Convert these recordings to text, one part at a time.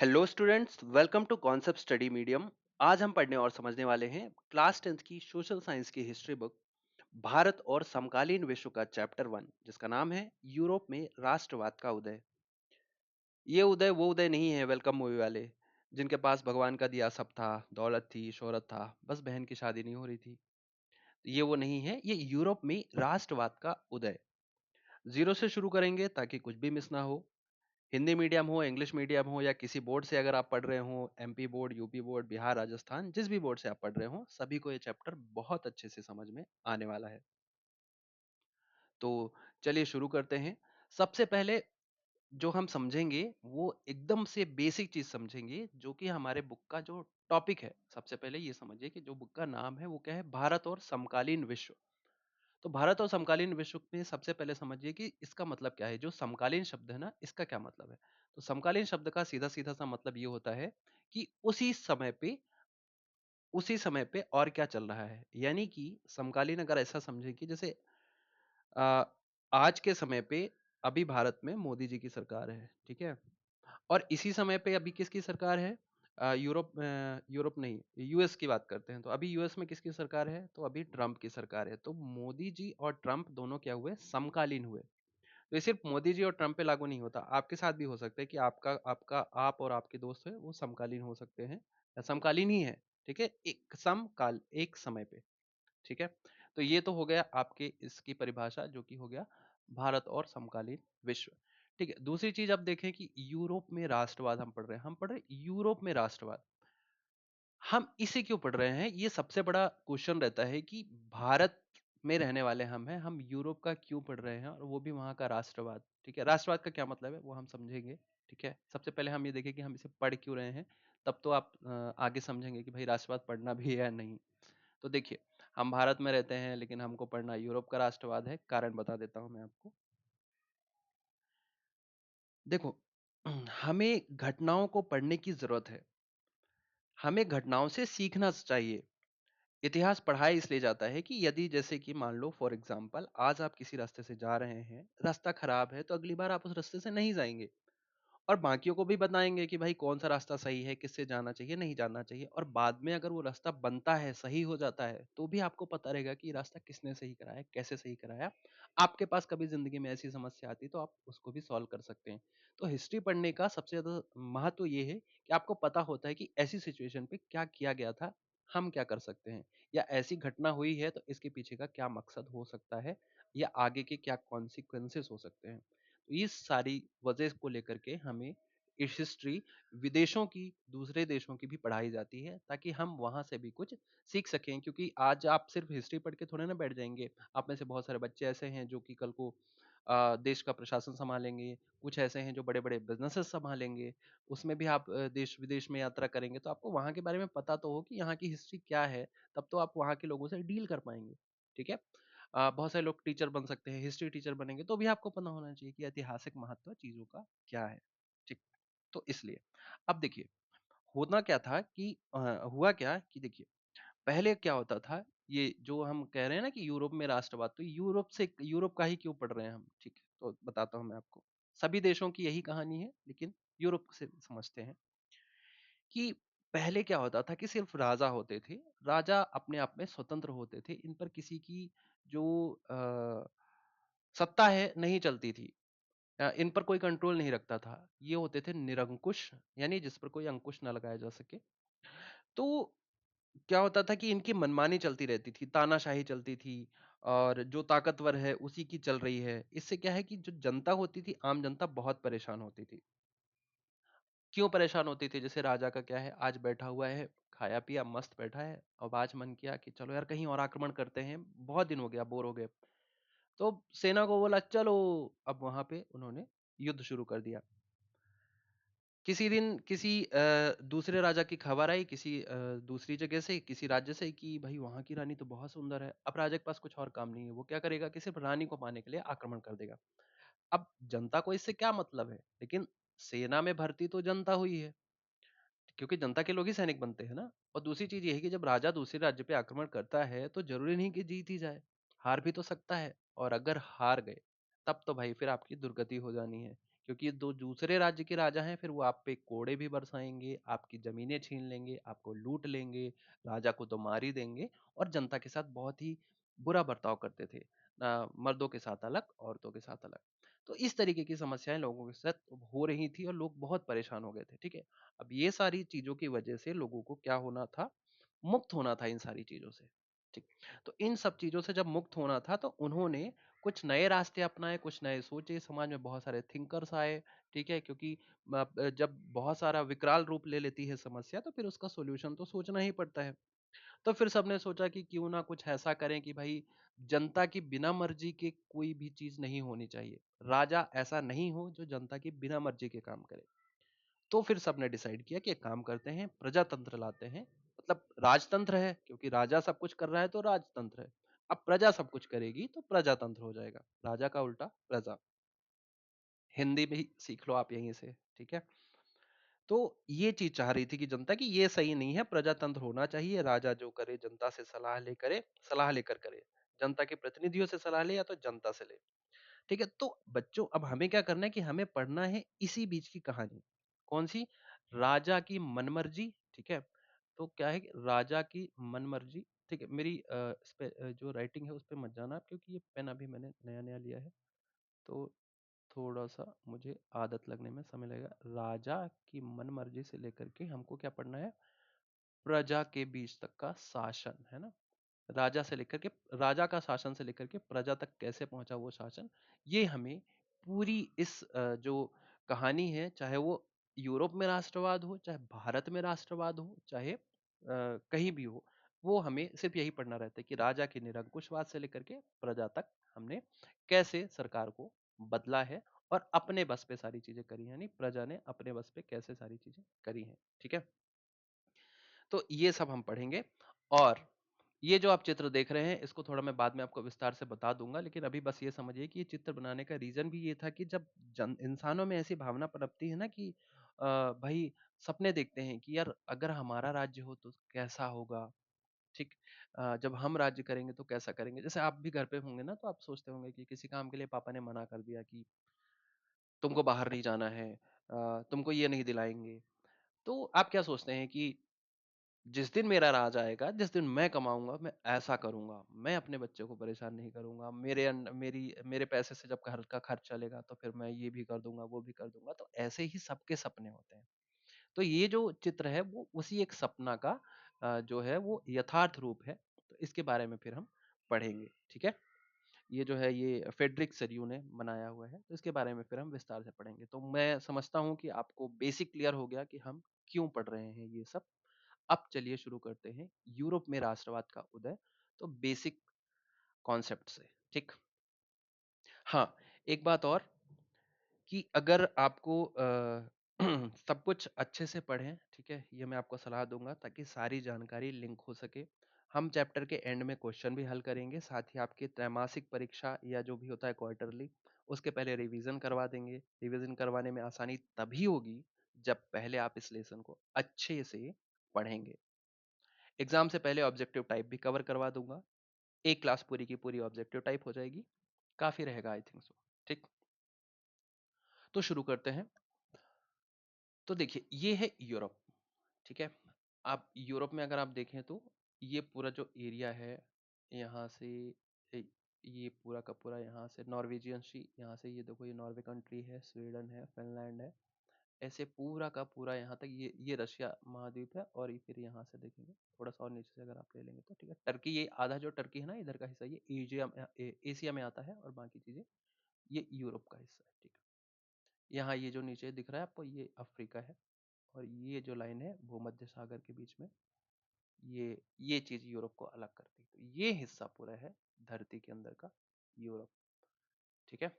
Hello students, welcome to concept study medium. आज हम पढ़ने और समझने वाले हैं क्लास 10th की सोशल साइंस की हिस्ट्री बुक भारत और समकालीन विश्व का चैप्टर 1, जिसका नाम है यूरोप में राष्ट्रवाद का उदय। ये उदय वो उदय नहीं है वेलकम मूवी वाले, जिनके पास भगवान का दिया सब था, दौलत थी, शोहरत था, बस बहन की शादी नहीं हो रही थी। ये वो नहीं है, ये यूरोप में राष्ट्रवाद का उदय। जीरो से शुरू करेंगे ताकि कुछ भी मिस ना हो। हिंदी मीडियम हो, इंग्लिश मीडियम हो या किसी बोर्ड से अगर आप पढ़ रहे हो, MP board, UP board, Bihar, Rajasthan, जिस भी बोर्ड से आप पढ़ रहे हो, सभी को ये चैप्टर बहुत अच्छे से समझ में आने वाला है। तो चलिए शुरू करते हैं। सबसे पहले जो हम समझेंगे वो एकदम से बेसिक चीज समझेंगे, जो कि हमारे बुक का जो टॉपिक है। सबसे पहले ये समझिए कि जो बुक का नाम है वो क्या है, भारत और समकालीन विश्व। तो भारत और समकालीन विश्व में सबसे पहले समझिए कि इसका मतलब क्या है। जो समकालीन शब्द है ना, इसका क्या मतलब है। तो समकालीन शब्द का सीधा सीधा सा मतलब ये होता है कि उसी समय पे और क्या चल रहा है। यानी कि समकालीन अगर ऐसा समझे कि जैसे आ, आज के समय पे अभी भारत में मोदी जी की सरकार है, ठीक है। और इसी समय पे अभी किसकी सरकार है, यूरोप नहीं, यूएस की बात करते हैं। तो अभी यूएस में किसकी सरकार है, तो अभी ट्रंप की सरकार है। तो मोदी जी और ट्रंप दोनों क्या हुए, समकालीन हुए। तो ये सिर्फ मोदी जी और ट्रंप पे लागू नहीं होता, आपके साथ भी हो सकता है कि आपका आपका आप और आपके दोस्त है वो समकालीन हो सकते हैं, या समकालीन ही है। ठीक है, एक समकाल, एक समय पे। ठीक है। तो ये तो हो गया आपके इसकी परिभाषा, जो कि हो गया भारत और समकालीन विश्व। ठीक है, दूसरी चीज अब देखें कि यूरोप में राष्ट्रवाद हम पढ़ रहे हैं, यूरोप में राष्ट्रवाद। हम इसे क्यों पढ़ रहे हैं, ये सबसे बड़ा क्वेश्चन रहता है कि भारत में रहने वाले हम यूरोप का क्यों पढ़ रहे हैं, और वो भी वहां का राष्ट्रवाद। ठीक है, राष्ट्रवाद का क्या मतलब है वो हम समझेंगे। ठीक है, सबसे पहले हम ये देखें कि हम इसे पढ़ क्यों रहे हैं, तब तो आप आगे समझेंगे कि भाई राष्ट्रवाद पढ़ना भी है या नहीं। तो देखिए, हम भारत में रहते हैं लेकिन हमको पढ़ना यूरोप का राष्ट्रवाद है। कारण बता देता हूं मैं आपको। देखो, हमें घटनाओं को पढ़ने की जरूरत है, हमें घटनाओं से सीखना चाहिए। इतिहास पढ़ाया इसलिए जाता है कि यदि जैसे कि मान लो फॉर एग्जाम्पल, आज आप किसी रास्ते से जा रहे हैं, रास्ता खराब है, तो अगली बार आप उस रास्ते से नहीं जाएंगे। और बाकियों को भी बताएंगे कि भाई कौन सा रास्ता सही है, किससे जाना चाहिए, नहीं जाना चाहिए। और बाद में अगर वो रास्ता बनता है, सही हो जाता है, तो भी आपको पता रहेगा कि ये रास्ता किसने सही कराया, कैसे सही कराया। आपके पास कभी जिंदगी में ऐसी समस्या आती तो आप उसको भी सॉल्व कर सकते हैं। तो हिस्ट्री पढ़ने का सबसे ज्यादा महत्व ये है कि आपको पता होता है कि ऐसी सिचुएशन पे क्या किया गया था, हम क्या कर सकते हैं, या ऐसी घटना हुई है तो इसके पीछे का क्या मकसद हो सकता है, या आगे के क्या कॉन्सिक्वेंसेस हो सकते हैं। तो ये सारी वजह को लेकर के हमें इस हिस्ट्री विदेशों की, दूसरे देशों की भी पढ़ाई जाती है, ताकि हम वहां से भी कुछ सीख सकें। क्योंकि आज आप सिर्फ हिस्ट्री पढ़ के थोड़े ना बैठ जाएंगे। आप में से बहुत सारे बच्चे ऐसे हैं जो कि कल को देश का प्रशासन संभालेंगे, कुछ ऐसे हैं जो बड़े बड़े बिजनेसेस संभालेंगे। उसमें भी आप देश विदेश में यात्रा करेंगे, तो आपको वहाँ के बारे में पता तो हो कि यहाँ की हिस्ट्री क्या है। तब तो आप वहाँ के लोगों से डील कर पाएंगे। ठीक है। बहुत सारे लोग टीचर बन सकते हैं, हिस्ट्री टीचर बनेंगे, तो भी आपको पता होना चाहिए कि ऐतिहासिक महत्व चीजों का क्या है। ठीक। तो इसलिए अब देखिए, होना क्या था कि हुआ क्या कि देखिए, पहले क्या होता था। ये जो हम कह रहे हैं ना कि यूरोप में राष्ट्रवाद, तो यूरोप का ही क्यों पढ़ रहे हैं हम। ठीक है, तो बताता हूं मैं आपको। सभी देशों की यही कहानी है, लेकिन यूरोप से समझते हैं कि पहले क्या होता था कि सिर्फ राजा होते थे। राजा अपने आप में स्वतंत्र होते थे, इन पर किसी की जो सत्ता है नहीं चलती थी। इन पर कोई कंट्रोल नहीं रखता था। ये होते थे निरंकुश, यानी जिस पर कोई अंकुश ना लगाया जा सके। तो क्या होता था कि इनकी मनमानी चलती रहती थी, तानाशाही चलती थी, और जो ताकतवर है उसी की चल रही है। इससे क्या है कि जो जनता होती थी, आम जनता बहुत परेशान होती थी। क्यों परेशान होती थी, जैसे राजा का क्या है, आज बैठा हुआ है, खाया पिया मस्त बैठा है, अब आज मन किया कि चलो यार कहीं और आक्रमण करते हैं, बहुत दिन हो गया, बोर हो गए। तो सेना को बोला चलो, अब वहां पे उन्होंने युद्ध शुरू कर दिया। किसी दिन किसी दूसरे राजा की खबर आई, किसी दूसरी जगह से, किसी राज्य से, कि भाई वहां की रानी तो बहुत सुंदर है। अब राजा के पास कुछ और काम नहीं है, वो क्या करेगा कि सिर्फ रानी को पाने के लिए आक्रमण कर देगा। अब जनता को इससे क्या मतलब है, लेकिन सेना में भर्ती तो जनता हुई है, क्योंकि जनता के लोग ही सैनिक बनते हैं ना। और दूसरी चीज ये है कि जब राजा दूसरे राज्य पे आक्रमण करता है, तो जरूरी नहीं कि जीत ही जाए, हार भी तो सकता है। और अगर हार गए, तब तो भाई फिर आपकी दुर्गति हो जानी है। क्योंकि दो दूसरे राज्य के राजा हैं, फिर वो आप पे कोड़े भी बरसाएंगे, आपकी जमीनें छीन लेंगे, आपको लूट लेंगे, राजा को तो मार ही देंगे, और जनता के साथ बहुत ही बुरा बर्ताव करते थे। मर्दों के साथ अलग, औरतों के साथ अलग। तो इस तरीके की समस्याएं लोगों के साथ हो रही थी और लोग बहुत परेशान हो गए थे। ठीक है, अब ये सारी चीजों की वजह से लोगों को क्या होना था, मुक्त होना था इन सारी चीजों से। ठीक, तो इन सब चीजों से जब मुक्त होना था तो उन्होंने कुछ नए रास्ते अपनाए, कुछ नए सोचे, समाज में बहुत सारे थिंकर्स आए। ठीक है, क्योंकि जब बहुत सारा विकराल रूप ले लेती है समस्या, तो फिर उसका सॉल्यूशन तो सोचना ही पड़ता है। तो फिर सबने सोचा कि क्यों ना कुछ ऐसा करें कि भाई जनता की बिना मर्जी के कोई भी चीज नहीं होनी चाहिए, राजा ऐसा नहीं हो जो जनता की बिना मर्जी के काम करे। तो फिर सबने डिसाइड किया कि एक काम करते हैं, प्रजातंत्र लाते हैं। मतलब राजतंत्र है, क्योंकि राजा सब कुछ कर रहा है तो राजतंत्र है। अब प्रजा सब कुछ करेगी तो प्रजातंत्र हो जाएगा, राजा का उल्टा प्रजा। हिंदी भी सीख लो आप यहीं से। ठीक है, तो ये चीज चाह रही थी कि जनता की ये सही नहीं है, प्रजातंत्र होना चाहिए, राजा जो करे जनता से सलाह ले करे, सलाह लेकर करे, जनता के प्रतिनिधियों से सलाह ले या तो जनता से ले। ठीक है, तो बच्चों अब हमें क्या करना है कि हमें पढ़ना है इसी बीच की कहानी। कौन सी? राजा की मनमर्जी। ठीक है, तो क्या है कि राजा की मनमर्जी। ठीक है, मेरी इस पे जो राइटिंग है उस पे मत जाना आप, क्योंकि ये पेन अभी मैंने नया नया लिया है, तो थोड़ा सा मुझे आदत लगने में समय लगेगा। राजा की मनमर्जी से लेकर के हमको क्या पढ़ना है, प्रजा के बीच तक का शासन, है ना। राजा से लेकर के, राजा का शासन से लेकर के प्रजा तक कैसे पहुंचा वो शासन, ये हमें पूरी इस जो कहानी है, चाहे वो यूरोप में राष्ट्रवाद हो, चाहे भारत में राष्ट्रवाद हो, चाहे कहीं भी हो, वो हमें सिर्फ यही पढ़ना रहता है कि राजा के निरंकुशवाद से लेकर के प्रजा तक हमने कैसे सरकार को बदला है और अपने बस पे सारी चीजें करी है, यानी प्रजा ने अपने बस पे कैसे सारी चीजें करी हैं। ठीक है, तो ये सब हम पढ़ेंगे। और ये जो आप चित्र देख रहे हैं इसको थोड़ा मैं बाद में आपको विस्तार से बता दूंगा, लेकिन अभी बस ये समझिए कि ये चित्र बनाने का रीजन भी ये था कि जब जन इंसानों में ऐसी भावना पनपती है ना कि भाई सपने देखते हैं कि यार अगर हमारा राज्य हो तो कैसा होगा। ठीक, जब हम राज्य करेंगे तो कैसा करेंगे। जैसे आप भी घर पे होंगे ना, तो आप सोचते होंगे कि किसी काम के लिए पापा ने मना कर दिया कि तुमको बाहर नहीं जाना है, तुमको ये नहीं दिलाएंगे। तो आप क्या सोचते हैं कि जिस दिन मेरा राज आएगा, जिस दिन मैं कमाऊंगा, मैं ऐसा करूंगा, मैं अपने बच्चे को परेशान नहीं करूंगा, मेरे पैसे से जब घर का खर्च चलेगा तो फिर मैं ये भी कर दूंगा, वो भी कर दूंगा। तो ऐसे ही सबके सपने होते हैं। तो ये जो चित्र है वो उसी एक सपना का जो है वो यथार्थ रूप है। तो इसके बारे में फिर हम पढ़ेंगे। ठीक है, ये जो है ये फेडरिक सरियू ने बनाया हुआ है, तो इसके बारे में फिर हम विस्तार से पढ़ेंगे। तो मैं समझता हूँ कि आपको बेसिक क्लियर हो गया कि हम क्यों पढ़ रहे हैं ये सब। अब चलिए शुरू करते हैं यूरोप में राष्ट्रवाद का उदय। तो बेसिक कॉन्सेप्ट से। ठीक, हाँ, एक बात और कि अगर आपको सब कुछ अच्छे से पढ़ें, ठीक है, ये मैं आपको सलाह दूंगा ताकि सारी जानकारी लिंक हो सके। हम चैप्टर के एंड में क्वेश्चन भी हल करेंगे, साथ ही आपकी त्रैमासिक परीक्षा या जो भी होता है क्वार्टरली, उसके पहले रिवीजन करवा देंगे। रिवीजन करवाने में आसानी तभी होगी जब पहले आप इस लेसन को अच्छे से पढ़ेंगे। एग्जाम से पहले ऑब्जेक्टिव टाइप भी कवर करवा दूंगा। एक क्लास पूरी की पूरी ऑब्जेक्टिव टाइप हो जाएगी, काफी रहेगा आई थिंक सो। ठीक, तो शुरू करते हैं। तो देखिए ये है यूरोप। ठीक है, आप यूरोप में अगर आप देखें तो ये पूरा जो एरिया है, यहाँ से ए- ये पूरा का पूरा, यहाँ से नॉर्वेजियन सी, यहाँ से ये देखो ये नॉर्वे कंट्री है, स्वीडन है, फिनलैंड है, ऐसे पूरा का पूरा यहाँ तक ये रशिया महाद्वीप है। और ये फिर यहाँ से देखेंगे थोड़ा सा और नीचे से अगर आप ले लेंगे तो ठीक है, टर्की, ये आधा जो टर्की है ना इधर का हिस्सा, ये एशिया एशिया में आता है, और बाकी चीजें ये यूरोप का हिस्सा है। ठीक है, यहाँ ये जो नीचे दिख रहा है आपको ये अफ्रीका है, और ये जो लाइन है भूमध्य सागर के बीच में, ये चीज यूरोप को अलग करती है। तो ये हिस्सा पूरा है धरती के अंदर का यूरोप। ठीक है,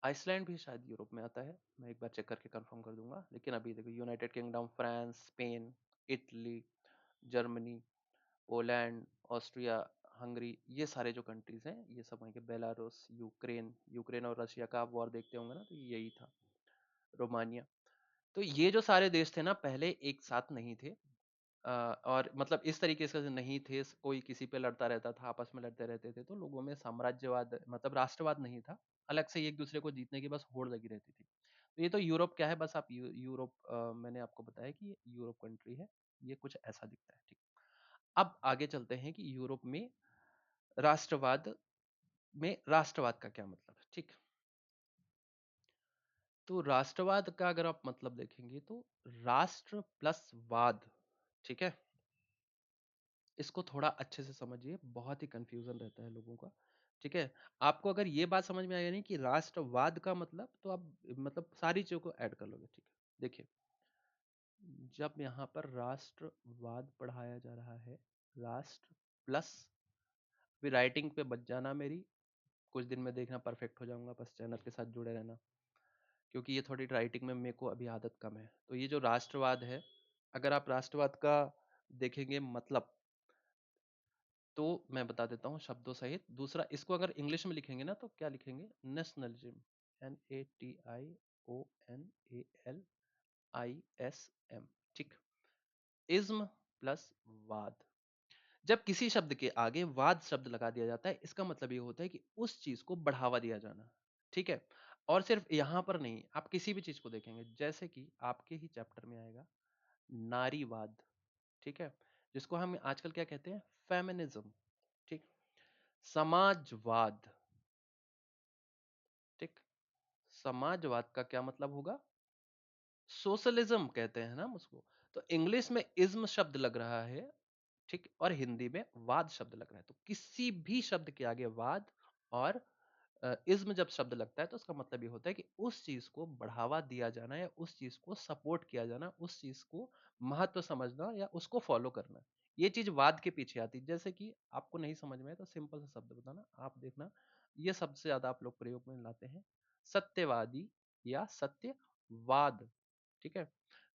आइसलैंड भी शायद यूरोप में आता है, मैं एक बार चेक करके कंफर्म कर दूंगा। लेकिन अभी देखो United kingdom, France, Spain, Italy, Germany, Poland, Austria, Hungary, ये सारे जो कंट्रीज हैं ये सब वहीं के, बेलारूस, यूक्रेन, यूक्रेन और रशिया का आप वॉर देखते होंगे ना, तो यही था, रोमानिया। तो ये जो सारे देश थे ना पहले एक साथ नहीं थे, और मतलब इस तरीके से नहीं थे, कोई किसी पे लड़ता रहता था, आपस में लड़ते रहते थे, तो लोगों में साम्राज्यवाद मतलब राष्ट्रवाद नहीं था। अलग से एक दूसरे को जीतने की बस होड़ लगी रहती थी। तो ये तो यूरोप क्या है, बस आप यूरोप, मैंने आपको बताया कि ये यूरोप कंट्री है, ये कुछ ऐसा दिखता है, ठीक। अब आगे चलते हैं कि यूरोप में राष्ट्रवाद राष्ट्रवाद का क्या मतलब है, ठीक। तो राष्ट्रवाद का अगर आप मतलब देखेंगे तो राष्ट्र प्लस वाद, ठीक है, इसको थोड़ा अच्छे से समझिए, बहुत ही कंफ्यूजन रहता है लोगों का, ठीक है। आपको अगर ये बात समझ में आई नहीं कि राष्ट्रवाद का मतलब, तो आप मतलब सारी चीजों को ऐड कर लोगे, ठीक है। देखिए, जब यहाँ पर राष्ट्रवाद पढ़ाया जा रहा है, राष्ट्र प्लस, भी राइटिंग पे बच जाना मेरी, कुछ दिन में देखना परफेक्ट हो जाऊंगा, बस चैनल के साथ जुड़े रहना, क्योंकि ये थोड़ी राइटिंग में मेरे को अभी आदत कम है। तो ये जो राष्ट्रवाद है, अगर आप राष्ट्रवाद का देखेंगे मतलब, तो मैं बता देता हूँ शब्दों सहित। दूसरा, इसको अगर इंग्लिश में लिखेंगे ना, तो क्या लिखेंगे, नेशनलिज्म, NATIONALISM, ठीक। इज्म प्लस वाद, जब किसी शब्द के आगे वाद शब्द लगा दिया जाता है, इसका मतलब ये होता है कि उस चीज को बढ़ावा दिया जाना, ठीक है। और सिर्फ यहां पर नहीं, आप किसी भी चीज को देखेंगे, जैसे कि आपके ही चैप्टर में आएगा नारीवाद, ठीक है, जिसको हम आजकल क्या कहते हैं, फेमिनिज्म, ठीक। समाजवाद, ठीक। समाजवाद का क्या मतलब होगा, सोशलिज्म कहते हैं ना हम उसको। तो इंग्लिश में इज्म शब्द लग रहा है, ठीक, और हिंदी में वाद शब्द लग रहा है। तो किसी भी शब्द के आगे वाद और इज्म जब शब्द लगता है, तो उसका मतलब ये होता है कि उस चीज को बढ़ावा दिया जाना, या उस चीज को सपोर्ट किया जाना, उस चीज को महत्व समझना, या उसको फॉलो करना, ये चीज वाद के पीछे आती है। जैसे कि आपको नहीं समझ में आए तो सिंपल सा शब्द बताना, आप देखना, ये सबसे ज्यादा आप लोग प्रयोग में लाते हैं, सत्यवादी या सत्यवाद, ठीक है।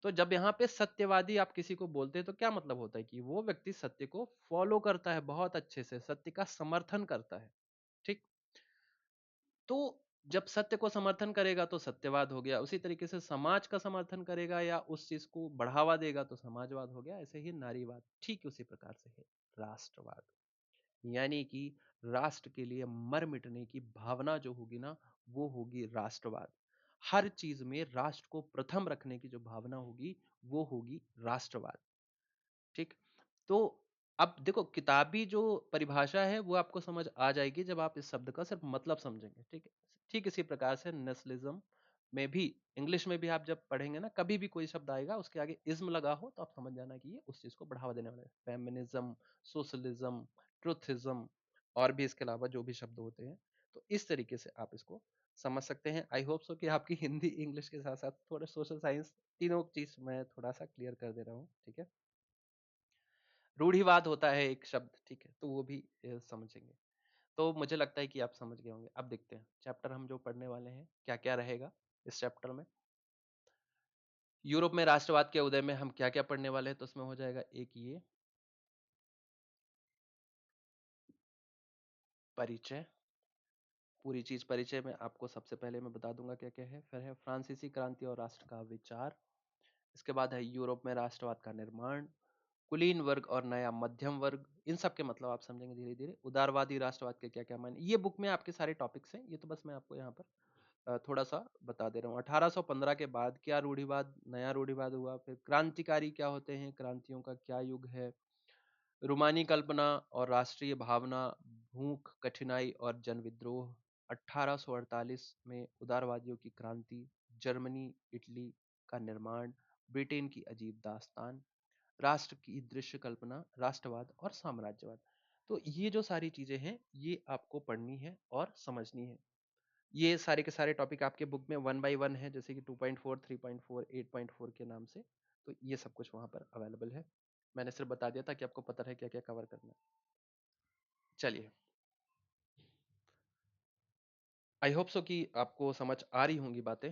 तो जब यहाँ पे सत्यवादी आप किसी को बोलते हैं, तो क्या मतलब होता है कि वो व्यक्ति सत्य को फॉलो करता है, बहुत अच्छे से सत्य का समर्थन करता है, ठीक। तो जब सत्य को समर्थन करेगा तो सत्यवाद हो गया, उसी तरीके से समाज का समर्थन करेगा या उस चीज को बढ़ावा देगा तो समाजवाद हो गया। ऐसे ही नारीवाद ठीक उसी प्रकार से है राष्ट्रवाद, यानी कि राष्ट्र के लिए मर मिटने की भावना जो होगी ना, वो होगी राष्ट्रवाद। हर चीज में राष्ट्र को प्रथम रखने की जो भावना होगी, वो होगी राष्ट्रवाद, ठीक। तो अब देखो, किताबी जो परिभाषा है वो आपको समझ आ जाएगी जब आप इस शब्द का सिर्फ मतलब समझेंगे, ठीक है। ठीक इसी प्रकार से नेशनलिज्म में भी, इंग्लिश में भी आप जब पढ़ेंगे ना, कभी भी कोई शब्द आएगा उसके आगे इज्म लगा हो, तो आप समझ जाना कि ये उस चीज को बढ़ावा देने वाला है। फेमिनिज्म, सोशलिज्म, ट्रुथिज्म, और भी इसके अलावा जो भी शब्द होते हैं, तो इस तरीके से आप इसको समझ सकते हैं। आई होप सो कि आपकी हिंदी इंग्लिश के साथ साथ थोड़ा सोशल साइंस, तीनों चीज मैं थोड़ा सा क्लियर कर दे रहा हूँ, ठीक है। रूढ़िवाद होता है एक शब्द, ठीक है, तो वो भी समझेंगे। तो मुझे लगता है कि आप समझ गए होंगे। अब देखते हैं चैप्टर हम जो पढ़ने वाले हैं क्या क्या रहेगा इस चैप्टर में। यूरोप में राष्ट्रवाद के उदय में हम क्या क्या पढ़ने वाले हैं, तो उसमें हो जाएगा एक ये परिचय, पूरी चीज परिचय में आपको सबसे पहले मैं बता दूंगा क्या क्या है। फिर है फ्रांसीसी क्रांति और राष्ट्र का विचार। इसके बाद है यूरोप में राष्ट्रवाद का निर्माण, कुलीन वर्ग और नया मध्यम वर्ग, इन सब के मतलब आप समझेंगे धीरे धीरे। उदारवादी राष्ट्रवाद के क्या क्या मायने, ये बुक में आपके सारे टॉपिक्स हैं, ये तो बस मैं आपको यहाँ पर थोड़ा सा बता दे रहा हूँ। 1815 के बाद क्या रूढ़िवाद, नया रूढ़िवाद हुआ। फिर क्रांतिकारी क्या होते हैं, क्रांतियों का क्या युग है। रूमानी कल्पना और राष्ट्रीय भावना, भूख, कठिनाई और जन विद्रोह। 1848 में उदारवादियों की क्रांति, जर्मनी इटली का निर्माण, ब्रिटेन की अजीब दास्तान, राष्ट्र की दृश्य कल्पना, राष्ट्रवाद और साम्राज्यवाद। तो ये जो सारी चीजें हैं, ये आपको पढ़नी है और समझनी है। ये सारे के सारे टॉपिक आपके बुक में 1 by 1 है, जैसे कि 2.4, 3.4, 8.4 के नाम से। तो ये सब कुछ वहां पर अवेलेबल है। मैंने सिर्फ बता दिया था कि आपको पता है क्या क्या कवर करना है। चलिए, आई होप सो कि आपको समझ आ रही होंगी बातें।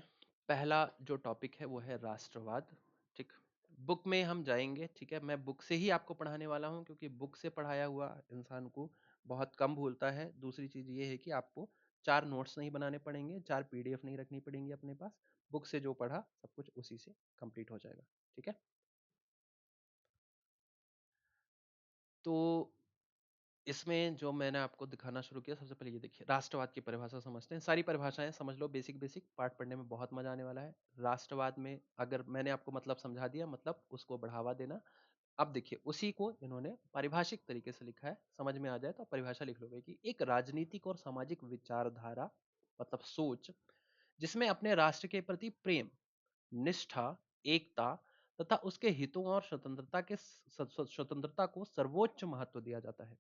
पहला जो टॉपिक है वो है राष्ट्रवाद, ठीक। बुक में हम जाएंगे, ठीक है। मैं बुक से ही आपको पढ़ाने वाला हूँ, क्योंकि बुक से पढ़ाया हुआ इंसान को बहुत कम भूलता है। दूसरी चीज ये है कि आपको 4 नोट्स नहीं बनाने पड़ेंगे, 4 PDF नहीं रखनी पड़ेंगी अपने पास। बुक से जो पढ़ा सब कुछ उसी से कंप्लीट हो जाएगा, ठीक है। तो इसमें जो मैंने आपको दिखाना शुरू किया, सबसे पहले ये देखिए, राष्ट्रवाद की परिभाषा समझते हैं। सारी परिभाषाएं समझ लो, बेसिक बेसिक पार्ट पढ़ने में बहुत मजा आने वाला है। राष्ट्रवाद में अगर मैंने आपको मतलब समझा दिया, मतलब उसको बढ़ावा देना। अब देखिए, उसी को इन्होंने पारिभाषिक तरीके से लिखा है, समझ में आ जाए तो परिभाषा लिख लोगे कि एक राजनीतिक और सामाजिक विचारधारा, मतलब सोच, जिसमें अपने राष्ट्र के प्रति प्रेम, निष्ठा, एकता तथा उसके हितों और स्वतंत्रता स्वतंत्रता को सर्वोच्च महत्व दिया जाता है।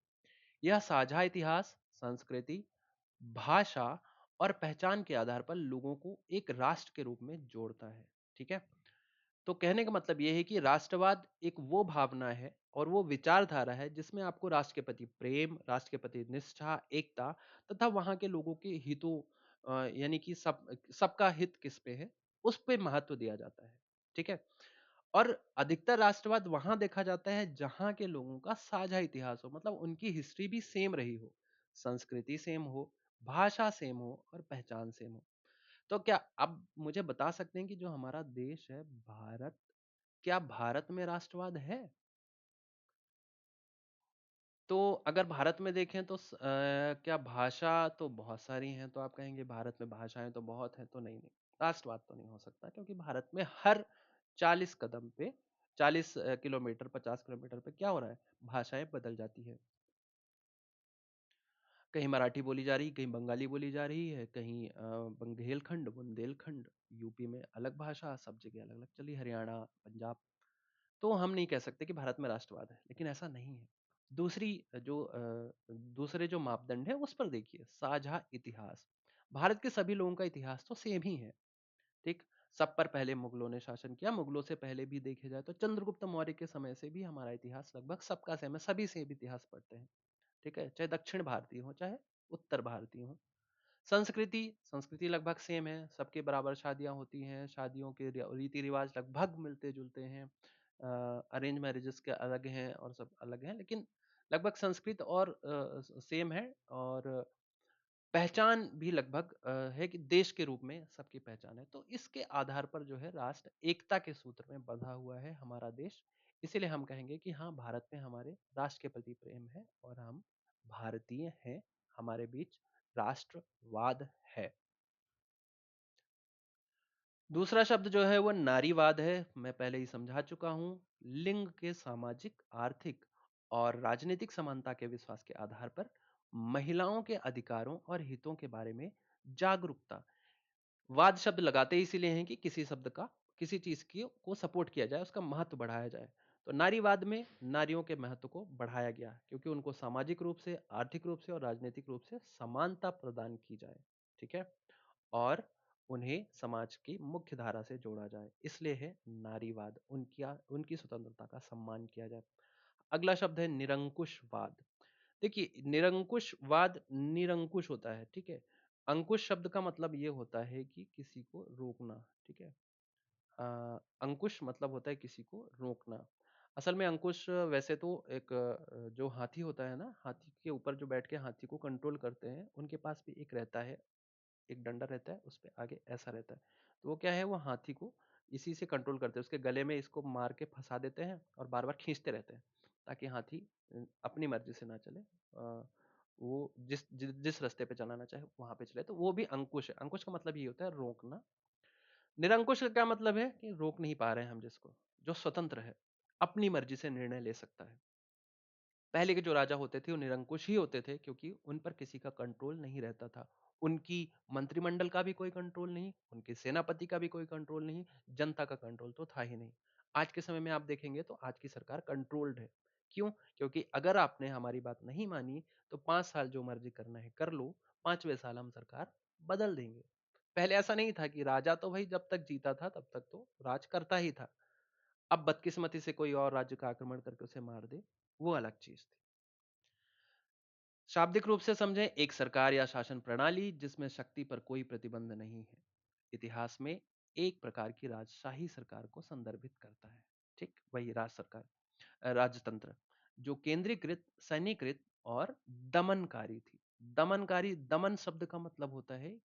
यह साझा इतिहास, संस्कृति, भाषा और पहचान के आधार पर लोगों को एक राष्ट्र के रूप में जोड़ता है। ठीक है? तो कहने का मतलब यह है कि राष्ट्रवाद एक वो भावना है और वो विचारधारा है जिसमें आपको राष्ट्र के प्रति प्रेम, राष्ट्र के प्रति निष्ठा, एकता तथा वहां के लोगों के हितों, यानी कि सबका हित किस पे है, उस पे महत्व दिया जाता है। ठीक है? और अधिकतर राष्ट्रवाद वहां देखा जाता है जहां के लोगों का साझा इतिहास हो, मतलब उनकी हिस्ट्री भी सेम रही हो, संस्कृति सेम हो, भाषा सेम हो और पहचान सेम हो। तो क्या अब मुझे बता सकते हैं कि जो हमारा देश है भारत, क्या भारत में राष्ट्रवाद है? तो अगर भारत में देखें तो क्या भाषा तो बहुत सारी हैं, तो आप कहेंगे भारत में भाषाएं तो बहुत हैं, तो नहीं नहीं, राष्ट्रवाद तो नहीं हो सकता, क्योंकि भारत में हर 40 कदम पे, 40 किलोमीटर, 50 किलोमीटर पे क्या हो रहा है, भाषाएं बदल जाती है। कहीं मराठी बोली जा रही, कहीं बंगाली बोली जा रही है, कहीं बंगेलखंड, बुंदेलखंड, यूपी में अलग भाषा, सब जगह अलग अलग चली, हरियाणा, पंजाब। तो हम नहीं कह सकते कि भारत में राष्ट्रवाद है, लेकिन ऐसा नहीं है। दूसरी दूसरे जो मापदंड है उस पर देखिए, साझा इतिहास। भारत के सभी लोगों का इतिहास तो सेम ही है। ठीक? सब पर पहले मुगलों ने शासन किया, मुगलों से पहले भी देखे जाए तो चंद्रगुप्त मौर्य के समय से भी हमारा इतिहास लगभग सबका सेम है, सभी सेम इतिहास पढ़ते हैं। ठीक है? चाहे दक्षिण भारतीय हो, चाहे उत्तर भारतीय हो। संस्कृति संस्कृति लगभग सेम है, सबके बराबर शादियां होती हैं, शादियों के रीति रिवाज लगभग मिलते जुलते हैं। अरेंज मैरिजेस के अलग हैं और सब अलग हैं, लेकिन लगभग संस्कृत और सेम है। और पहचान भी लगभग है कि देश के रूप में सबकी पहचान है। तो इसके आधार पर जो है राष्ट्र एकता के सूत्र में बंधा हुआ है हमारा देश। इसीलिए हम कहेंगे कि हाँ, भारत में हमारे राष्ट्र के प्रति प्रेम है और हम भारतीय हैं, हमारे बीच राष्ट्रवाद है। दूसरा शब्द जो है वो नारीवाद है। मैं पहले ही समझा चुका हूं। लिंग के सामाजिक, आर्थिक और राजनीतिक समानता के विश्वास के आधार पर महिलाओं के अधिकारों और हितों के बारे में जागरूकता। वाद शब्द लगाते ही इसीलिए हैं कि किसी शब्द का, किसी चीज की को सपोर्ट किया जाए, उसका महत्व बढ़ाया जाए। तो नारीवाद में नारियों के महत्व को बढ़ाया गया, क्योंकि उनको सामाजिक रूप से, आर्थिक रूप से और राजनीतिक रूप से समानता प्रदान की जाए। ठीक है? और उन्हें समाज की मुख्य धारा से जोड़ा जाए, इसलिए है नारीवाद, उनकी उनकी स्वतंत्रता का सम्मान किया जाए। अगला शब्द है निरंकुशवाद। देखिए, निरंकुशवाद निरंकुश होता है, ठीक है। अंकुश शब्द का मतलब ये होता है कि किसी को रोकना, ठीक है। अंकुश मतलब होता है किसी को रोकना। असल में अंकुश वैसे तो एक जो हाथी होता है ना, हाथी के ऊपर जो बैठ के हाथी को कंट्रोल करते हैं, उनके पास भी एक रहता है, एक डंडा रहता है, उस पे आगे ऐसा रहता है। तो वो क्या है, वो हाथी को इसी से कंट्रोल करते हैं, उसके गले में इसको मार के फंसा देते हैं और बार बार खींचते रहते हैं, ताकि हाथी अपनी मर्जी से ना चले, वो जिस रास्ते पे चलाना चाहे वहां पे चले। तो वो भी अंकुश है। अंकुश का मतलब ये होता है रोकना। निरंकुश का क्या मतलब है कि रोक नहीं पा रहे हैं हम जिसको, जो स्वतंत्र है, अपनी मर्जी से निर्णय ले सकता है। पहले के जो राजा होते थे वो निरंकुश ही होते थे, क्योंकि उन पर किसी का कंट्रोल नहीं रहता था। उनकी मंत्रिमंडल का भी कोई कंट्रोल नहीं, उनके सेनापति का भी कोई कंट्रोल नहीं, जनता का कंट्रोल तो था ही नहीं। आज के समय में आप देखेंगे तो आज की सरकार कंट्रोल्ड है। क्यों? क्योंकि अगर आपने हमारी बात नहीं मानी तो 5 साल जो मर्जी करना है कर लो, 5वें साल हम सरकार बदल देंगे। पहले ऐसा नहीं था कि राजा तो भाई जब तक जीता था तब तक तो राज करता ही था। अब बदकिस्मती से कोई और राज्य का आक्रमण करके उसे मार दे, वो अलग चीज थी। शाब्दिक रूप से समझें, एक सरकार या शासन प्रणाली जिसमें शक्ति पर कोई प्रतिबंध नहीं है। इतिहास में एक प्रकार की राजशाही सरकार को संदर्भित करता है। ठीक, वही राज सरकार, राजतंत्र, जो केंद्रीकृत, सैन्यकृत और दमनकारी थी। दमनकारी, दमन शब्द का मतलब होता है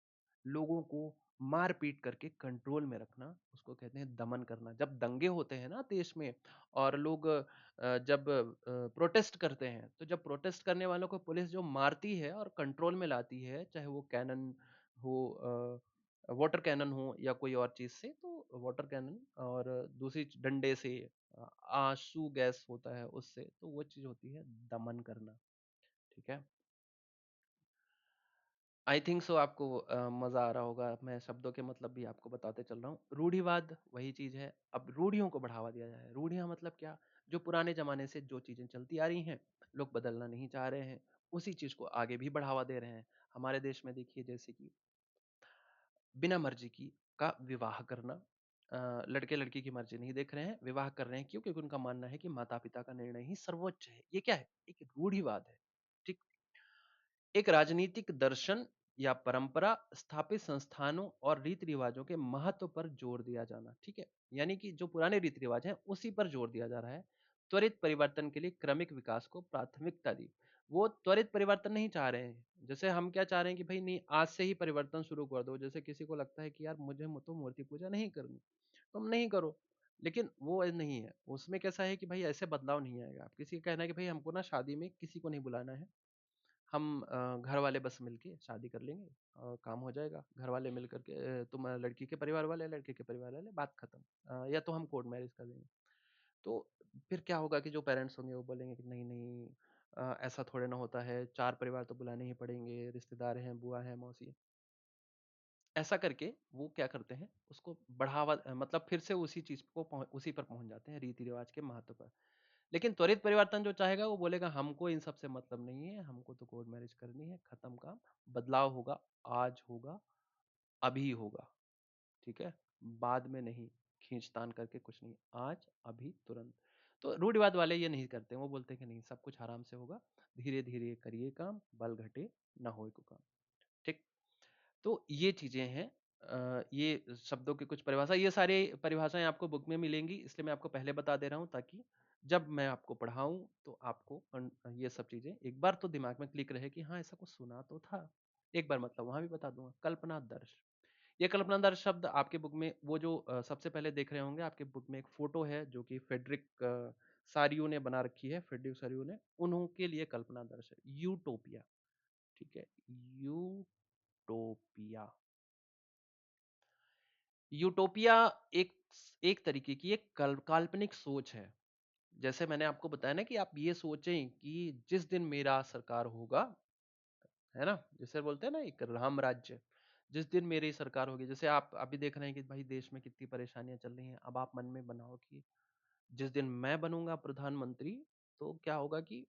लोगों को मार पीट करके कंट्रोल में रखना, उसको कहते हैं दमन करना। जब दंगे होते हैं ना देश में, और लोग जब प्रोटेस्ट करते हैं, तो जब प्रोटेस्ट करने वालों को पुलिस जो मारती है और कंट्रोल में लाती है, चाहे वो कैनन हो, वाटर कैनन हो या कोई और चीज से, तो वाटर कैनन और दूसरी डंडे से, आंसू गैस होता है उससे, तो वो चीज होती है दमन करना। ठीक है। आई थिंक सो आपको मजा आ रहा होगा, मैं शब्दों के मतलब भी आपको बताते चल रहा हूँ। रूढ़िवाद वही चीज है, अब रूढ़ियों को बढ़ावा दिया जाए। रूढ़ियां मतलब क्या? जो पुराने जमाने से जो चीजें चलती आ रही हैं, लोग बदलना नहीं चाह रहे हैं, उसी चीज को आगे भी बढ़ावा दे रहे हैं। हमारे देश में देखिए, जैसे कि बिना मर्जी की का विवाह करना, लड़के लड़की की मर्जी नहीं देख रहे हैं, विवाह कर रहे हैं, क्यों? क्योंकि उनका मानना है कि माता पिता का निर्णय ही सर्वोच्च है। ये क्या है? एक रूढ़िवाद है। ठीक। एक राजनीतिक दर्शन या परंपरा स्थापित संस्थानों और रीति रिवाजों के महत्व पर जोर दिया जाना। ठीक है। यानी कि जो पुराने रीति रिवाज हैं उसी पर जोर दिया जा रहा है। त्वरित परिवर्तन के लिए क्रमिक विकास को प्राथमिकता दी। वो त्वरित परिवर्तन नहीं चाह रहे हैं। जैसे हम क्या चाह रहे हैं कि भाई नहीं, आज से ही परिवर्तन शुरू कर दो। जैसे किसी को लगता है कि यार मुझे तो मूर्ति पूजा नहीं करनी, तुम नहीं करो। लेकिन वो नहीं है, उसमें कैसा है कि भाई ऐसे बदलाव नहीं आएगा। आप किसी का कहना है कि भाई हमको ना शादी में किसी को नहीं बुलाना है, हम घर वाले बस मिलके शादी कर लेंगे और काम हो जाएगा। घर वाले मिल करके, तुम लड़की के परिवार वाले, लड़के के परिवार वाले, बात खत्म। या तो हम कोर्ट मैरिज कर देंगे। तो फिर क्या होगा कि जो पेरेंट्स होंगे वो बोलेंगे कि नहीं नहीं, ऐसा थोड़े ना होता है, चार परिवार तो बुलाने ही पड़ेंगे, रिश्तेदार हैं, बुआ है, मौसी है। ऐसा करके वो क्या करते हैं, उसको बढ़ावा, मतलब फिर से उसी चीज को उसी पर पहुंच जाते हैं, रीति रिवाज के महत्व पर। लेकिन त्वरित परिवर्तन जो चाहेगा वो बोलेगा हमको इन सब से मतलब नहीं है, हमको तो कोर्ट मैरिज करनी है, खत्म काम। बदलाव होगा, आज होगा, अभी होगा। ठीक है। बाद में नहीं, खींचतान करके कुछ नहीं, आज अभी तुरंत। तो रूढ़िवाद वाले ये नहीं करते, वो बोलते हैं कि नहीं, सब कुछ आराम से होगा, धीरे धीरे करिए काम, बल घटे ना होए को काम। ठीक। तो ये चीजें हैं। ये शब्दों की कुछ परिभाषा, ये सारी परिभाषाएं आपको बुक में मिलेंगी, इसलिए मैं आपको पहले बता दे रहा हूँ, ताकि जब मैं आपको पढ़ाऊं तो आपको ये सब चीजें एक बार तो दिमाग में क्लिक रहे कि हाँ ऐसा कुछ सुना तो था। एक बार मतलब वहां भी बता दूंगा। कल्पना दर्श, ये कल्पना दर्श शब्द आपके बुक में, वो जो सबसे पहले देख रहे होंगे, आपके बुक में एक फोटो है जो कि फेडरिक सारियो ने बना रखी है, फेडरिक सारियो ने, उन्होंने लिए कल्पना दर्श है यूटोपिया। ठीक है। यूटोपिया, यूटोपिया एक एक तरीके की एक काल्पनिक सोच है। जैसे मैंने आपको बताया ना कि आप ये सोचें कि जिस दिन मेरा सरकार होगा, है ना, जैसे बोलते हैं ना एक राम राज्य, जिस दिन मेरी सरकार होगी। जैसे आप अभी देख रहे हैं कि भाई देश में कितनी परेशानियां चल रही हैं, अब आप मन में बनाओ कि जिस दिन मैं बनूंगा प्रधानमंत्री, तो क्या होगा कि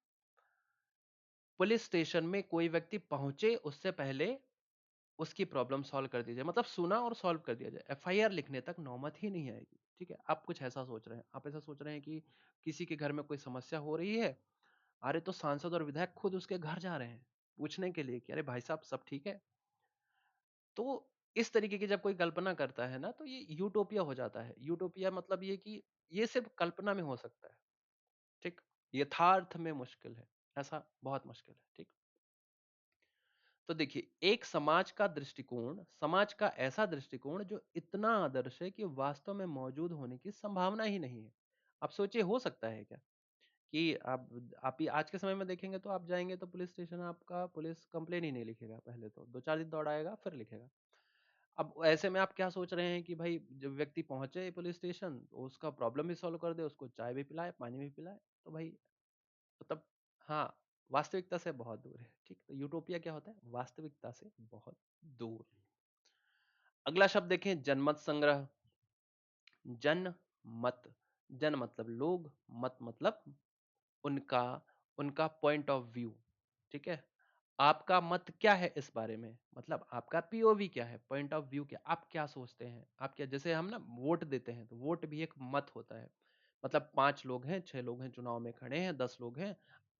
पुलिस स्टेशन में कोई व्यक्ति पहुंचे उससे पहले उसकी प्रॉब्लम सॉल्व कर दी जाए, मतलब सुना और सॉल्व कर दिया जाए, एफआईआर लिखने तक नौबत ही नहीं आएगी। ठीक है। आप कुछ ऐसा सोच रहे हैं, आप ऐसा सोच रहे हैं कि किसी के घर में कोई समस्या हो रही है, अरे तो सांसद और विधायक खुद उसके घर जा रहे हैं पूछने के लिए कि अरे भाई साहब सब ठीक है। तो इस तरीके की जब कोई कल्पना करता है ना, तो ये यूटोपिया हो जाता है। यूटोपिया मतलब ये कि ये सिर्फ कल्पना में हो सकता है। ठीक। यथार्थ में मुश्किल है, ऐसा बहुत मुश्किल है। ठीक। तो देखिए, एक समाज का दृष्टिकोण, समाज का ऐसा दृष्टिकोण जो इतना आदर्श है कि वास्तव में मौजूद होने की संभावना ही नहीं है। आप सोचिए, हो सकता है क्या कि आप ही आज के समय में देखेंगे तो आप जाएंगे तो पुलिस स्टेशन, आपका पुलिस कंप्लेन ही नहीं लिखेगा, पहले तो 2-4 दिन दौड़ाएगा फिर लिखेगा। अब ऐसे में आप क्या सोच रहे हैं कि भाई जब व्यक्ति पहुंचे पुलिस स्टेशन तो उसका प्रॉब्लम भी सॉल्व कर दे, उसको चाय भी पिलाए, पानी भी पिलाए, तो भाई मतलब, हाँ, वास्तविकता से बहुत दूर है। ठीक। तो यूटोपिया क्या होता है? वास्तविकता से बहुत दूर। अगला शब्द देखें, जनमत संग्रह। जन मत, जन मतलब लोग, मत मतलब उनका उनका पॉइंट ऑफ व्यू। ठीक है। आपका मत क्या है इस बारे में, मतलब आपका पीओवी क्या है, पॉइंट ऑफ व्यू क्या, आप क्या सोचते हैं, आप क्या, जैसे हम ना वोट देते हैं तो वोट भी एक मत होता है। मतलब 5 लोग हैं, 6 लोग हैं, चुनाव में खड़े हैं, 10 लोग हैं,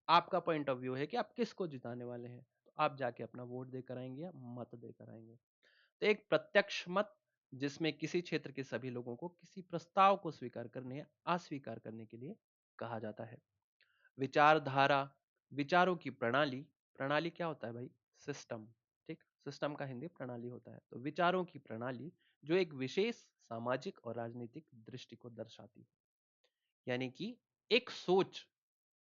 आपका पॉइंट ऑफ व्यू है कि आप किसको जिताने वाले हैं, तो आप जाके अपना वोट देकर आएंगे या मत देकर आएंगे। तो एक प्रत्यक्ष मत, जिसमें किसी क्षेत्र के सभी लोगों को किसी प्रस्ताव को स्वीकार करने या अस्वीकार करने के लिए कहा जाता है। विचारधारा, विचारों की प्रणाली, प्रणाली क्या होता है भाई? सिस्टम। ठीक। सिस्टम का हिंदी प्रणाली होता है। तो विचारों की प्रणाली जो एक विशेष सामाजिक और राजनीतिक दृष्टि को दर्शाती है। यानी कि एक सोच,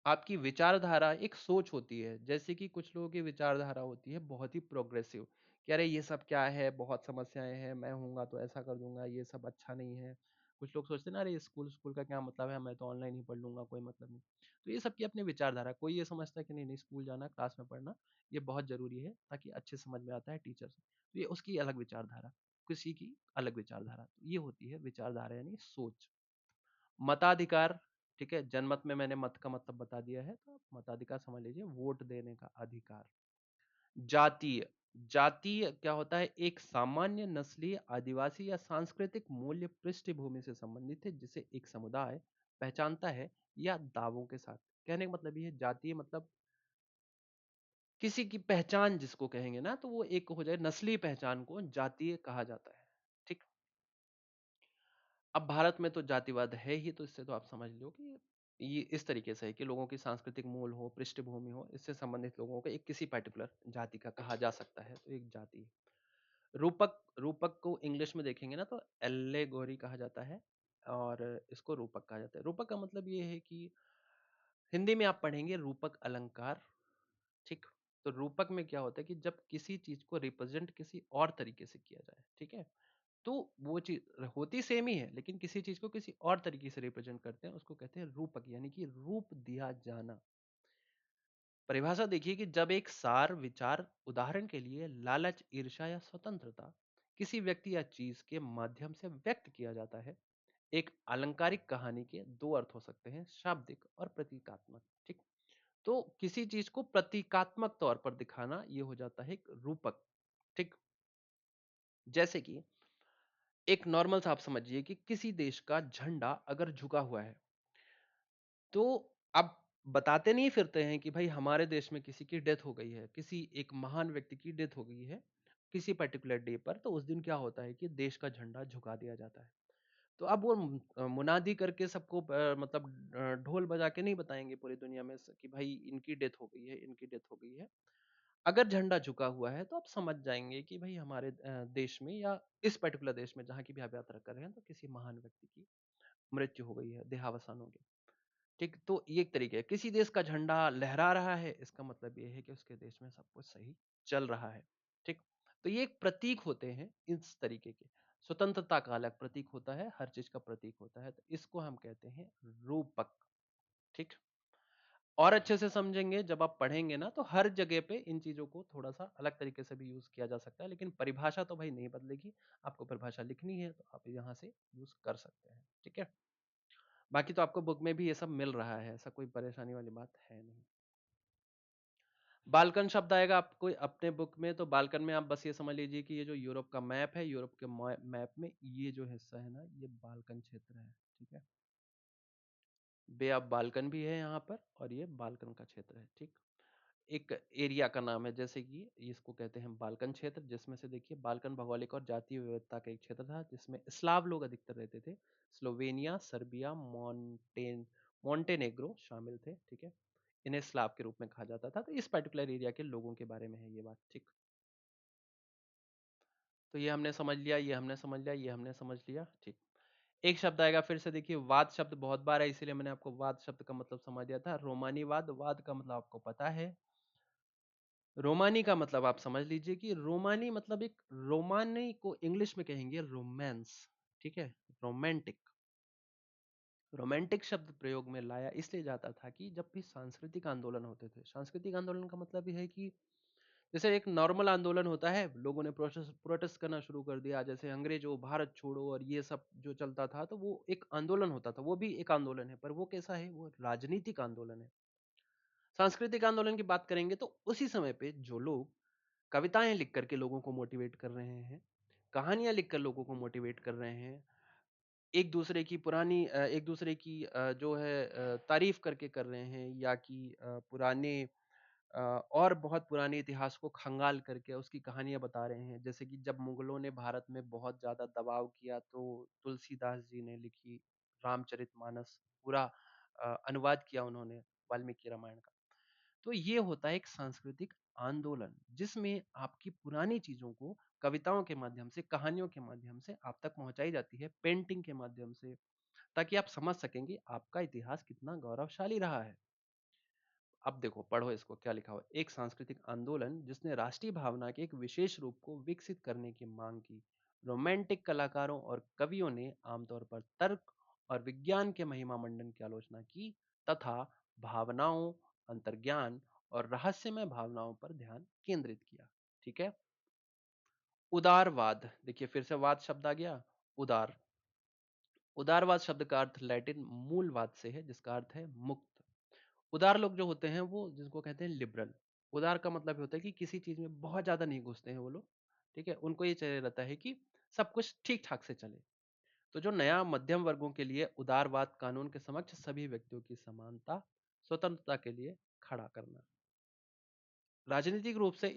आपकी विचारधारा एक सोच होती है। जैसे कि कुछ लोगों की विचारधारा होती है बहुत ही प्रोग्रेसिव, कि अरे ये सब क्या है, बहुत समस्याएं हैं, मैं हूँगा तो ऐसा कर दूंगा, ये सब अच्छा नहीं है। कुछ लोग सोचते हैं ना, अरे स्कूल स्कूल का क्या मतलब है, मैं तो ऑनलाइन ही पढ़ लूंगा, कोई मतलब नहीं। तो ये सब की अपनी विचारधारा। कोई ये समझता है कि नहीं नहीं, स्कूल जाना, क्लास में पढ़ना ये बहुत जरूरी है, ताकि अच्छे समझ में आता है टीचर से। तो ये उसकी अलग विचारधारा, किसी की अलग विचारधारा। तो ये होती है विचारधारा, यानी सोच। मताधिकार, ठीक है, जनमत में मैंने मत का मतलब बता दिया है, तो आप मताधिकार समझ लीजिए, वोट देने का अधिकार। जातीय, जातीय क्या होता है, एक सामान्य नस्लीय, आदिवासी या सांस्कृतिक मूल्य पृष्ठभूमि से संबंधित है, जिसे एक समुदाय पहचानता है या दावों के साथ। कहने का मतलब ये है, जातीय मतलब किसी की पहचान जिसको कहेंगे ना, तो वो एक हो जाए, नस्लीय पहचान को जातीय कहा जाता है। ठीक। अब भारत में तो जातिवाद है ही, तो इससे तो आप समझ लो कि ये इस तरीके से है कि लोगों की सांस्कृतिक मूल हो, पृष्ठभूमि हो, इससे संबंधित लोगों को एक किसी पर्टिकुलर जाति का कहा जा सकता है, तो एक जाति। रूपक, रूपक को इंग्लिश में देखेंगे ना तो एल्लेगोरी कहा जाता है, और इसको रूपक कहा जाता है। रूपक का मतलब ये है कि हिंदी में आप पढ़ेंगे रूपक अलंकार। ठीक। तो रूपक में क्या होता है कि जब किसी चीज को रिप्रेजेंट किसी और तरीके से किया जाए, ठीक है, तो वो चीज होती सेम ही है, लेकिन किसी चीज को किसी और तरीके से रिप्रेजेंट करते हैं, उसको कहते हैं रूपक, यानी कि रूप दिया जाना। परिभाषा देखिए कि जब एक सार विचार, उदाहरण के लिए लालच, ईर्ष्या या स्वतंत्रता, किसी व्यक्ति या चीज के माध्यम से व्यक्त किया जाता है। एक अलंकारिक कहानी के दो अर्थ हो सकते हैं, शाब्दिक और प्रतीकात्मक। ठीक। तो किसी चीज को प्रतीकात्मक तौर पर दिखाना, ये हो जाता है एक रूपक। ठीक। जैसे कि एक नॉर्मल सा आप समझिए कि किसी देश का झंडा अगर झुका हुआ है, तो अब बताते नहीं फिरते हैं कि भाई हमारे देश में किसी की डेथ हो गई है, किसी एक महान व्यक्ति की डेथ हो गई है किसी पर्टिकुलर डे पर, तो उस दिन क्या होता है कि देश का झंडा झुका दिया जाता है। तो अब वो मुनादी करके सबको मतलब ढोल बजा के नहीं बताएंगे पूरी दुनिया में कि भाई इनकी डेथ हो गई है, इनकी डेथ हो गई है। अगर झंडा झुका हुआ है तो आप समझ जाएंगे कि भाई हमारे देश में या इस पर्टिकुलर देश में जहाँ की भी आप यात्रा कर रहे हैं, तो किसी महान व्यक्ति की मृत्यु हो गई है, देहावसान हो गया। ठीक। तो ये एक तरीके है, किसी देश का झंडा लहरा रहा है, इसका मतलब ये है कि उसके देश में सब कुछ सही चल रहा है। ठीक। तो ये एक प्रतीक होते हैं इस तरीके के। स्वतंत्रता का अलग प्रतीक होता है, हर चीज का प्रतीक होता है, तो इसको हम कहते हैं रूपक। ठीक। और अच्छे से समझेंगे जब आप पढ़ेंगे ना, तो हर जगह पे इन चीजों को थोड़ा सा अलग तरीके से भी यूज किया जा सकता है, लेकिन परिभाषा तो भाई नहीं बदलेगी। आपको परिभाषा लिखनी है तो आप यहाँ से यूज कर सकते हैं। ठीक है। बाकी तो आपको बुक में भी ये सब मिल रहा है, ऐसा कोई परेशानी वाली बात है नहीं। बाल्कन शब्द आएगा आपको अपने बुक में, तो बाल्कन में आप बस ये समझ लीजिए कि ये जो यूरोप का मैप है, यूरोप के मैप में ये जो हिस्सा है ना, ये बाल्कन क्षेत्र है। ठीक है। बे ऑफ बाल्कन भी है यहाँ पर, और ये बाल्कन का क्षेत्र है। ठीक। एक एरिया का नाम है, जैसे कि इसको कहते हैं बाल्कन क्षेत्र, जिसमें से देखिए बाल्कन भौगोलिक और जातीय विविधता का एक क्षेत्र था, जिसमें स्लाव लोग अधिकतर रहते थे। स्लोवेनिया, सर्बिया, मॉन्टेनेग्रो शामिल थे। ठीक है। इन्हें स्लाव के रूप में कहा जाता था। तो इस पर्टिकुलर एरिया के लोगों के बारे में है ये बात। ठीक। तो ये हमने समझ लिया, ये हमने समझ लिया, ये हमने समझ लिया। ठीक। एक शब्द आएगा फिर से, देखिए वाद शब्द बहुत बार है, इसीलिए मैंने आपको वाद शब्द का मतलब समझ दिया था। रोमानी वाद, वाद का मतलब आपको पता है। रोमानी का मतलब आप समझ लीजिए कि रोमानी मतलब एक, रोमानी को इंग्लिश में कहेंगे रोमांस। ठीक है। रोमांटिक। रोमांटिक शब्द प्रयोग में लाया इसलिए जाता था कि जब भी सांस्कृतिक आंदोलन होते थे, सांस्कृतिक आंदोलन का मतलब ये है कि जैसे एक नॉर्मल आंदोलन होता है, लोगों ने प्रोटेस्ट प्रोटेस्ट करना शुरू कर दिया, जैसे अंग्रेजों, भारत छोड़ो और ये सब जो चलता था, तो वो एक आंदोलन होता था, वो भी एक आंदोलन है, पर वो कैसा है, वो राजनीतिक आंदोलन है। सांस्कृतिक आंदोलन की बात करेंगे तो उसी समय पे जो लोग कविताएं लिख करके लोगों को मोटिवेट कर रहे हैं, कहानियां लिखकर लोगों को मोटिवेट कर रहे हैं, एक दूसरे की पुरानी एक दूसरे की जो है तारीफ करके कर रहे हैं, या कि पुराने और बहुत पुराने इतिहास को खंगाल करके उसकी कहानियां बता रहे हैं। जैसे कि जब मुगलों ने भारत में बहुत ज्यादा दबाव किया, तो तुलसीदास जी ने लिखी रामचरितमानस, पूरा अनुवाद किया उन्होंने वाल्मीकि रामायण का। तो ये होता है एक सांस्कृतिक आंदोलन, जिसमें आपकी पुरानी चीजों को कविताओं के माध्यम से, कहानियों के माध्यम से आप तक पहुंचाई जाती है, पेंटिंग के माध्यम से, ताकि आप समझ सकेंगे आपका इतिहास कितना गौरवशाली रहा है। अब देखो, पढ़ो इसको क्या लिखा हुआ है। एक सांस्कृतिक आंदोलन जिसने राष्ट्रीय भावना के एक विशेष रूप को विकसित करने की मांग की। रोमांटिक कलाकारों और कवियों ने आमतौर पर तर्क और विज्ञान के महिमा मंडन की आलोचना की तथा भावनाओं, अंतर्ज्ञान और रहस्यमय भावनाओं पर ध्यान केंद्रित किया। ठीक है। उदारवाद, देखिए फिर से वाद शब्द आ गया। उदार, उदारवाद शब्द का अर्थ लैटिन मूलवाद से है, जिसका अर्थ है मुक्त। उदार लोग जो होते हैं वो जिसको कहते हैं लिबरल। उदार का मतलब ये होता है कि किसी चीज में बहुत ज्यादा नहीं घुसते हैं वो लोग। ठीक है, उनको ये चाहिए रहता है कि सब कुछ ठीक ठाक से चले। तो जो नया मध्यम वर्गों के लिए उदारवाद कानून के समक्ष सभी व्यक्तियों की समानता, स्वतंत्रता के लिए खड़ा करना। राजनीतिक रूप से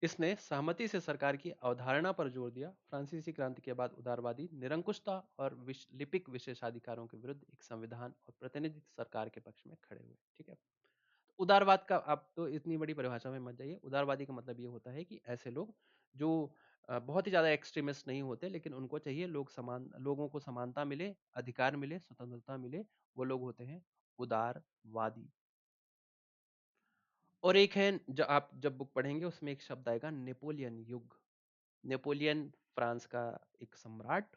इसने सहमति से सरकार की अवधारणा पर जोर दिया। फ्रांसीसी क्रांति के बाद उदारवादी निरंकुशता और लिपिक विशेषाधिकारों के विरुद्ध एक संविधान और प्रतिनिधि सरकार के पक्ष में खड़े हुए। ठीक है। उदारवाद का आप तो इतनी बड़ी परिभाषा में मत जाइए। उदारवादी का मतलब ये होता है कि ऐसे लोग जो बहुत ही ज्यादा एक्सट्रीमिस्ट नहीं होते, लेकिन उनको चाहिए लोगों को समानता मिले, अधिकार मिले, स्वतंत्रता मिले, वो लोग होते हैं उदारवादी। और एक है, जो आप जब बुक पढ़ेंगे उसमें एक शब्द आएगा नेपोलियन युग। नेपोलियन फ्रांस का एक सम्राट,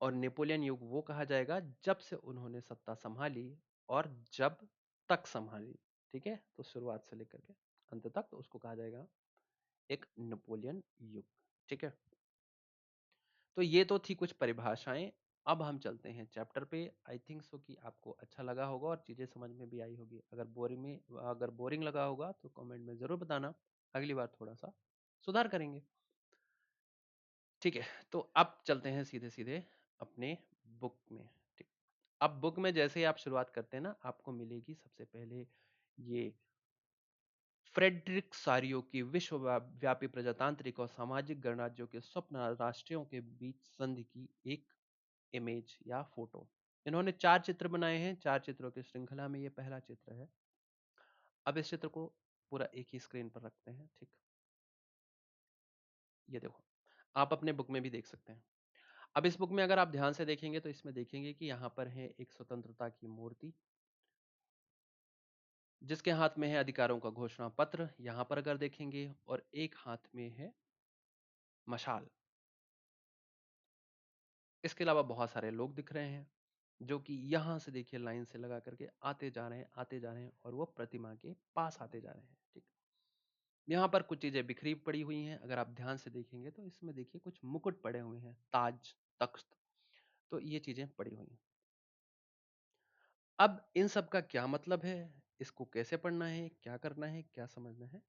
और नेपोलियन युग वो कहा जाएगा जब से उन्होंने सत्ता संभाली और जब तक संभाली। ठीक है, तो शुरुआत से लेकर के अंत तक, तो उसको कहा जाएगा एक नेपोलियन युग। ठीक है, तो ये तो थी कुछ परिभाषाएं। अब हम चलते हैं चैप्टर पे। आई थिंक सो कि आपको अच्छा लगा होगा और चीजें समझ में भी आई होगी। अगर बोरिंग लगा होगा तो कमेंट में जरूर बताना, अगली बार थोड़ा सा सुधार करेंगे। ठीक है, तो अब चलते हैं सीधे सीधे अपने बुक में। ठीक, अब बुक में जैसे ही आप शुरुआत करते हैं ना, आपको मिलेगी सबसे पहले ये फ्रेडरिक सारियो की विश्वव्यापी प्रजातांत्रिक और सामाजिक गणराज्यों के स्वप्न राष्ट्रों के बीच संधि की एक इमेज या फोटो। इन्होंने 4 चित्र बनाए हैं, 4 चित्रों की श्रृंखला में ये पहला चित्र है। अब इस चित्र को पूरा एक ही स्क्रीन पर रखते हैं। ठीक, ये देखो, आप अपने बुक में भी देख सकते हैं। अब इस बुक में अगर आप ध्यान से देखेंगे तो इसमें देखेंगे कि यहाँ पर है एक स्वतंत्रता की मूर्ति, जिसके हाथ में है अधिकारों का घोषणा पत्र, यहाँ पर अगर देखेंगे, और एक हाथ में है मशाल। इसके अलावा बहुत सारे लोग दिख रहे हैं जो कि यहाँ से देखिए लाइन से लगा करके आते जा रहे हैं, आते जा रहे हैं, और वो प्रतिमा के पास आते जा रहे हैं। ठीक, यहाँ पर कुछ चीजें बिखरी पड़ी हुई हैं। अगर आप ध्यान से देखेंगे तो इसमें देखिए कुछ मुकुट पड़े हुए हैं, ताज, तख्त, तो ये चीजें पड़ी हुई हैं। अब इन सब का क्या मतलब है, इसको कैसे पढ़ना है, क्या करना है, क्या समझना है,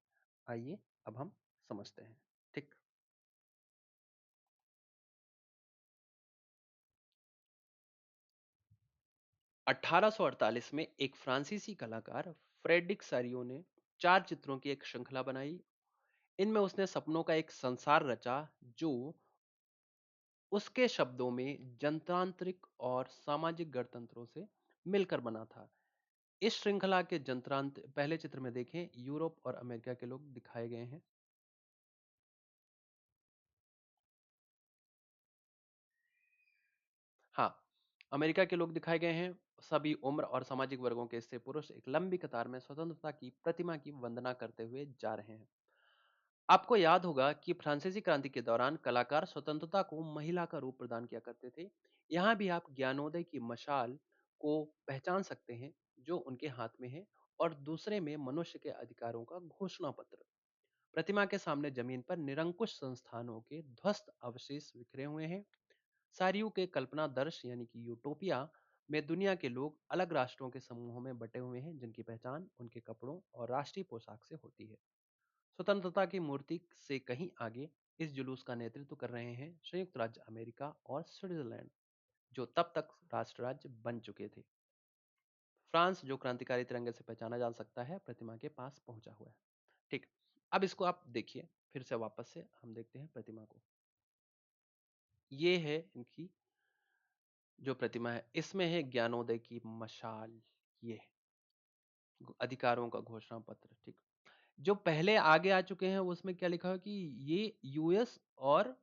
आइए अब हम समझते हैं। ठीक, 1848 में एक फ्रांसीसी कलाकार फ्रेडरिक सारियो ने 4 चित्रों की एक श्रृंखला बनाई। इनमें उसने सपनों का एक संसार रचा जो उसके शब्दों में जनतांत्रिक और सामाजिक गणतंत्रों से मिलकर बना था। इस श्रृंखला के जनतांत्रिक पहले चित्र में देखें, यूरोप और अमेरिका के लोग दिखाए गए हैं। हाँ, अमेरिका के लोग दिखाए गए हैं। सभी उम्र और सामाजिक वर्गों के स्त्री पुरुष एक लंबी कतार में स्वतंत्रता की प्रतिमा की वंदना करते हुए जा रहे हैं। आपको याद होगा कि फ्रांसीसी क्रांति के दौरान कलाकार स्वतंत्रता को महिला का रूप प्रदान किया करते थे। यहाँ भी आप ज्ञानोदय की मशाल को पहचान सकते हैं जो उनके हाथ में है, और दूसरे में मनुष्य के अधिकारों का घोषणा पत्र। प्रतिमा के सामने जमीन पर निरंकुश संस्थानों के ध्वस्त अवशेष बिखरे हुए हैं। सारियू के कल्पना दर्श यानी कि यूटोपिया में दुनिया के लोग अलग राष्ट्रों के समूहों में बटे हुए हैं, जिनकी पहचान उनके कपड़ों और राष्ट्रीय पोशाक से होती है। स्वतंत्रता की मूर्ति से कहीं आगे इस जुलूस का नेतृत्व कर रहे हैं संयुक्त राज्य अमेरिका और स्विट्जरलैंड, जो तब तक राष्ट्र राज्य बन चुके थे। फ्रांस, जो क्रांतिकारी तिरंगे से पहचाना जा सकता है, प्रतिमा के पास पहुंचा हुआ है। ठीक, अब इसको आप देखिए, फिर से वापस से हम देखते हैं प्रतिमा को। ये है इनकी जो प्रतिमा है, इसमें है ज्ञानोदय की मशाल, ये अधिकारों का घोषणा पत्र। ठीक, जो पहले आगे आ चुके हैं उसमें क्या लिखा है कि ये यूएस और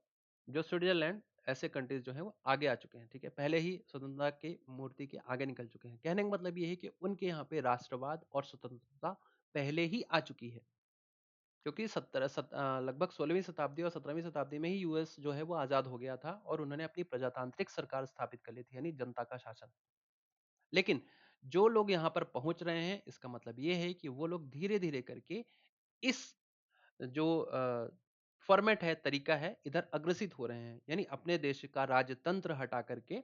जो स्विट्जरलैंड ऐसे कंट्रीज जो हैं वो आगे आ चुके हैं, ठीक है? पहले ही स्वतंत्रता की मूर्ति के आगे निकल चुके हैं। कहने का मतलब ये है कि उनके यहाँ पे राष्ट्रवाद और स्वतंत्रता पहले ही आ चुकी है। क्योंकि लगभग 16वीं शताब्दी और 17वीं शताब्दी में ही यूएस जो है वो आज़ाद हो गया था और उन्होंने अपनी प्रजातांत्रिक सरकार स्थापित कर ली थी, यानी जनता का शासन। लेकिन जो लोग यहाँ पर पहुँच रहे हैं, इसका मतलब ये है कि वो लोग धीरे-धीरे करके इस जो फॉर्मेट है, तरीका है, इधर अग्रसित हो रहे हैं। यानी अपने देश का राजतंत्र हटा करके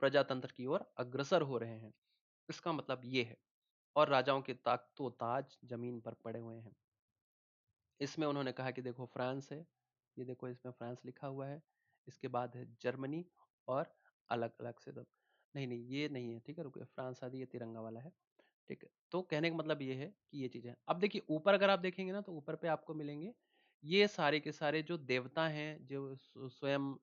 प्रजातंत्र की ओर अग्रसर हो रहे हैं। इसका मतलब ये है। और राजाओं के ताज जमीन पर पड़े हुए हैं। इसमें उन्होंने कहा कि देखो फ्रांस है, ये देखो इसमें फ्रांस लिखा हुआ है, इसके बाद है जर्मनी और अलग-अलग से सब नहीं, नहीं ये नहीं है, ठीक है? रुकिए, फ्रांस आदि ये तिरंगा वाला है, ठीक है? तो कहने का मतलब ये है कि ये चीज़ें हैं। अब देखिए ऊपर अगर आप देखेंगे ना तो ऊपर पे आपको मिलेंगे ये सारे के सारे जो देवता हैं, जो स्वयं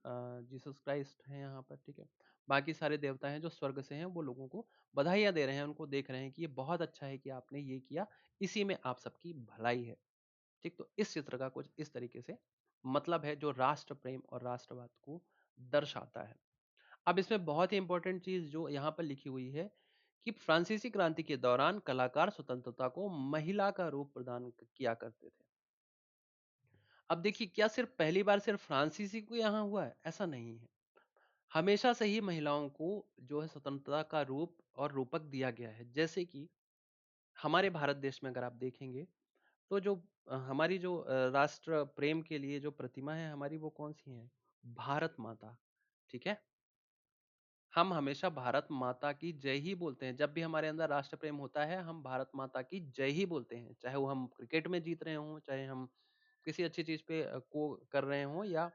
जीसस क्राइस्ट हैं यहाँ पर, ठीक है? बाकी सारे देवता हैं जो स्वर्ग से हैं, वो लोगों को बधाइयाँ दे रहे हैं, उनको देख रहे हैं कि ये बहुत अच्छा है कि आपने ये किया, इसी में आप सबकी भलाई है। ठीक, तो इस चित्र का कुछ इस तरीके से मतलब है जो राष्ट्र प्रेम और राष्ट्रवाद को दर्शाता है। अब इसमें बहुत ही इंपॉर्टेंट चीज जो यहाँ पर लिखी हुई है कि फ्रांसीसी क्रांति के दौरान कलाकार स्वतंत्रता को महिला का रूप प्रदान किया करते थे। अब देखिए क्या सिर्फ पहली बार सिर्फ फ्रांसीसी को यहाँ हुआ है, ऐसा नहीं है। हमेशा से ही महिलाओं को जो है स्वतंत्रता का रूप और रूपक दिया गया है। जैसे कि हमारे भारत देश में अगर आप देखेंगे तो जो हमारी जो राष्ट्र प्रेम के लिए जो प्रतिमा है हमारी वो कौन सी है? भारत माता, ठीक है? हम हमेशा भारत माता की जय ही बोलते हैं। जब भी हमारे अंदर राष्ट्र प्रेम होता है, हम भारत माता की जय ही बोलते हैं। चाहे वो हम क्रिकेट में जीत रहे हों, चाहे हम किसी अच्छी चीज़ पे को कर रहे हों या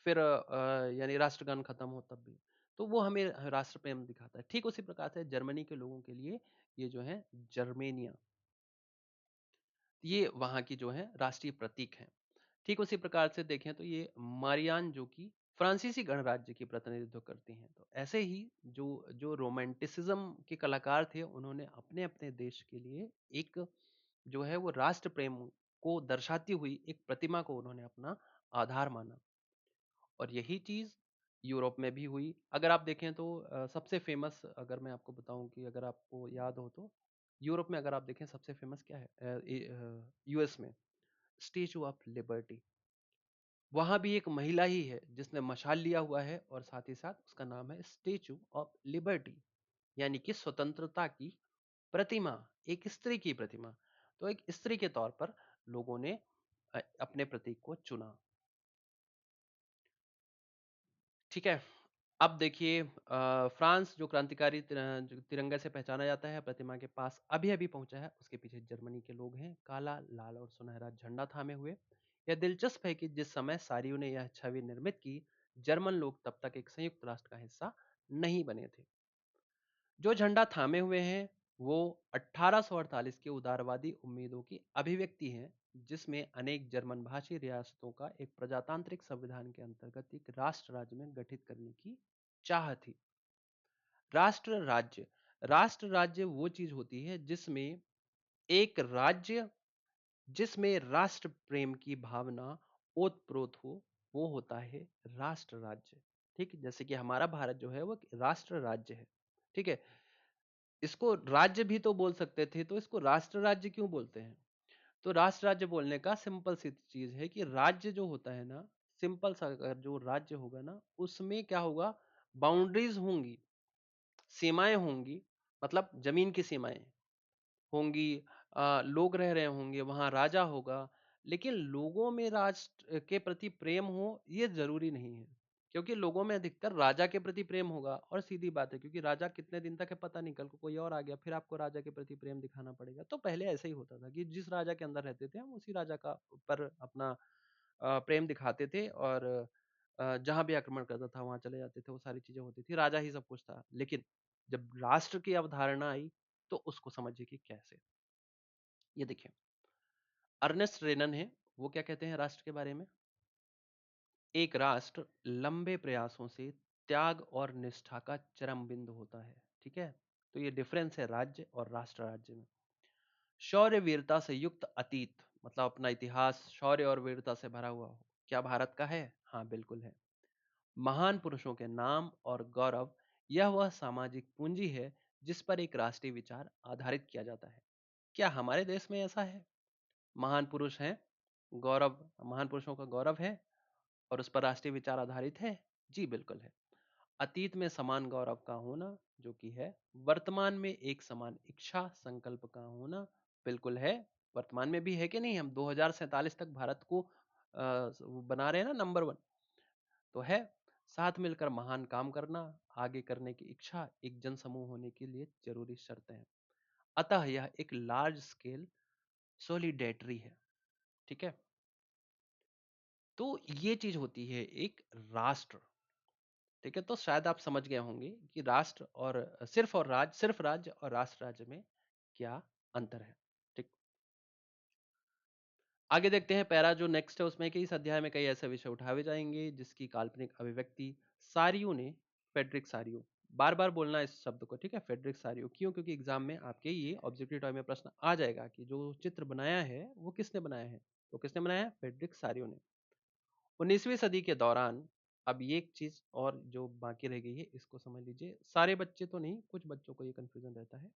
फिर यानी राष्ट्रगान खत्म हो तब भी। तो वो हमें राष्ट्र प्रेम दिखाता है। ठीक उसी प्रकार से जर्मनी के लोगों के लिए ये जो है जर्मेनिया, ये वहाँ की जो है राष्ट्रीय प्रतीक है। ठीक उसी प्रकार से देखें तो ये मारियान जो कि फ्रांसीसी गणराज्य की प्रतिनिधित्व करती हैं। तो ऐसे ही जो जो रोमांटिसिज्म के कलाकार थे उन्होंने अपने अपने देश के लिए एक जो है वो राष्ट्र प्रेम को दर्शाती हुई एक प्रतिमा को उन्होंने अपना आधार माना। और यही चीज यूरोप में भी हुई। अगर आप देखें तो सबसे फेमस अगर मैं आपको बताऊं कि अगर आपको याद हो तो यूरोप में अगर आप देखें सबसे फेमस क्या है, यूएस में स्टेचू ऑफ लिबर्टी। वहां भी एक महिला ही है जिसने मशाल लिया हुआ है और साथ ही साथ उसका नाम है स्टेचू ऑफ लिबर्टी, यानी कि स्वतंत्रता की प्रतिमा, एक स्त्री की प्रतिमा। तो एक स्त्री के तौर पर लोगों ने अपने प्रतीक को चुना। ठीक है। अब देखिए फ्रांस जो क्रांतिकारी जो तिरंगे से पहचाना जाता है प्रतिमा के पास अभी अभी पहुंचा है, उसके पीछे जर्मनी के लोग हैं काला लाल और सुनहरा झंडा थामे हुए। यह दिलचस्प है कि जिस समय सारियों ने यह छवि निर्मित की, जर्मन लोग तब तक एक संयुक्त राष्ट्र का हिस्सा नहीं बने थे। जो झंडा थामे हुए हैं वो 1848 के उदारवादी उम्मीदों की अभिव्यक्ति है, जिसमें अनेक जर्मन भाषी रियासतों का एक प्रजातांत्रिक संविधान के अंतर्गत एक राष्ट्र राज्य में गठित करने की चाह थी। राष्ट्र राज्य वो चीज होती है जिसमें एक राज्य जिसमें राष्ट्र प्रेम की भावना ओतप्रोत हो, वो होता है राष्ट्र राज्य। ठीक है, जैसे कि हमारा भारत जो है वो एक राष्ट्र राज्य है। ठीक है, इसको राज्य भी तो बोल सकते थे, तो इसको राष्ट्र राज्य क्यों बोलते हैं? तो राष्ट्र राज्य बोलने का सिंपल सी चीज है कि राज्य जो होता है ना, सिंपल सा अगर जो राज्य होगा ना उसमें क्या होगा, बाउंड्रीज होंगी, सीमाएं होंगी, मतलब जमीन की सीमाएं होंगी, लोग रह रहे होंगे, वहां राजा होगा। लेकिन लोगों में राष्ट्र के प्रति प्रेम हो ये जरूरी नहीं है, क्योंकि लोगों में अधिकतर राजा के प्रति प्रेम होगा। और सीधी बात है, क्योंकि राजा कितने दिन तक है पता नहीं, कल को कोई और आ गया फिर आपको राजा के प्रति प्रेम दिखाना पड़ेगा। तो पहले ऐसे ही होता था कि जिस राजा के अंदर रहते थे हम उसी राजा का पर अपना प्रेम दिखाते थे, और जहां भी आक्रमण करता था वहां चले जाते थे, वो सारी चीजें होती थी, राजा ही सब कुछ था। लेकिन जब राष्ट्र की अवधारणा आई तो उसको समझिए कि कैसे। ये देखिए अर्नेस्ट रेनन है, वो क्या कहते हैं राष्ट्र के बारे में? एक राष्ट्र लंबे प्रयासों से त्याग और निष्ठा का चरम बिंदु होता है। ठीक है, तो ये डिफरेंस है राज्य और राष्ट्र राज्य में। शौर्य वीरता से युक्त अतीत, मतलब अपना इतिहास शौर्य और वीरता से भरा हुआ हो, क्या भारत का है? हाँ, बिल्कुल है। महान पुरुषों के नाम और गौरव, यह वह सामाजिक पूंजी है जिस पर एक राष्ट्रीय विचार आधारित किया जाता है। क्या हमारे देश में ऐसा है? महान पुरुष हैं, गौरव, महान पुरुषों का गौरव है और उस पर राष्ट्रीय विचार आधारित है? जी बिल्कुल है। अतीत में समान गौरव का होना, जो कि है। वर्तमान में एक समान इच्छा संकल्प का होना, बिल्कुल है। वर्तमान में भी है कि नहीं? हम 2047 तक भारत को बना रहे हैं ना नंबर 1, तो है। साथ मिलकर महान काम करना, आगे करने की इच्छा, एक जन समूह होने के लिए जरूरी शर्त है। अतः यह एक लार्ज स्केल सोलिडेटरी है। ठीक है, तो ये चीज होती है एक राष्ट्र। ठीक है, तो शायद आप समझ गए होंगे कि राष्ट्र और राज्य, सिर्फ राज्य और राष्ट्र राज्य में क्या अंतर है। ठीक, आगे देखते हैं पैरा जो नेक्स्ट है उसमें कि इस अध्याय में कई ऐसे विषय उठाए जाएंगे जिसकी काल्पनिक अभिव्यक्ति सारियो ने, फेडरिक सारियो, बार बार बोलना इस शब्द को, ठीक है, फेडरिक सारियो। क्यों? क्योंकि एग्जाम में आपके ये ऑब्जेक्टिव टाइम में प्रश्न आ जाएगा कि जो चित्र बनाया है वो किसने बनाया है। तो किसने बनाया है? फेडरिक सारियो ने। 19वीं सदी के दौरान, अब ये एक चीज और जो बाकी रह गई है इसको समझ लीजिए, सारे बच्चे तो नहीं, कुछ बच्चों को ये कंफ्यूजन रहता है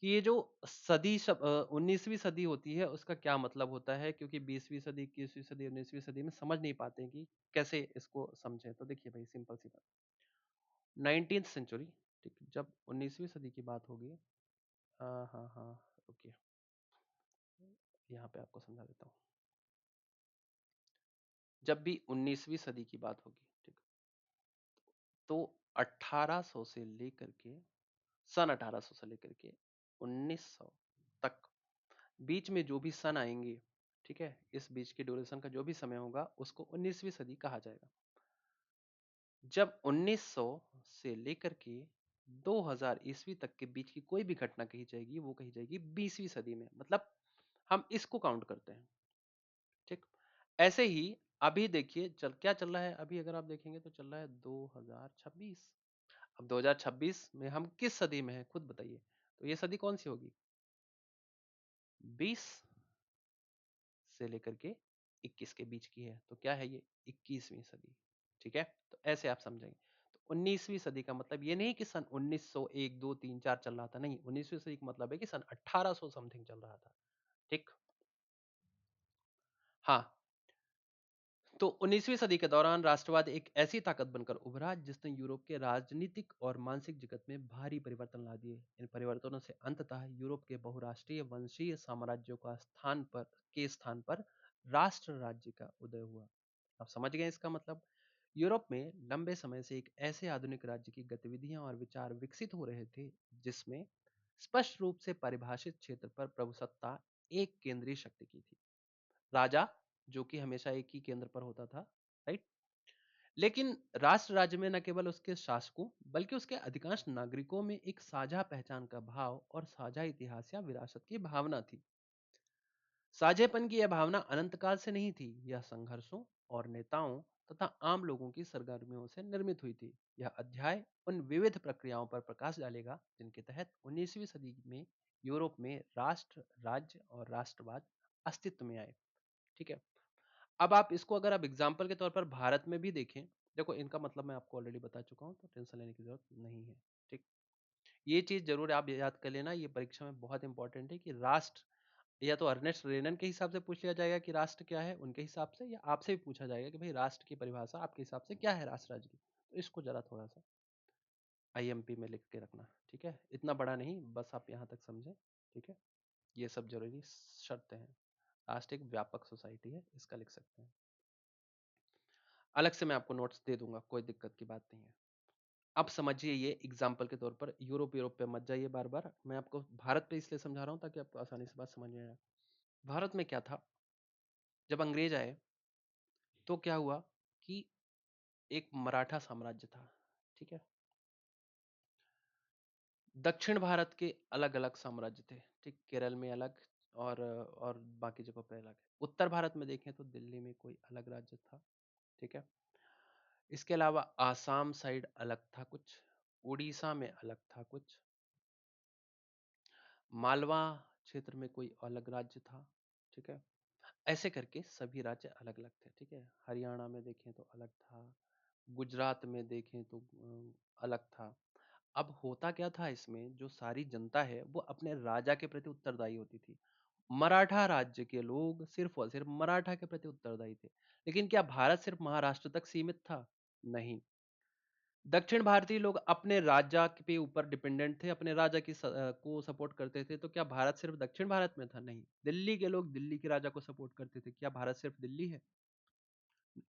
कि ये जो सदी 19वीं सदी होती है उसका क्या मतलब होता है, क्योंकि 20वीं सदी, 21वीं सदी, 19वीं सदी में समझ नहीं पाते हैं कि कैसे इसको समझें। तो देखिए भाई, सिंपल सी बात, 19th सेंचुरी, ठीक, जब 19वीं सदी की बात होगी, हाँ हाँ हाँ, ओके, यहाँ पे आपको समझा देता हूँ। जब भी 19वीं सदी की बात होगी, ठीक, तो 1800 से लेकर के, सन 1800 से लेकर के 1900 तक, बीच में जो भी सन आएंगे, ठीक है, इस बीच के ड्यूरेशन का जो भी समय होगा उसको 19वीं सदी कहा जाएगा। जब 1900 से लेकर के 2000 ईस्वी तक के बीच की कोई भी घटना कही जाएगी वो कही जाएगी 20वीं सदी में, मतलब हम इसको काउंट करते हैं। ठीक, ऐसे ही अभी देखिए क्या चल रहा है। अभी अगर आप देखेंगे तो चल रहा है 2026। अब 2026 में हम किस सदी में हैं, खुद बताइए। तो ये सदी कौन सी होगी? 20 से लेकर के 21 के बीच की है, तो क्या है ये? 21वीं सदी। ठीक है, तो ऐसे आप समझेंगे। तो 19वीं सदी का मतलब ये नहीं कि सन 1901 2 3 4 चल रहा था, नहीं, 19वीं सदी का मतलब है कि सन 1800 समथिंग चल रहा था। ठीक, हाँ। तो 19वीं सदी के दौरान राष्ट्रवाद एक ऐसी ताकत बनकर उभरा जिसने यूरोप के राजनीतिक और मानसिक जगत में भारी परिवर्तन ला दिए। इन परिवर्तनों से अंततः यूरोप के बहुराष्ट्रीय वंशीय साम्राज्यों का स्थान पर राष्ट्र राज्य का उदय हुआ। आप समझ गए इसका मतलब? यूरोप में लंबे समय से एक ऐसे आधुनिक राज्य की गतिविधियां और विचार विकसित हो रहे थे जिसमें स्पष्ट रूप से परिभाषित क्षेत्र पर प्रभुसत्ता एक केंद्रीय शक्ति की थी, राजा, जो कि हमेशा एक ही केंद्र पर होता था, राइट। लेकिन राष्ट्र राज्य में न केवल उसके शासकों बल्कि उसके अधिकांश नागरिकों में एक साझा पहचान का भाव और साझा इतिहास या विरासत की भावना थी। साझेपन की यह भावना अनंत काल से नहीं थी, यह संघर्षों और नेताओं तथा आम लोगों की सरगर्मियों से निर्मित हुई थी। यह अध्याय उन विविध प्रक्रियाओं पर प्रकाश डालेगा जिनके तहत 19वीं सदी में यूरोप में राष्ट्र राज्य और राष्ट्रवाद अस्तित्व में आए। ठीक है, अब आप इसको अगर आप एग्जाम्पल के तौर पर भारत में भी देखें, देखो इनका मतलब मैं आपको ऑलरेडी बता चुका हूं, तो टेंशन लेने की जरूरत नहीं है। ठीक, ये चीज जरूर आप याद कर लेना, ये परीक्षा में बहुत इंपॉर्टेंट है कि राष्ट्र, या तो अर्नेस्ट रेनन के हिसाब से पूछ लिया जाएगा कि राष्ट्र क्या है उनके हिसाब से, या आपसे भी पूछा जाएगा कि भाई राष्ट्र की परिभाषा आपके हिसाब से क्या है राष्ट्र राज्य की। तो इसको जरा थोड़ा सा आईएमपी में लिख के रखना। ठीक है, इतना बड़ा नहीं, बस आप यहाँ तक समझे। ठीक है, ये सब जरूरी शर्तें हैं। राष्ट्र एक व्यापक सोसाइटी है, इसका लिख सकते हैं। अलग से मैं आपको नोट्स दे दूंगा, कोई दिक्कत की बात नहीं है। अब समझिए ये एग्जाम्पल के तौर पर, यूरोप यूरोप पे मत जाइए बार बार, मैं आपको भारत पे इसलिए समझा रहा हूँ ताकि आपको आसानी से बात समझ में आए। भारत में क्या था, जब अंग्रेज आए तो क्या हुआ कि एक मराठा साम्राज्य था। ठीक है, दक्षिण भारत के अलग अलग साम्राज्य थे। ठीक, केरल में अलग, और बाकी जगहों पे अलग। उत्तर भारत में देखें तो दिल्ली में कोई अलग राज्य था। ठीक है, इसके अलावा आसाम साइड अलग था कुछ, उड़ीसा में अलग था कुछ, मालवा क्षेत्र में कोई अलग राज्य था, ठीक है। ऐसे करके सभी राज्य अलग अलग थे, ठीक है। हरियाणा में देखें तो अलग था, गुजरात में देखें तो अलग था। अब होता क्या था इसमें, जो सारी जनता है वो अपने राजा के प्रति उत्तरदायी होती थी। मराठा राज्य के लोग सिर्फ और सिर्फ मराठा के प्रति उत्तरदायी थे। लेकिन क्या भारत सिर्फ महाराष्ट्र तक सीमित था? नहीं। दक्षिण भारतीय लोग अपने राजा के ऊपर डिपेंडेंट थे, अपने राजा को सपोर्ट करते थे। तो क्या भारत सिर्फ दक्षिण भारत में था? नहीं। दिल्ली के लोग दिल्ली के राजा को सपोर्ट करते थे। क्या भारत सिर्फ दिल्ली है?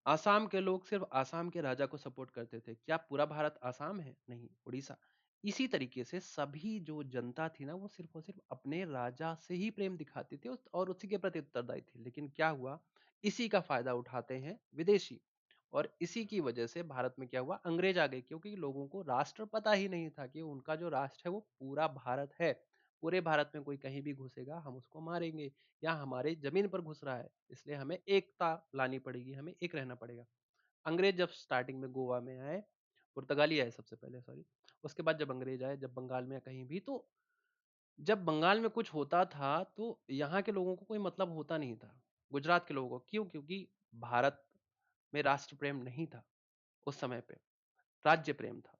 आसाम के लोग सिर्फ आसाम के राजा को सपोर्ट करते थे। क्या पूरा भारत आसाम है? नहीं, उड़ीसा। इसी तरीके से सभी जो जनता थी ना, वो सिर्फ और सिर्फ अपने राजा से ही प्रेम दिखाती थी और उसी के प्रति उत्तरदायी थी। लेकिन क्या हुआ, इसी का फायदा उठाते हैं विदेशी, और इसी की वजह से भारत में क्या हुआ, अंग्रेज आ गए। क्योंकि लोगों को राष्ट्र पता ही नहीं था कि उनका जो राष्ट्र है वो पूरा भारत है। पूरे भारत में कोई कहीं भी घुसेगा हम उसको मारेंगे, या हमारे जमीन पर घुस रहा है, इसलिए हमें एकता लानी पड़ेगी, हमें एक रहना पड़ेगा। अंग्रेज जब स्टार्टिंग में गोवा में आए, पुर्तगाली आए सबसे पहले, सॉरी, उसके बाद जब अंग्रेज आए, जब बंगाल में कहीं भी, तो जब बंगाल में कुछ होता था तो यहाँ के लोगों को कोई मतलब होता नहीं था, गुजरात के लोगों को। क्यों? क्योंकि भारत में राष्ट्र प्रेम नहीं था उस समय पे, राज्य प्रेम था।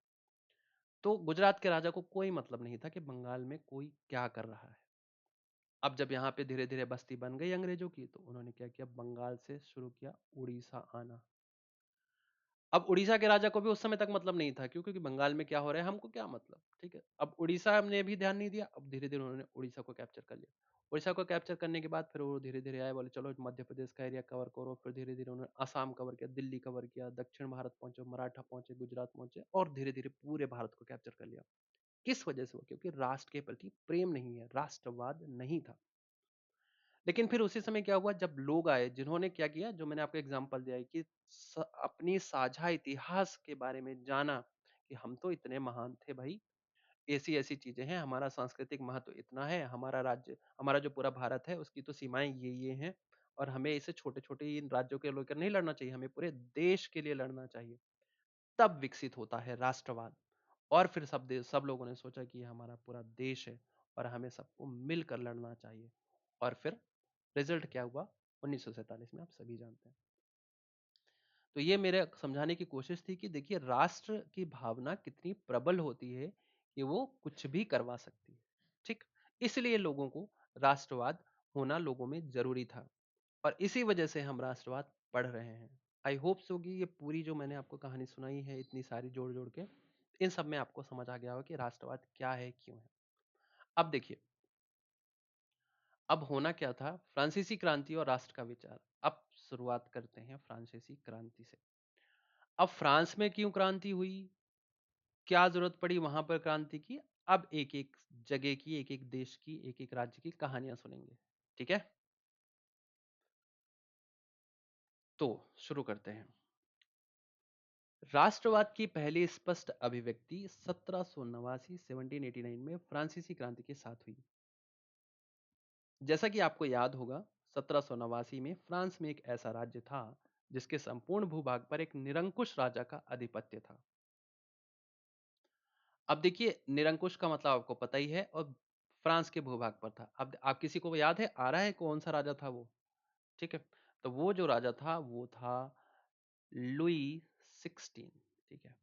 तो गुजरात के राजा को कोई मतलब नहीं था कि बंगाल में कोई क्या कर रहा है। अब जब यहाँ पे धीरे धीरे बस्ती बन गई अंग्रेजों की, तो उन्होंने क्या किया, बंगाल से शुरू किया उड़ीसा आना। अब उड़ीसा के राजा को भी उस समय तक मतलब नहीं था, क्यों? क्योंकि बंगाल में क्या हो रहा है हमको क्या मतलब, ठीक है। अब उड़ीसा ने भी ध्यान नहीं दिया। अब धीरे धीरे उन्होंने उड़ीसा को कैप्चर कर लिया। उड़ीसा को कैप्चर करने के बाद फिर वो धीरे धीरे आए, बोले चलो मध्य प्रदेश का एरिया कवर करो। फिर धीरे धीरे उन्होंने असम कवर किया, दिल्ली कवर किया, दक्षिण भारत पहुंचे, मराठा पहुंचे, गुजरात पहुंचे, और धीरे धीरे पूरे भारत को कैप्चर कर लिया। किस वजह से हुआ? क्योंकि राष्ट्र के प्रति प्रेम नहीं है, राष्ट्रवाद नहीं था। लेकिन फिर उसी समय क्या हुआ, जब लोग आए जिन्होंने क्या किया, जो मैंने आपको एग्जांपल दिया है कि अपनी साझा इतिहास के बारे में जाना, कि हम तो इतने महान थे भाई, ऐसी ऐसी चीजें हैं, हमारा सांस्कृतिक महत्व इतना है, हमारा राज्य, हमारा जो पूरा भारत है उसकी तो सीमाएं ये हैं, और हमें इसे छोटे छोटे इन राज्यों के लेकर नहीं लड़ना चाहिए, हमें पूरे देश के लिए लड़ना चाहिए। तब विकसित होता है राष्ट्रवाद। और फिर सब लोगों ने सोचा कि ये हमारा पूरा देश है और हमें सबको मिलकर लड़ना चाहिए। और फिर रिजल्ट क्या हुआ 1947 में, आप सभी जानते हैं। तो ये मेरे समझाने की कोशिश थी कि देखिए, राष्ट्र की भावना कितनी प्रबल होती है कि वो कुछ भी करवा सकती है, ठीक। इसलिए लोगों को राष्ट्रवाद होना लोगों में जरूरी था, और इसी वजह से हम राष्ट्रवाद पढ़ रहे हैं। आई होप सो कि ये पूरी जो मैंने आपको कहानी सुनाई है, इतनी सारी जोड़ जोड़ के, इन सब में आपको समझ आ गया होगा कि राष्ट्रवाद क्या है, क्यों है। अब देखिए, अब होना क्या था, फ्रांसीसी क्रांति और राष्ट्र का विचार। अब शुरुआत करते हैं फ्रांसीसी क्रांति से। अब फ्रांस में क्यों क्रांति हुई, क्या जरूरत पड़ी वहां पर क्रांति की, अब एक एक जगह की, एक एक देश की, एक एक राज्य की कहानियां सुनेंगे, ठीक है। तो शुरू करते हैं। राष्ट्रवाद की पहली स्पष्ट अभिव्यक्ति 1789 1789 में फ्रांसीसी क्रांति के साथ हुई। जैसा कि आपको याद होगा, 1789 में फ्रांस में एक ऐसा राज्य था जिसके संपूर्ण भूभाग पर एक निरंकुश राजा का आधिपत्य था। अब देखिए, निरंकुश का मतलब आपको पता ही है, और फ्रांस के भूभाग पर था। अब आप किसी को याद है आ रहा है कौन सा राजा था वो, ठीक है। तो वो जो राजा था वो था लुई 16, ठीक है।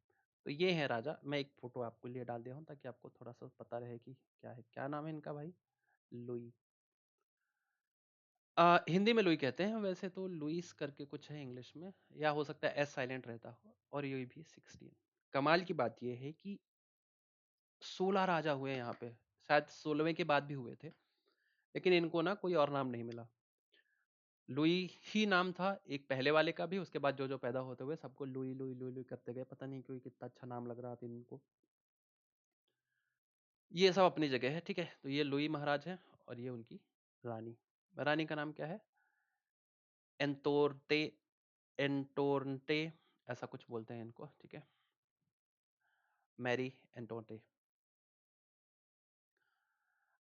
तो ये है राजा। मैं एक फोटो आपके लिए डाल दिया हूँ ताकि आपको थोड़ा सा पता रहे कि क्या है, क्या नाम है इनका भाई, लुई। हिंदी में लुई कहते हैं, वैसे तो लुइस करके कुछ है इंग्लिश में, या हो सकता है एस साइलेंट रहता हो, और ये भी 16। कमाल की बात ये है कि 16 राजा हुए यहाँ पे, शायद 16वें के बाद भी हुए थे, लेकिन इनको ना कोई और नाम नहीं मिला। लुई ही नाम था एक पहले वाले का भी, उसके बाद जो जो पैदा होते हुए सबको लुई लुई लुई लुई करते गए, पता नहीं क्यों कितना अच्छा नाम लग रहा था इनको। ये सब अपनी जगह है, ठीक है। तो ये लुई महाराज है, और ये उनकी रानी। रानी का नाम क्या है, एंतोर्टे, एंटोर्टे, ऐसा कुछ बोलते हैं इनको, ठीक है, मैरी एंटोर्टे।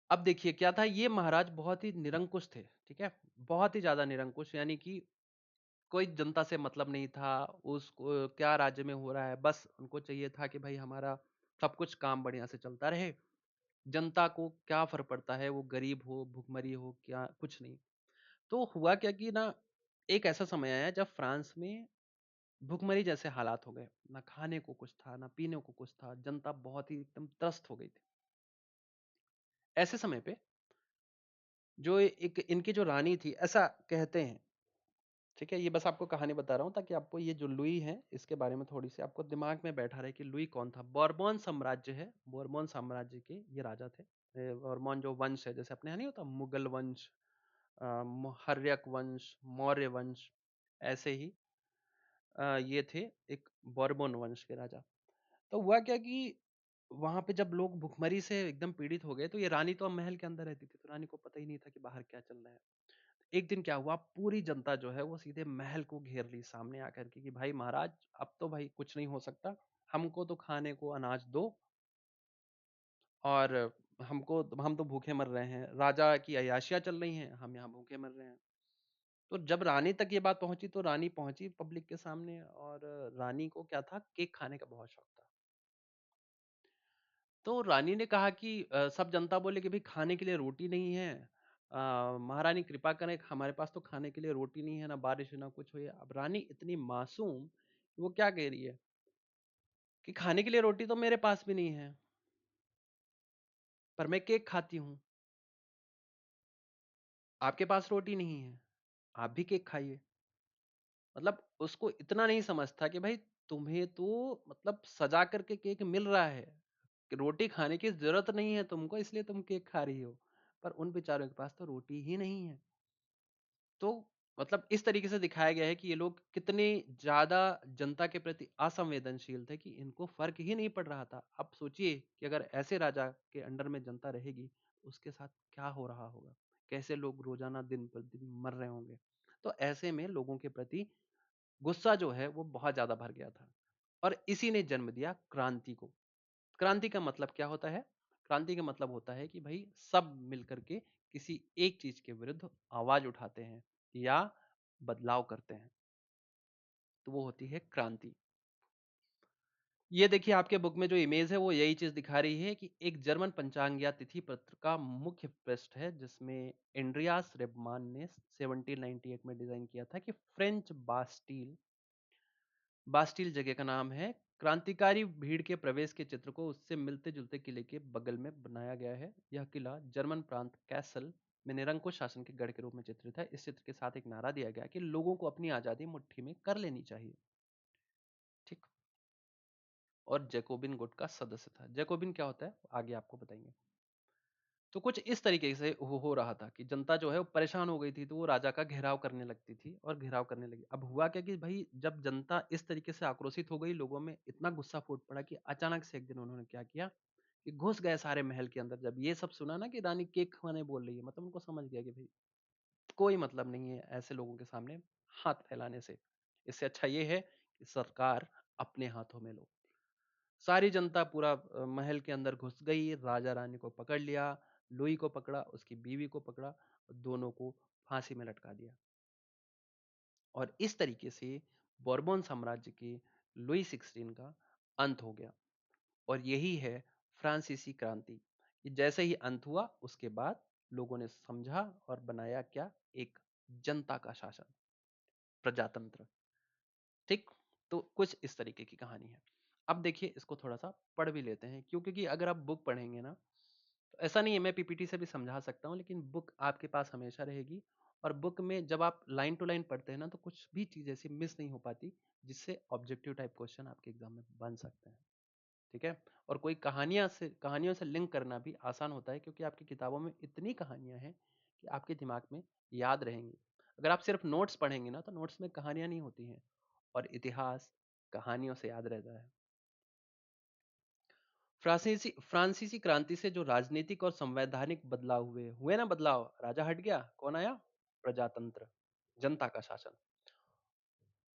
अब देखिए क्या था, ये महाराज बहुत ही निरंकुश थे, ठीक है, बहुत ही ज्यादा निरंकुश, यानी कि कोई जनता से मतलब नहीं था उसको, क्या राज्य में हो रहा है, बस उनको चाहिए था कि भाई हमारा सब कुछ काम बढ़िया से चलता रहे, जनता को क्या फर्क पड़ता है, वो गरीब हो, भुखमरी हो, क्या कुछ नहीं। तो हुआ क्या कि ना, एक ऐसा समय आया जब फ्रांस में भुखमरी जैसे हालात हो गए, ना खाने को कुछ था, ना पीने को कुछ था, जनता बहुत ही एकदम त्रस्त हो गई थी। ऐसे समय पे जो एक इनकी जो रानी थी, ऐसा कहते हैं, ठीक है, ये बस आपको कहानी बता रहा हूँ ताकि आपको ये जो लुई है इसके बारे में थोड़ी सी आपको दिमाग में बैठा रहे कि लुई कौन था। बोरबोन साम्राज्य है, बोरबोन साम्राज्य के ये राजा थे। बोरबोन जो वंश है, जैसे अपने यहाँ नहीं होता मुगल वंश, हर्यक वंश, मौर्य वंश, ऐसे ही ये थे एक बोरबोन वंश के राजा। तो हुआ क्या कि वहां पे जब लोग भुखमरी से एकदम पीड़ित हो गए, तो ये रानी तो अब महल के अंदर रहती थी, तो रानी को पता ही नहीं था कि बाहर क्या चल रहा है। एक दिन क्या हुआ, पूरी जनता जो है वो सीधे महल को घेर ली सामने आकर के कि भाई महाराज, अब तो भाई कुछ नहीं हो सकता, हमको तो खाने को अनाज दो, और हम तो भूखे मर रहे हैं, राजा की अय्याशियां चल रही हैं, हम यहाँ भूखे मर रहे हैं। तो जब रानी तक ये बात पहुंची, तो रानी पहुंची पब्लिक के सामने, और रानी को क्या था, केक खाने का बहुत शौक था। तो रानी ने कहा कि सब जनता बोले कि भाई खाने के लिए रोटी नहीं है, महारानी कृपा करें, हमारे पास तो खाने के लिए रोटी नहीं है, ना बारिश है ना कुछ हुई है। अब रानी इतनी मासूम, वो क्या कह रही है कि खाने के लिए रोटी तो मेरे पास भी नहीं है, पर मैं केक खाती हूँ। आपके पास रोटी नहीं है, आप भी केक खाइए। मतलब उसको इतना नहीं समझता कि भाई तुम्हें तो मतलब सजा करके केक मिल रहा है, कि रोटी खाने की जरूरत नहीं है तुमको, इसलिए तुम केक खा रही हो। पर उन बेचारों के पास तो रोटी ही नहीं है। तो मतलब इस तरीके से दिखाया गया है कि ये लोग कितने ज्यादा जनता के प्रति असंवेदनशील थे कि इनको फर्क ही नहीं पड़ रहा था। अब सोचिए कि अगर ऐसे राजा के अंडर में जनता रहेगी तो उसके साथ क्या हो रहा होगा, कैसे लोग रोजाना दिन पर दिन मर रहे होंगे। तो ऐसे में लोगों के प्रति गुस्सा जो है वो बहुत ज्यादा भर गया था, और इसी ने जन्म दिया क्रांति को। क्रांति का मतलब क्या होता है? क्रांति का मतलब होता है कि भाई सब मिलकर के किसी एक चीज के विरुद्ध आवाज उठाते हैं या बदलाव करते हैं, तो वो होती है क्रांति। ये देखिए आपके बुक में जो इमेज है वो यही चीज दिखा रही है कि एक जर्मन पंचांग या तिथि पत्र का मुख्य पृष्ठ है, जिसमें एंड्रियास रेबमान ने 1798 में डिजाइन किया था कि फ्रेंच बास्टील, बास्टील जगह का नाम है, क्रांतिकारी भीड़ के प्रवेश के चित्र को उससे मिलते जुलते किले के बगल में बनाया गया है। यह किला जर्मन प्रांत कैसल में निरंकुश शासन के गढ़ के रूप में चित्रित है। इस चित्र के साथ एक नारा दिया गया कि लोगों को अपनी आजादी मुट्ठी में कर लेनी चाहिए। ठीक। और जैकोबिन गुट का सदस्य था। जैकोबिन क्या होता है आगे आपको बताएंगे। तो कुछ इस तरीके से हो रहा था कि जनता जो है वो परेशान हो गई थी, तो वो राजा का घेराव करने लगती थी और घेराव करने लगी। अब हुआ क्या कि भाई जब जनता इस तरीके से आक्रोशित हो गई, लोगों में इतना गुस्सा फूट पड़ा कि अचानक से एक दिन उन्होंने क्या किया कि घुस गए सारे महल के अंदर। जब ये सब सुना ना कि रानी केक खाने बोल रही है, मतलब उनको समझ गया कि भाई कोई मतलब नहीं है ऐसे लोगों के सामने हाथ फैलाने से, इससे अच्छा ये है कि सरकार अपने हाथों में लो। सारी जनता पूरा महल के अंदर घुस गई, राजा रानी को पकड़ लिया, लुई को पकड़ा, उसकी बीवी को पकड़ा, और दोनों को फांसी में लटका दिया। और इस तरीके से बोरबोन साम्राज्य के लुई 16 का अंत हो गया। और यही है फ्रांसीसी क्रांति। कि जैसे ही अंत हुआ उसके बाद लोगों ने समझा और बनाया क्या, एक जनता का शासन, प्रजातंत्र। ठीक। तो कुछ इस तरीके की कहानी है। अब देखिए इसको थोड़ा सा पढ़ भी लेते हैं, क्यों? क्योंकि अगर आप बुक पढ़ेंगे ना, तो ऐसा नहीं है, मैं पीपीटी से भी समझा सकता हूँ, लेकिन बुक आपके पास हमेशा रहेगी। और बुक में जब आप लाइन टू लाइन पढ़ते हैं ना, तो कुछ भी चीज ऐसी मिस नहीं हो पाती, जिससे ऑब्जेक्टिव टाइप क्वेश्चन आपके एग्जाम में बन सकते हैं। ठीक है। और कोई कहानियों से लिंक करना भी आसान होता है, क्योंकि आपकी किताबों में इतनी कहानियां हैं कि आपके दिमाग में याद रहेंगी। अगर आप सिर्फ नोट्स पढ़ेंगे ना, तो नोट्स में कहानियां नहीं होती हैं, और इतिहास कहानियों से याद रहता है। फ्रांसीसी क्रांति से जो राजनीतिक और संवैधानिक बदलाव हुए हुए ना, बदलाव, राजा हट गया, कौन आया? प्रजातंत्र, जनता का शासन।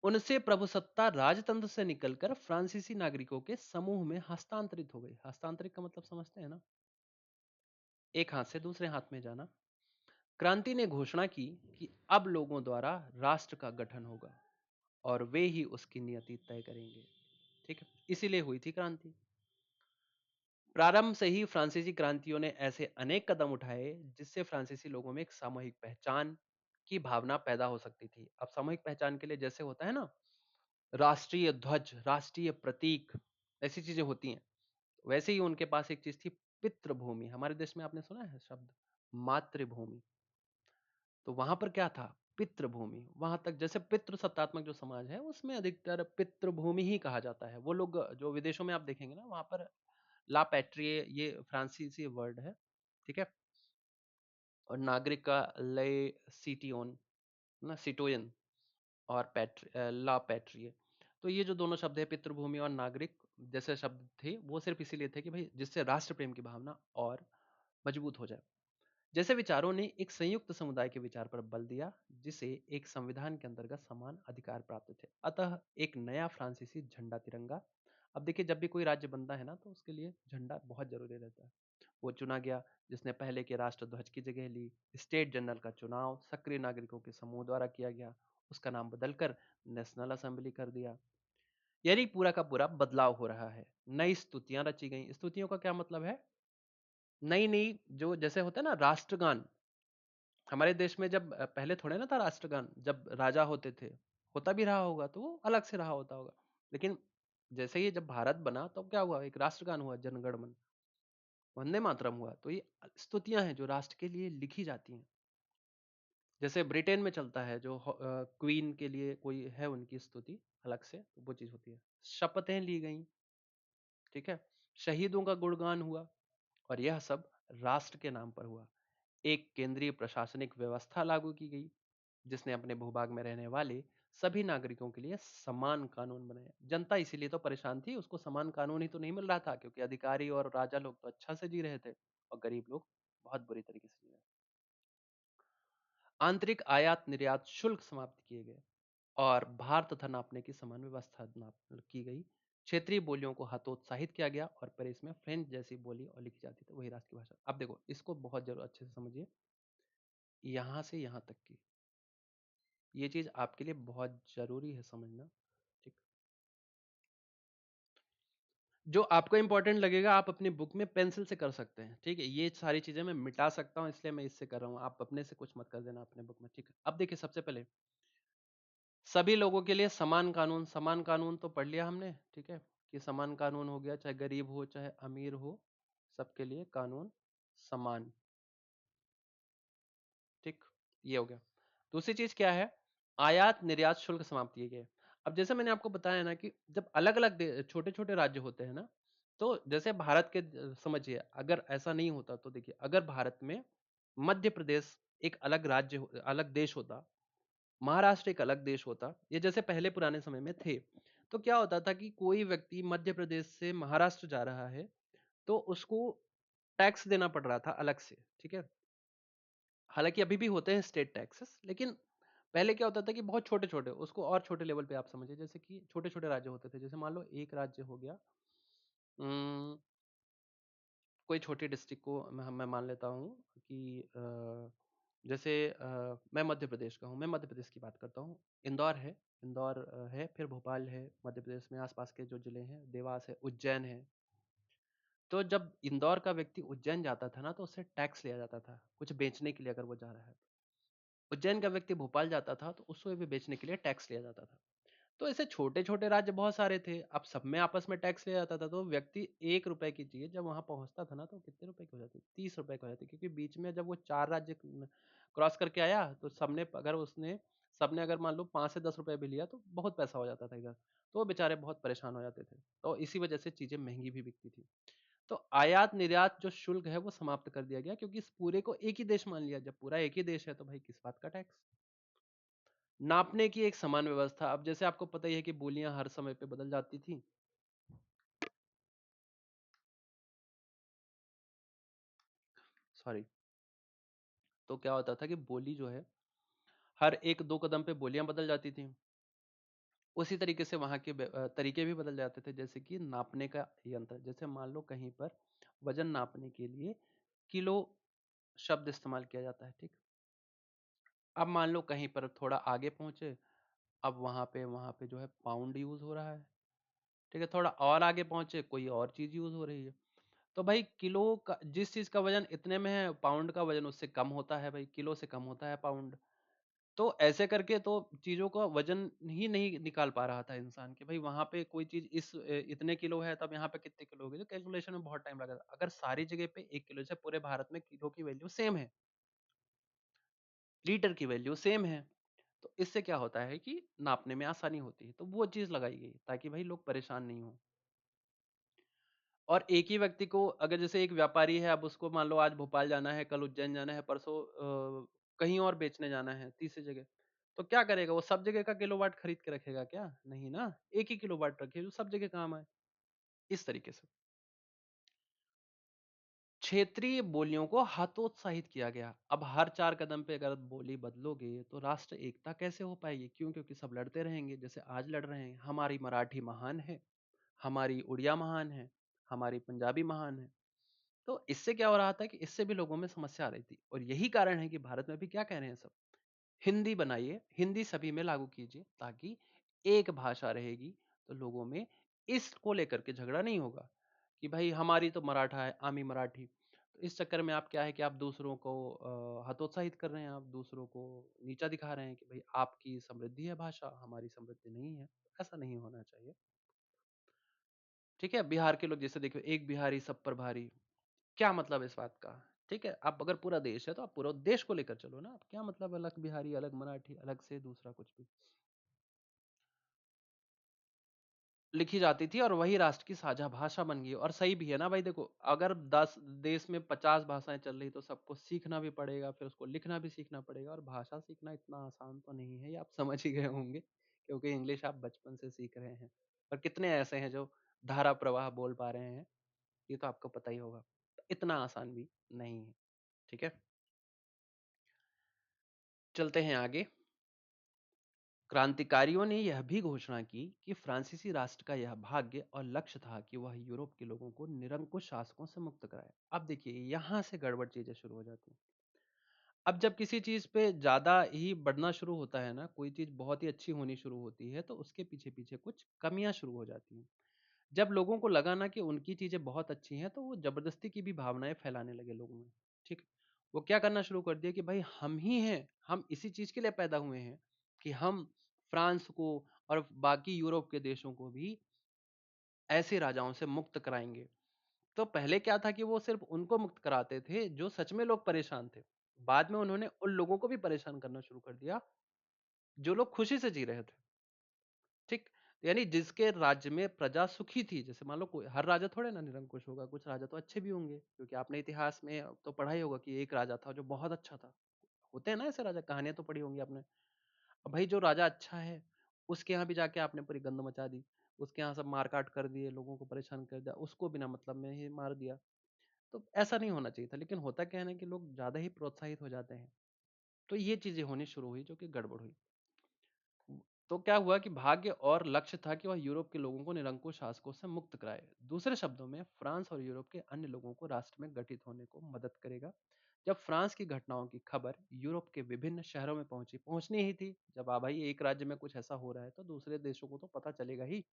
उनसे प्रभुसत्ता राजतंत्र से निकलकर फ्रांसीसी नागरिकों के समूह में हस्तांतरित हो गई। हस्तांतरित का मतलब समझते हैं ना, एक हाथ से दूसरे हाथ में जाना। क्रांति ने घोषणा की कि अब लोगों द्वारा राष्ट्र का गठन होगा, और वे ही उसकी नियति तय करेंगे। ठीक है, इसीलिए हुई थी क्रांति। प्रारंभ से ही फ्रांसीसी क्रांतियों ने ऐसे अनेक कदम उठाए जिससे फ्रांसीसी लोगों में एक सामूहिक पहचान की भावना पैदा हो सकती थी। अब सामूहिक पहचान के लिए जैसे होता है ना, राष्ट्रीय ध्वज, राष्ट्रीय प्रतीक, ऐसी चीजें होती हैं। वैसे ही उनके पास एक चीज थी, पितृभूमि। हमारे देश में आपने सुना है शब्द मातृभूमि? तो वहां पर क्या था? पितृभूमि। वहां तक जैसे पितृ सत्तात्मक जो समाज है उसमें अधिकतर पितृभूमि ही कहा जाता है। वो लोग जो विदेशों में आप देखेंगे ना, वहां पर ला पैट्रिये, ये फ्रांसीसी वर्ड है, ठीक है। और नागरिक का ले सिटियोन, ना सिटोयन, और ला पैट्रिये। तो ये जो दोनों शब्द है, पितृभूमि और नागरिक, जैसे शब्द थे वो सिर्फ इसीलिए थे कि भाई जिससे राष्ट्र प्रेम की भावना और मजबूत हो जाए। जैसे विचारों ने एक संयुक्त समुदाय के विचार पर बल दिया जिसे एक संविधान के अंतर्गत समान अधिकार प्राप्त थे। अतः एक नया फ्रांसीसी झंडा तिरंगा। अब देखिए, जब भी कोई राज्य बनता है ना तो उसके लिए झंडा बहुत जरूरी रहता है। वो चुना गया जिसने पहले के राष्ट्रध्वज की जगह ली। स्टेट जनरल का चुनाव सक्रिय नागरिकों के समूह द्वारा किया गया। उसका नाम बदलकर नेशनल असेंबली कर दिया। यानी पूरा का पूरा बदलाव हो रहा है। नई स्तुतियां रची गई। स्तुतियों का क्या मतलब है? नई नई जो जैसे होता है ना राष्ट्रगान। हमारे देश में जब पहले थोड़े ना था राष्ट्रगान, जब राजा होते थे, होता भी रहा होगा तो वो अलग से रहा होता होगा। लेकिन जैसे ही जब भारत बना तो क्या हुआ? एक राष्ट्रगान हुआ, जनगण मन, वंदे मातरम हुआ। तो ये स्तुतियां हैं जो राष्ट्र के लिए लिखी जाती हैं। जैसे ब्रिटेन में चलता है जो क्वीन के लिए कोई है उनकी स्तुति अलग से, तो वो चीज होती है। शपथें ली गई, ठीक है। शहीदों का गुणगान हुआ, और यह सब राष्ट्र के नाम पर हुआ। एक केंद्रीय प्रशासनिक व्यवस्था लागू की गई जिसने अपने भूभाग में रहने वाले सभी नागरिकों के लिए समान कानून बनाए। जनता इसीलिए तो परेशान थी, उसको समान कानून ही तो नहीं मिल रहा था, क्योंकि अधिकारी और राजा लोग तो अच्छा से जी रहे थे और गरीब लोग बहुत बुरी तरीके से जी रहे थे। आंतरिक आयात निर्यात शुल्क समाप्त किए गए और भार तथा नापने की समान व्यवस्था की गई। क्षेत्रीय बोलियों को हतोत्साहित किया गया और पेरिस में फ्रेंच जैसी बोली और लिखी जाती थी, वही राष्ट्र की भाषा। अब देखो, इसको बहुत जरूर अच्छे से समझिए, यहां से यहां तक की ये चीज आपके लिए बहुत जरूरी है समझना, ठीक। जो आपको इंपॉर्टेंट लगेगा आप अपनी बुक में पेंसिल से कर सकते हैं, ठीक है। ये सारी चीजें मैं मिटा सकता हूँ, इसलिए मैं इससे कर रहा हूँ। आप अपने से कुछ मत कर देना अपने बुक में, ठीक है। अब देखिए, सबसे पहले सभी लोगों के लिए समान कानून। समान कानून तो पढ़ लिया हमने, ठीक है, कि समान कानून हो गया, चाहे गरीब हो चाहे अमीर हो, सबके लिए कानून समान, ठीक। ये हो गया। दूसरी चीज क्या है? आयात निर्यात शुल्क समाप्त किए गए। अब जैसे मैंने आपको बताया ना कि जब अलग अलग छोटे छोटे राज्य होते हैं ना, तो जैसे भारत के समझिए, अगर ऐसा नहीं होता तो देखिए, अगर भारत में मध्य प्रदेश एक अलग राज्य अलग देश होता, महाराष्ट्र एक अलग देश होता, ये जैसे पहले पुराने समय में थे, तो क्या होता था कि कोई व्यक्ति मध्य प्रदेश से महाराष्ट्र जा रहा है तो उसको टैक्स देना पड़ रहा था अलग से, ठीक है। हालांकि अभी भी होते हैं स्टेट टैक्सेस, लेकिन पहले क्या होता था कि बहुत छोटे छोटे, उसको और छोटे लेवल पे आप समझिए, जैसे कि छोटे छोटे राज्य होते थे। जैसे मान लो एक राज्य हो गया, कोई छोटी डिस्ट्रिक्ट को मैं मान लेता हूँ कि जैसे मैं मध्य प्रदेश का हूँ, मैं मध्य प्रदेश की बात करता हूँ। इंदौर है, इंदौर है, फिर भोपाल है, मध्य प्रदेश में आसपास के जो जिले हैं, देवास है, उज्जैन है। तो जब इंदौर का व्यक्ति उज्जैन जाता था ना तो उससे टैक्स लिया जाता था कुछ बेचने के लिए, अगर वो जा रहा है। उज्जैन का व्यक्ति भोपाल जाता था तो उससे भी बेचने के लिए टैक्स लिया जाता था। तो ऐसे छोटे छोटे राज्य बहुत सारे थे, अब सब में आपस में टैक्स लिया जाता था। तो व्यक्ति 1 रुपए की चीज जब वहां पहुंचता था ना तो कितने रुपए की हो जाती? 30 रुपए की हो जाती, क्योंकि बीच में जब वो 4 राज्य क्रॉस करके आया तो सबने अगर मान लो 5 से 10 रुपए भी लिया तो बहुत पैसा हो जाता था इधर। तो वो बेचारे बहुत परेशान हो जाते थे, तो इसी वजह से चीजें महंगी भी बिकती थी। तो आयात निर्यात जो शुल्क है वो समाप्त कर दिया गया, क्योंकि इस पूरे को एक ही देश मान लिया। जब पूरा एक ही देश है तो भाई किस बात का टैक्स? नापने की एक समान व्यवस्था। अब जैसे आपको पता ही है कि बोलियां हर समय पे बदल जाती थी, सॉरी। तो क्या होता था कि बोली जो है, हर एक दो कदम पे बोलियां बदल जाती थी। उसी तरीके से वहां के तरीके भी बदल जाते थे। जैसे कि नापने का यंत्र, जैसे मान लो कहीं पर वजन नापने के लिए किलो शब्द इस्तेमाल किया जाता है, ठीक। अब मान लो कहीं पर थोड़ा आगे पहुंचे, अब वहां पे जो है पाउंड यूज हो रहा है, ठीक है। थोड़ा और आगे पहुंचे, कोई और चीज यूज हो रही है। तो भाई किलो का जिस चीज़ का वज़न इतने में है, पाउंड का वज़न उससे कम होता है भाई, किलो से कम होता है पाउंड। तो ऐसे करके तो चीज़ों का वज़न ही नहीं निकाल पा रहा था इंसान कि भाई वहाँ पे कोई चीज़ इतने किलो है, तब यहाँ पे कितने किलो होगी, तो कैलकुलेशन में बहुत टाइम लगा था। अगर सारी जगह पे 1 किलो, जैसे पूरे भारत में किलो की वैल्यू सेम है, लीटर की वैल्यू सेम है, तो इससे क्या होता है कि नापने में आसानी होती है, तो वो चीज़ लगाई गई ताकि भाई लोग परेशान नहीं हों। और एक ही व्यक्ति को, अगर जैसे एक व्यापारी है, अब उसको मान लो आज भोपाल जाना है, कल उज्जैन जाना है, परसों कहीं और बेचने जाना है, तीसरी जगह, तो क्या करेगा? वो सब जगह का किलोवाट खरीद के रखेगा क्या? नहीं ना, एक ही किलोवाट रखे जो सब जगह काम आए, इस तरीके से। क्षेत्रीय बोलियों को हतोत्साहित किया गया। अब हर 4 कदम पे अगर बोली बदलोगे, तो राष्ट्र एकता कैसे हो पाएगी? क्यों? क्योंकि सब लड़ते रहेंगे, जैसे आज लड़ रहे हैं। हमारी मराठी महान है, हमारी उड़िया महान है, हमारी पंजाबी महान है। तो इससे क्या हो रहा था कि इससे भी लोगों में समस्या आ रही थी, और यही कारण है कि भारत में भी क्या कह रहे हैं सब, हिंदी बनाइए, हिंदी सभी में लागू कीजिए, ताकि एक भाषा रहेगी, तो लोगों में इसको लेकर के झगड़ा नहीं होगा कि भाई हमारी तो मराठा है, आमी मराठी। तो इस चक्कर में आप क्या है कि आप दूसरों को हतोत्साहित कर रहे हैं, आप दूसरों को नीचा दिखा रहे हैं कि भाई आपकी समृद्धि है भाषा, हमारी समृद्धि नहीं है। ऐसा नहीं होना चाहिए। ठीक है, बिहार के लोग जैसे देखो, एक बिहारी सब पर भारी, क्या मतलब इस बात का? ठीक है, आप अगर पूरा देश है तो आप पूरा देश को लेकर चलो ना, आप क्या मतलब अलग बिहारी, अलग मराठी, अलग से दूसरा कुछ भी। लिखी जाती थी और वही राष्ट्र की साझा भाषा बन गई, और सही भी है ना भाई। देखो, अगर 10 देश में 50 भाषाएं चल रही, तो सबको सीखना भी पड़ेगा, फिर उसको लिखना भी सीखना पड़ेगा, और भाषा सीखना इतना आसान तो नहीं है, ये आप समझ ही गए होंगे, क्योंकि इंग्लिश आप बचपन से सीख रहे हैं। और कितने ऐसे हैं जो धारा प्रवाह बोल पा रहे हैं, ये तो आपको पता ही होगा। इतना आसान भी नहीं है। ठीक है, चलते हैं आगे। क्रांतिकारियों ने यह भी घोषणा की कि फ्रांसीसी राष्ट्र का यह भाग्य और लक्ष्य था कि वह यूरोप के लोगों को निरंकुश शासकों से मुक्त कराए। अब देखिए, यहां से गड़बड़ चीजें शुरू हो जाती हैं। अब जब किसी चीज पे ज्यादा ही बढ़ना शुरू होता है ना, कोई चीज बहुत ही अच्छी होनी शुरू होती है, तो उसके पीछे पीछे कुछ कमियां शुरू हो जाती हैं। जब लोगों को लगा ना कि उनकी चीजें बहुत अच्छी हैं, तो वो जबरदस्ती की भी भावनाएं फैलाने लगे लोगों में। ठीक, वो क्या करना शुरू कर दिया कि भाई हम ही हैं, हम इसी चीज के लिए पैदा हुए हैं कि हम फ्रांस को और बाकी यूरोप के देशों को भी ऐसे राजाओं से मुक्त कराएंगे। तो पहले क्या था कि वो सिर्फ उनको मुक्त कराते थे जो सच में लोग परेशान थे। बाद में उन्होंने उन लोगों को भी परेशान करना शुरू कर दिया जो लोग खुशी से जी रहे थे। ठीक, यानी जिसके राज्य में प्रजा सुखी थी। जैसे मान लो, कोई हर राजा थोड़े ना निरंकुश होगा, कुछ राजा तो अच्छे भी होंगे, क्योंकि आपने इतिहास में तो पढ़ा ही होगा कि एक राजा था जो बहुत अच्छा था। होते हैं ना ऐसे राजा, कहानियां तो पढ़ी होंगी आपने। अब भाई जो राजा अच्छा है, उसके यहाँ भी जाके आपने पूरी गंद मचा दी, उसके यहाँ सब मार काट कर दिए, लोगों को परेशान कर दिया, उसको बिना मतलब में ही मार दिया। तो ऐसा नहीं होना चाहिए था, लेकिन होता क्या है ना कि लोग ज्यादा ही प्रोत्साहित हो जाते हैं, तो ये चीजें होनी शुरू हुई जो कि गड़बड़ हुई। तो क्या हुआ कि भाग्य और लक्ष्य था कि वह यूरोप के लोगों को निरंकुश शासकों से मुक्त कराए। दूसरे शब्दों में, फ्रांस और यूरोप के अन्य लोगों को राष्ट्र में गठित होने को मदद करेगा। जब फ्रांस की घटनाओं की खबर यूरोप के विभिन्न शहरों में पहुंचनी ही थी। जब भाई एक राज्य में कुछ ऐसा हो रहा है, तो दूसरे देशों को तो पता चलेगा ही।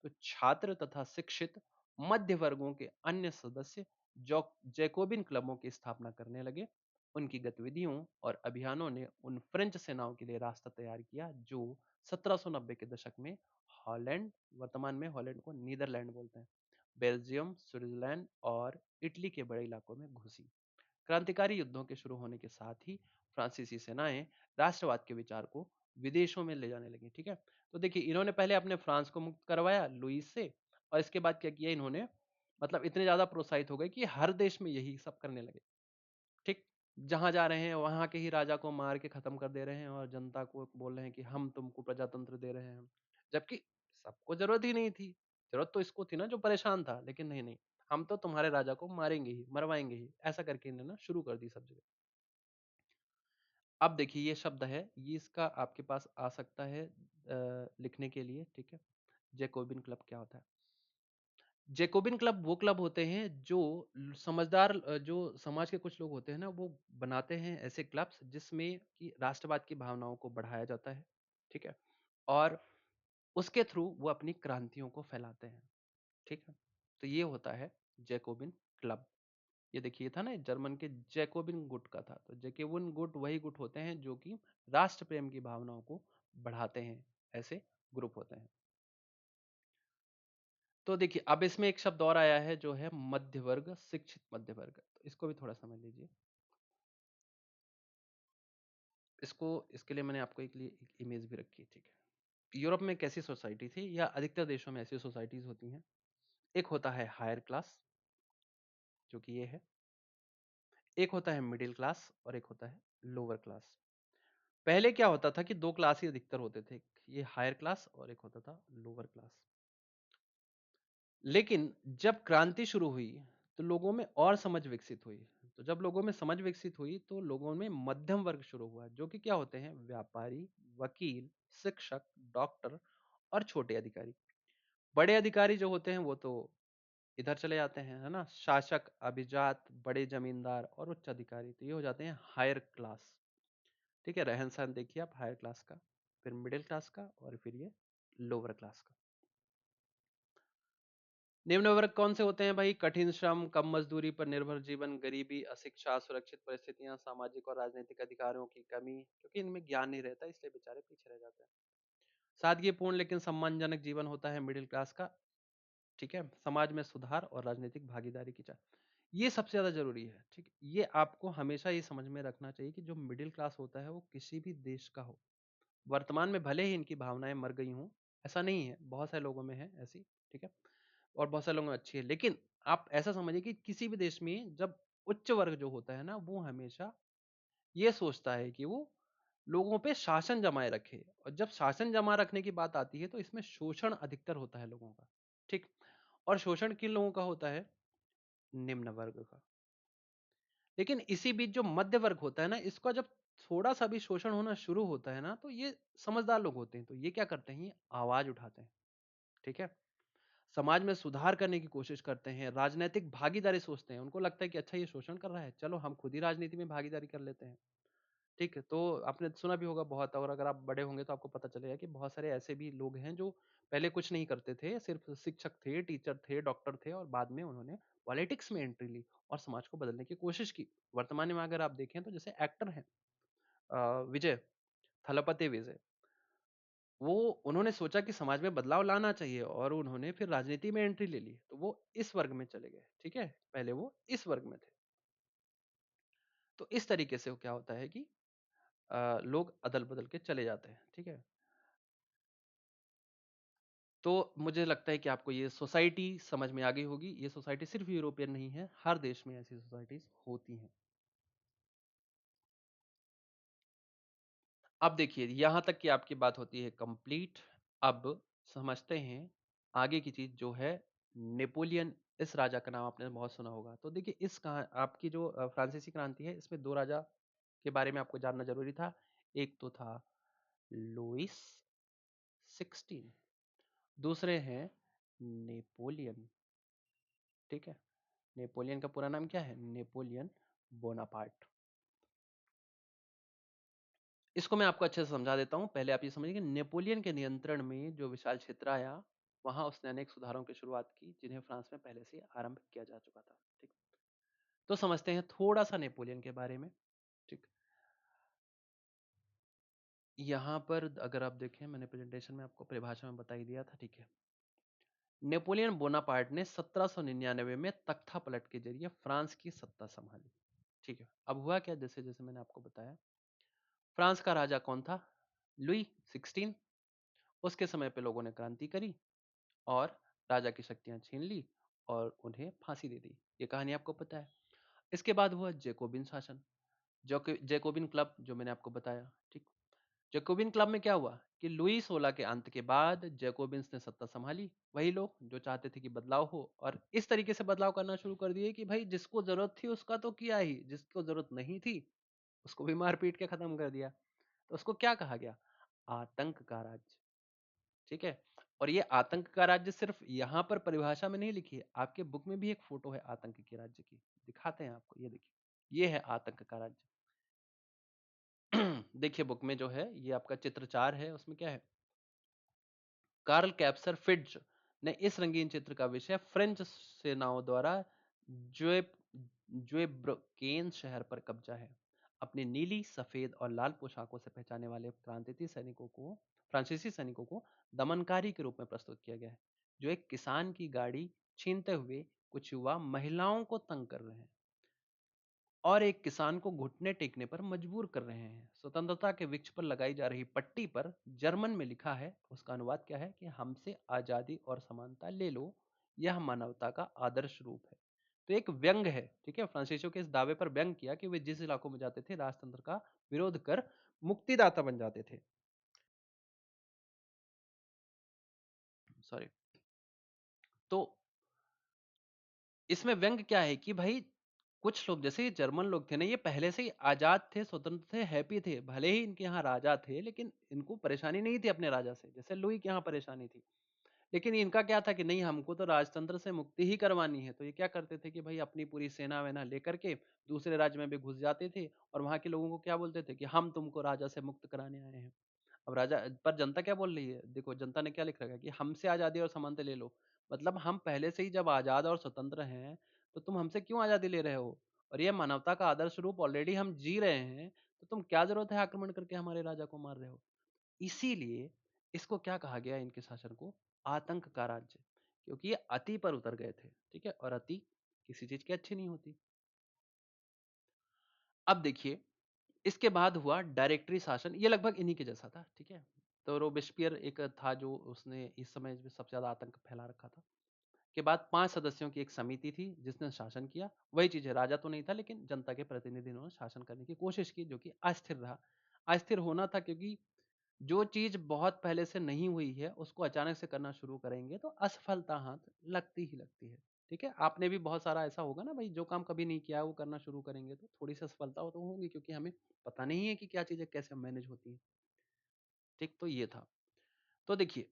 तो छात्र तथा शिक्षित मध्य वर्गों के अन्य सदस्य जो जैकोबिन क्लबों की स्थापना करने लगे। उनकी गतिविधियों और अभियानों ने उन फ्रेंच सेनाओं के लिए रास्ता तैयार किया जो 1790 के दशक में हॉलैंड, वर्तमान में हॉलैंड को नीदरलैंड बोलते हैं, बेल्जियम, स्विट्जरलैंड और इटली के बड़े इलाकों में घुसी। क्रांतिकारी युद्धों के शुरू होने के साथ ही फ्रांसीसी सेनाएं राष्ट्रवाद के विचार को विदेशों में ले जाने लगी। ठीक है, तो देखिए, इन्होंने पहले अपने फ्रांस को मुक्त करवाया लुईस से, और इसके बाद क्या किया इन्होंने, मतलब इतने ज्यादा प्रोत्साहित हो गए कि हर देश में यही सब करने लगे। ठीक, जहां जा रहे हैं वहां के ही राजा को मार के खत्म कर दे रहे हैं, और जनता को बोल रहे हैं कि हम तुमको प्रजातंत्र दे रहे हैं। जबकि सबको जरूरत ही नहीं थी, जरूरत तो इसको थी ना जो परेशान था, लेकिन नहीं नहीं, हम तो तुम्हारे राजा को मारेंगे ही, मरवाएंगे ही, ऐसा करके इन्होंने ना शुरू कर दी सब जगह। अब देखिए, ये शब्द है, ये इसका आपके पास आ सकता है लिखने के लिए। ठीक है, जैकोबिन क्लब क्या होता है? जैकोबिन क्लब वो क्लब होते हैं जो समझदार, जो समाज के कुछ लोग होते हैं ना, वो बनाते हैं ऐसे क्लब्स जिसमें कि राष्ट्रवाद की भावनाओं को बढ़ाया जाता है। ठीक है, और उसके थ्रू वो अपनी क्रांतियों को फैलाते हैं। ठीक है, तो ये होता है जैकोबिन क्लब। ये देखिए, ये था ना जर्मन के जैकोबिन गुट का था। तो जैकोबिन गुट वही गुट होते हैं जो कि राष्ट्र प्रेम की भावनाओं को बढ़ाते हैं, ऐसे ग्रुप होते हैं। तो देखिए, अब इसमें एक शब्द और आया है जो है मध्य वर्ग, शिक्षित मध्य वर्ग। तो इसको भी थोड़ा समझ लीजिए। इसके लिए मैंने आपको एक इमेज भी रखी है, ठीक है। यूरोप में एक ऐसी सोसाइटी थी, या अधिकतर देशों में ऐसी सोसाइटीज होती हैं। एक होता है हायर क्लास, जो कि ये है। एक होता है मिडिल क्लास, और एक होता है लोअर क्लास। पहले क्या होता था कि दो क्लास ही अधिकतर होते थे, ये हायर क्लास और एक होता था लोअर क्लास। लेकिन जब क्रांति शुरू हुई तो लोगों में और समझ विकसित हुई। तो जब लोगों में समझ विकसित हुई तो लोगों में मध्यम वर्ग शुरू हुआ, जो कि क्या होते हैं, व्यापारी, वकील, शिक्षक, डॉक्टर और छोटे अधिकारी। बड़े अधिकारी जो होते हैं वो तो इधर चले जाते हैं, है ना, शासक, अभिजात, बड़े जमींदार और उच्च अधिकारी, तो ये हो जाते हैं हायर क्लास। ठीक है, रहन सहन देखिए आप हायर क्लास का, फिर मिडिल क्लास का, और फिर ये लोअर क्लास का। निम्न वर्ग कौन से होते हैं भाई? कठिन श्रम, कम मजदूरी पर निर्भर जीवन, गरीबी, अशिक्षा, सुरक्षित परिस्थितियां, सामाजिक और राजनीतिक अधिकारों की कमी, क्योंकि इनमें ज्ञान नहीं रहता इसलिए बेचारे पीछे रह जाते हैं। सादगीपूर्ण लेकिन सम्मानजनक जीवन होता है मिडिल क्लास का। ठीक है, समाज में सुधार और राजनीतिक भागीदारी की चाह, ये सबसे ज्यादा जरूरी है। ठीक है, ये आपको हमेशा ये समझ में रखना चाहिए कि जो मिडिल क्लास होता है वो किसी भी देश का हो, वर्तमान में भले ही इनकी भावनाएं मर गई हों, ऐसा नहीं है, बहुत सारे लोगों में है ऐसी। ठीक है, और बहुत सारे लोगों में अच्छी है, लेकिन आप ऐसा समझिए कि किसी भी देश में जब उच्च वर्ग जो होता है ना, वो हमेशा ये सोचता है कि वो लोगों पे शासन जमाए रखे, और जब शासन जमा रखने की बात आती है तो इसमें शोषण अधिकतर होता है लोगों का। ठीक, और शोषण किन लोगों का होता है? निम्न वर्ग का। लेकिन इसी बीच जो मध्य वर्ग होता है ना, इसका जब थोड़ा सा भी शोषण होना शुरू होता है ना, तो ये समझदार लोग होते हैं, तो ये क्या करते हैं, ये आवाज उठाते हैं। ठीक है, समाज में सुधार करने की कोशिश करते हैं, राजनीतिक भागीदारी सोचते हैं। उनको लगता है कि अच्छा ये शोषण कर रहा है, चलो हम खुद ही राजनीति में भागीदारी कर लेते हैं। ठीक है, तो आपने सुना भी होगा बहुत, और अगर आप बड़े होंगे तो आपको पता चलेगा कि बहुत सारे ऐसे भी लोग हैं जो पहले कुछ नहीं करते थे, सिर्फ शिक्षक थे, टीचर थे, डॉक्टर थे, और बाद में उन्होंने पॉलिटिक्स में एंट्री ली और समाज को बदलने की कोशिश की। वर्तमान में अगर आप देखें तो जैसे एक्टर हैं, विजय थलपति विजय, वो उन्होंने सोचा कि समाज में बदलाव लाना चाहिए और उन्होंने फिर राजनीति में एंट्री ले ली, तो वो इस वर्ग में चले गए। ठीक है, पहले वो इस वर्ग में थे। तो इस तरीके से क्या होता है कि लोग अदल बदल के चले जाते हैं। ठीक है, तो मुझे लगता है कि आपको ये सोसाइटी समझ में आ गई होगी। ये सोसाइटी सिर्फ यूरोपियन नहीं है, हर देश में ऐसी सोसाइटीज होती हैं। अब देखिए, यहां तक कि आपकी बात होती है कंप्लीट। अब समझते हैं आगे की चीज जो है नेपोलियन। इस राजा का नाम आपने बहुत सुना होगा। तो देखिए, इस कहा आपकी जो फ्रांसीसी क्रांति है, इसमें दो राजा के बारे में आपको जानना जरूरी था। एक तो था लुइस 16, दूसरे हैं नेपोलियन। ठीक है, नेपोलियन का पूरा नाम क्या है? Napoleon Bonaparte. इसको मैं आपको अच्छे से समझा देता हूँ। पहले आप ये समझिए कि नेपोलियन के नियंत्रण में जो विशाल क्षेत्र आया, वहां उसने अनेक सुधारों की शुरुआत की जिन्हें फ्रांस में पहले से आरंभ किया जा चुका था। ठीक, तो समझते हैं थोड़ा सा नेपोलियन के बारे में। ठीक, यहाँ पर अगर आप देखें, मैंने प्रेजेंटेशन में आपको परिभाषा में बता ही दिया था। ठीक है, नेपोलियन बोनापार्ट ने 1799 में तख्ता पलट के जरिए फ्रांस की सत्ता संभाली। ठीक है, अब हुआ क्या, जैसे जैसे मैंने आपको बताया, फ्रांस का राजा कौन था? लुई 16। उसके समय पे लोगों ने क्रांति करी और राजा की शक्तियां छीन ली और उन्हें फांसी दे दी। ये कहानी आपको पता है। इसके बाद हुआ जैकोबिन शासन, जो कि जैकोबिन क्लब, जो मैंने आपको बताया। ठीक, जैकोबिन क्लब में क्या हुआ कि लुई 16 के अंत के बाद जैकोबिन्स ने सत्ता संभाली। वही लोग जो चाहते थे कि बदलाव हो, और इस तरीके से बदलाव करना शुरू कर दिए कि भाई जिसको जरूरत थी उसका तो किया ही, जिसको जरूरत नहीं थी उसको भी मार पीट के खत्म कर दिया। तो उसको क्या कहा गया? आतंक का राज्य। ठीक है, और ये आतंक का राज्य सिर्फ यहाँ पर परिभाषा में नहीं लिखी है, आपके बुक में भी एक फोटो है आतंक के राज्य की, दिखाते हैं आपको। ये देखिए, ये है आतंक का राज्य। देखिए बुक में जो है, ये आपका चित्र 4 है, उसमें क्या है, कार्ल कैप्सर फिट्ज ने इस रंगीन चित्र का विषय फ्रेंच सेनाओं द्वारा ज्वेब ज्वेब्रोकेन शहर पर कब्जा है। अपनी नीली, सफेद और लाल पोशाकों से पहचाने वाले फ्रांसीसी सैनिकों को दमनकारी के रूप में प्रस्तुत किया गया है, जो एक किसान की गाड़ी छीनते हुए कुछ युवा महिलाओं को तंग कर रहे हैं और एक किसान को घुटने टेकने पर मजबूर कर रहे हैं। स्वतंत्रता के वृक्ष पर लगाई जा रही पट्टी पर जर्मन में लिखा है, उसका अनुवाद क्या है कि हमसे आजादी और समानता ले लो, यह मानवता का आदर्श रूप है। तो एक व्यंग है, ठीक है, फ्रांसीसियों के इस दावे पर व्यंग किया कि वे जिस इलाकों में जाते थे राजतंत्र का विरोध कर मुक्तिदाता बन जाते थे। सॉरी। तो इसमें व्यंग क्या है कि भाई कुछ लोग जैसे ये जर्मन लोग थे ना, ये पहले से ही आजाद थे, स्वतंत्र थे, हैप्पी थे, भले ही इनके यहाँ राजा थे लेकिन इनको परेशानी नहीं थी अपने राजा से, जैसे लुई के यहाँ परेशानी थी। लेकिन इनका क्या था कि नहीं, हमको तो राजतंत्र से मुक्ति ही करवानी है। तो ये क्या करते थे कि भाई अपनी पूरी सेना वेना लेकर के दूसरे राज्य में भी घुस जाते थे और वहां के लोगों को क्या बोलते थे कि हम तुमको राजा से मुक्त कराने आए हैं। अब राजा पर जनता क्या बोल रही है, देखो जनता ने क्या लिख रखा है कि हमसे आजादी और समानता ले लो। मतलब हम पहले से ही जब आजाद और स्वतंत्र हैं तो तुम हमसे क्यों आजादी ले रहे हो, और ये मानवता का आदर्श रूप ऑलरेडी हम जी रहे हैं, तो तुम क्या जरूरत है आक्रमण करके हमारे राजा को मार रहे हो। इसीलिए इसको क्या कहा गया, इनके शासन को आतंक का राज्य, क्योंकि ये अति पर उतर गए थे, ठीक है, और अति किसी चीज की अच्छी नहीं होती। अब देखिए, इसके बाद हुआ डायरेक्टरी शासन, ये लगभग इन्हीं के जैसा था, ठीक है। तो रोबेस्पियर एक था जो उसने इस समय में सबसे ज्यादा आतंक फैला रखा था। के बाद 5 सदस्यों की एक समिति थी जिसने शासन किया। वही चीज है, राजा तो नहीं था लेकिन जनता के प्रतिनिधि ने शासन करने की कोशिश की, जो कि अस्थिर रहा। अस्थिर होना था क्योंकि जो चीज बहुत पहले से नहीं हुई है उसको अचानक से करना शुरू करेंगे तो असफलता हाथ लगती ही लगती है। ठीक है, आपने भी बहुत सारा ऐसा होगा ना भाई, जो काम कभी नहीं किया है वो करना शुरू करेंगे तो थोड़ी सी असफलता हो तो होगी, क्योंकि हमें पता नहीं है कि क्या चीजें कैसे मैनेज होती है। ठीक, तो ये था। तो देखिए,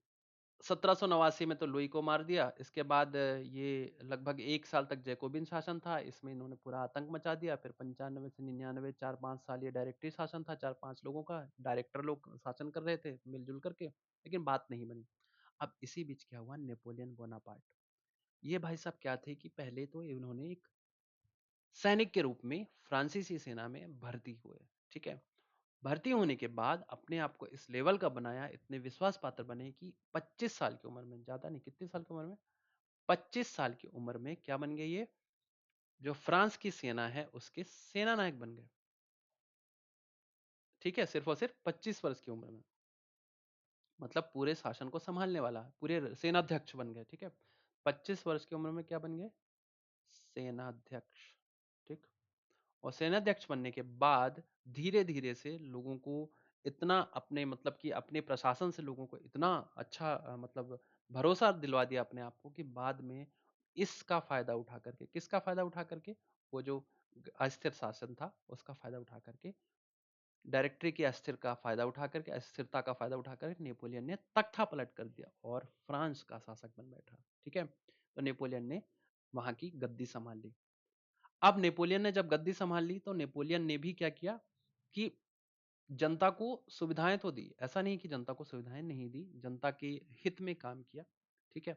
1789 में तो लुई को मार दिया। इसके बाद ये लगभग 1 साल तक जैकोबिन शासन था, इसमें इन्होंने पूरा आतंक मचा दिया। फिर 95 से 99, 4-5 साल ये डायरेक्टरी शासन था, 4-5 लोगों का, डायरेक्टर लोग शासन कर रहे थे मिलजुल करके, लेकिन बात नहीं बनी। अब इसी बीच क्या हुआ, नेपोलियन बोनापार्ट। ये भाई साहब क्या थे कि पहले तो इन्होंने एक सैनिक के रूप में फ्रांसीसी सेना में भर्ती हुए, ठीक है। भर्ती होने के बाद अपने आप को इस लेवल का बनाया, इतने विश्वास पात्र बने कि 25 साल की उम्र में, ज्यादा नहीं, कितने साल की उम्र में, 25 साल की उम्र में क्या बन गए ये, जो फ्रांस की सेना है उसके सेना नायक बन गए। ठीक है, सिर्फ और सिर्फ 25 वर्ष की उम्र में, मतलब पूरे शासन को संभालने वाला, पूरे सेनाध्यक्ष बन गए। ठीक है, 25 वर्ष की उम्र में क्या बन गए, सेनाध्यक्ष। ठीक, और सेनाध्यक्ष बनने के बाद धीरे धीरे से लोगों को इतना अपने, मतलब कि अपने प्रशासन से लोगों को इतना अच्छा मतलब भरोसा दिलवा दिया अपने आप को कि बाद में इसका फायदा उठा करके, किसका फायदा उठा करके, वो जो अस्थिर शासन था उसका फायदा उठा करके, डायरेक्टरी की अस्थिर का फायदा उठा करके, अस्थिरता का फायदा उठा करके नेपोलियन ने तख्ता पलट कर दिया और फ्रांस का शासक बन बैठा। ठीक है, तो नेपोलियन ने वहां की गद्दी संभाल ली। अब नेपोलियन ने जब गद्दी संभाल ली तो नेपोलियन ने भी क्या किया कि जनता को सुविधाएं तो दी, ऐसा नहीं कि जनता को सुविधाएं नहीं दी, जनता के हित में काम किया। ठीक है,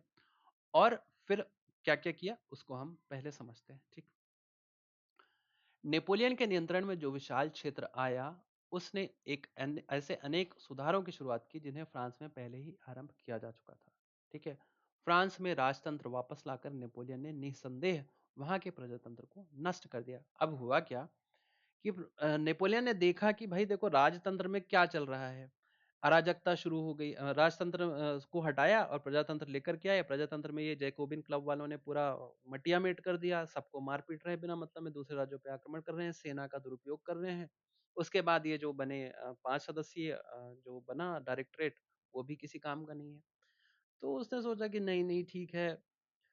और फिर क्या क्या किया उसको हम पहले समझते हैं। ठीक, नेपोलियन के नियंत्रण में जो विशाल क्षेत्र आया, उसने एक ऐसे अनेक सुधारों की शुरुआत की जिन्हें फ्रांस में पहले ही आरंभ किया जा चुका था। ठीक है, फ्रांस में राजतंत्र वापस लाकर नेपोलियन ने निसंदेह वहां के प्रजातंत्र को नष्ट कर दिया। अब हुआ क्या कि नेपोलियन ने देखा कि भाई देखो राजतंत्र में क्या चल रहा है, अराजकता शुरू हो गई। राजतंत्र को हटाया और प्रजातंत्र लेकर के आए। प्रजातंत्र में ये जैकोबिन क्लब वालों ने पूरा मटिया मेट कर दिया, सबको मार पीट रहे हैं बिना मतलब में, दूसरे राज्यों पे आक्रमण कर रहे हैं, सेना का दुरुपयोग कर रहे हैं। उसके बाद ये जो बने 5 सदस्यीय जो बना डायरेक्टरेट, वो भी किसी काम का नहीं है। तो उसने सोचा कि नहीं नहीं ठीक है,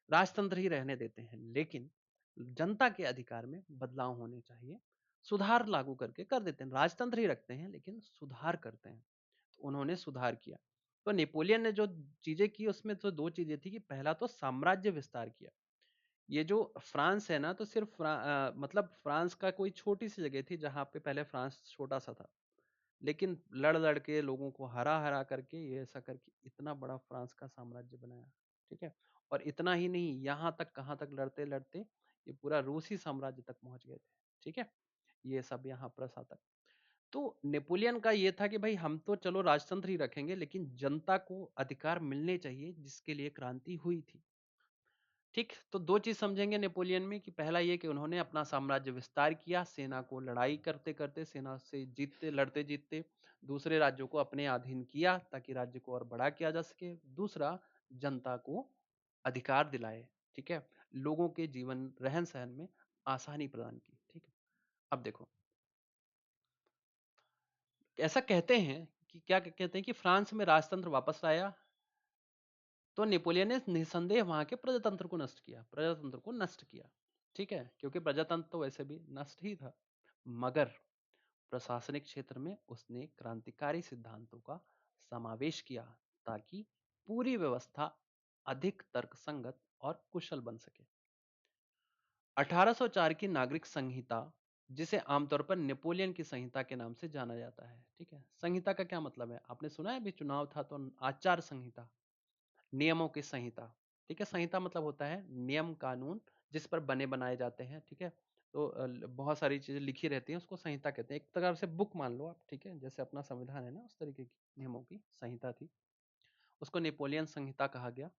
राजतंत्र ही रहने देते हैं, लेकिन जनता के अधिकार में बदलाव होने चाहिए, सुधार लागू करके कर देते हैं, राजतंत्र ही रखते हैं लेकिन सुधार करते हैं। तो उन्होंने सुधार किया। तो नेपोलियन ने जो चीजें की उसमें तो दो चीजें थी कि पहला तो साम्राज्य विस्तार किया। ये जो फ्रांस है ना, तो सिर्फ मतलब फ्रांस का कोई छोटी सी जगह थी जहां पे पहले फ्रांस छोटा सा था, लेकिन लड़ लड़ के लोगों को हरा हरा करके ये ऐसा करके इतना बड़ा फ्रांस का साम्राज्य बनाया। ठीक है, और इतना ही नहीं, यहाँ तक कहाँ तक लड़ते लड़ते ये पूरा रूसी साम्राज्य तक पहुंच गए थे। ठीक है, ये सब यहाँ प्रशासक। तो नेपोलियन का ये था कि भाई हम तो चलो राजतंत्र ही रखेंगे, लेकिन जनता को अधिकार मिलने चाहिए जिसके लिए क्रांति हुई थी। ठीक, तो दो चीज समझेंगे नेपोलियन में कि पहला ये कि उन्होंने अपना साम्राज्य विस्तार किया, सेना को लड़ाई करते करते, सेना से जीतते लड़ते जीतते दूसरे राज्यों को अपने अधीन किया ताकि राज्य को और बड़ा किया जा सके। दूसरा, जनता को अधिकार दिलाए। ठीक है, लोगों के जीवन रहन सहन में आसानी प्रदान की। ठीक है, अब देखो, ऐसा कहते हैं कि क्या कहते हैं कि फ्रांस में राजतंत्र वापस आया तो नेपोलियन ने निसंदेह वहां के प्रजातंत्र को नष्ट किया, प्रजातंत्र को नष्ट किया। ठीक है, क्योंकि प्रजातंत्र तो वैसे भी नष्ट ही था, मगर प्रशासनिक क्षेत्र में उसने क्रांतिकारी सिद्धांतों का समावेश किया ताकि पूरी व्यवस्था अधिक तर्कसंगत और कुशल बन सके। 1804 की नागरिक संहिता, जिसे आमतौर पर नेपोलियन की संहिता के नाम से जाना जाता है। ठीक है, संहिता का क्या मतलब है? आपने सुना है, अभी चुनाव था तो आचार संहिता, नियमों की संहिता। ठीक है, संहिता मतलब होता है नियम कानून जिस पर बने बनाए जाते हैं। ठीक है, तो बहुत सारी चीजें लिखी रहती हैं, उसको संहिता कहते हैं। एक तरह से बुक मान लो आप। ठीक है, जैसे अपना संविधान है ना, उस तरीके की नियमों की संहिता थी, उसको नेपोलियन संहिता कहा गया।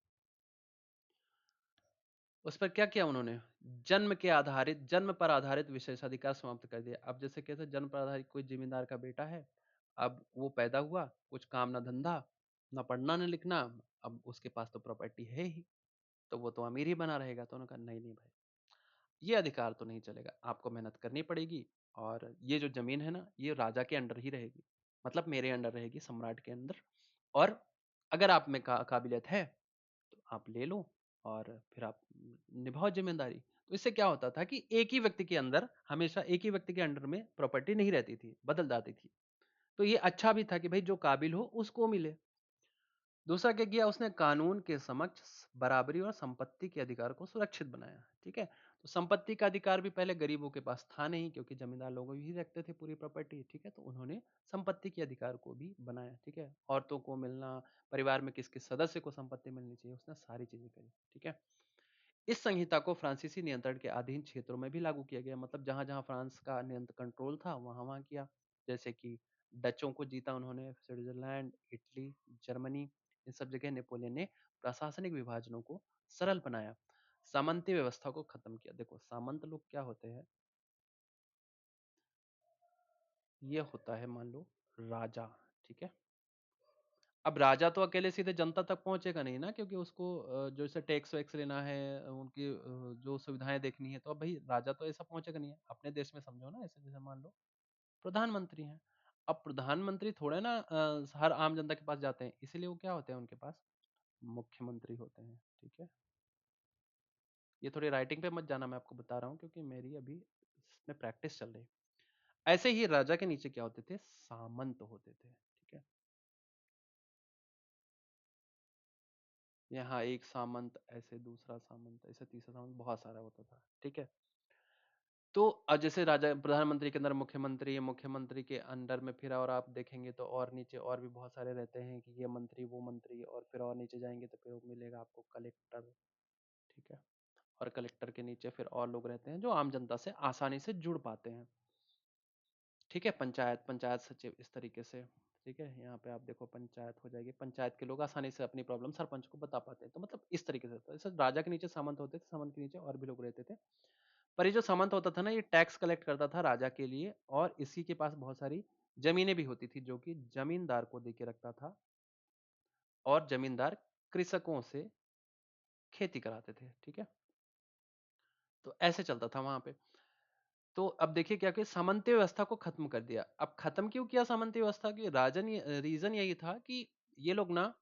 उस पर क्या किया उन्होंने? जन्म पर आधारित विशेषाधिकार समाप्त कर दिया। अब जैसे कैसे जन्म पर आधारित, कोई जमींदार का बेटा है, अब वो पैदा हुआ, कुछ काम ना धंधा, ना पढ़ना ना लिखना, अब उसके पास तो प्रॉपर्टी है ही, तो वो तो अमीर ही बना रहेगा। तो उन्होंने कहा नहीं नहीं भाई, ये अधिकार तो नहीं चलेगा, आपको मेहनत करनी पड़ेगी, और ये जो जमीन है ना, ये राजा के अंडर ही रहेगी, मतलब मेरे अंडर रहेगी, सम्राट के अंदर। और अगर आप में काबिलियत है तो आप ले लो, और फिर आप निभाओ जिम्मेदारी। तो इससे क्या होता था कि एक ही व्यक्ति के अंदर, हमेशा एक ही व्यक्ति के अंडर में प्रॉपर्टी नहीं रहती थी, बदल जाती थी। तो ये अच्छा भी था कि भाई जो काबिल हो उसको मिले। दूसरा क्या किया उसने? कानून के समक्ष बराबरी और संपत्ति के अधिकार को सुरक्षित बनाया। ठीक है, तो संपत्ति का अधिकार भी पहले गरीबों के पास था नहीं, क्योंकि जमींदार लोग ही रखते थे पूरी प्रॉपर्टी। ठीक है, तो उन्होंने संपत्ति के अधिकार को भी बनाया। ठीक है, औरतों को मिलना, परिवार में किस किस सदस्य को संपत्ति मिलनी चाहिए, उसने सारी चीजें करी। ठीक है, इस संहिता को फ्रांसीसी नियंत्रण के अधीन क्षेत्रों में भी लागू किया गया, मतलब जहां जहां फ्रांस का नियंत्रण कंट्रोल था वहां वहां किया। जैसे कि डचों को जीता उन्होंने, स्विट्जरलैंड, इटली, जर्मनी, इन सब जगह नेपोलियन ने प्रशासनिक विभाजनों को सरल बनाया, सामंती व्यवस्था को खत्म किया। देखो, सामंत लोग क्या होते हैं? ये होता है, मान लो, राजा। ठीक है, अब राजा तो अकेले सीधे जनता तक पहुंचेगा नहीं ना, क्योंकि उसको जो जैसे टैक्स वैक्स लेना है, उनकी जो सुविधाएं देखनी है, तो अब भाई राजा तो ऐसा पहुंचेगा नहीं है। अपने देश में समझो ना, ऐसे जैसे मान लो प्रधानमंत्री हैं। अब प्रधानमंत्री थोड़े ना हर आम जनता के पास जाते हैं, इसीलिए वो क्या होते हैं उनके पास? मुख्यमंत्री होते हैं। ठीक है, ये थोड़ी राइटिंग पे मत जाना, मैं आपको बता रहा हूँ, क्योंकि मेरी अभी इसमें प्रैक्टिस चल रही है। ऐसे ही राजा के नीचे क्या होते थे? सामंत होते थे। ठीक है, यहाँ एक सामंत, ऐसे दूसरा सामंत, ऐसे तीसरा सामंत, बहुत सारा होता था। ठीक है, तो जैसे राजा, प्रधानमंत्री के अंदर मुख्यमंत्री है, मुख्यमंत्री के अंडर में फिर और आप देखेंगे तो और नीचे और भी बहुत सारे रहते हैं कि ये मंत्री वो मंत्री, और फिर और नीचे जाएंगे तो फिर वो मिलेगा आपको कलेक्टर। ठीक है, और कलेक्टर के नीचे फिर और लोग रहते हैं जो आम जनता से आसानी से जुड़ पाते हैं। ठीक है, पंचायत, पंचायत सचिव, इस तरीके से। ठीक है, यहाँ पे आप देखो पंचायत हो जाएगी, पंचायत के लोग आसानी से अपनी प्रॉब्लम सरपंच को बता पाते हैं। तो मतलब इस तरीके से होता है। जैसे राजा के नीचे सामंत होते थे, सामंत के नीचे और भी लोग रहते थे। पर ये जो सामंत होता था ना, ये टैक्स कलेक्ट करता था राजा के लिए, और इसी के पास बहुत सारी जमीनें भी होती थी जो कि जमींदार को दे के रखता था, और जमींदार कृषकों से खेती कराते थे। ठीक है, तो ऐसे चलता था वहां पे। तो अब देखिए क्या कि सामंती व्यवस्था को खत्म कर दिया। अब खत्म क्यों किया सामंती व्यवस्था की? राजन रीजन यही था कि ये लोग ना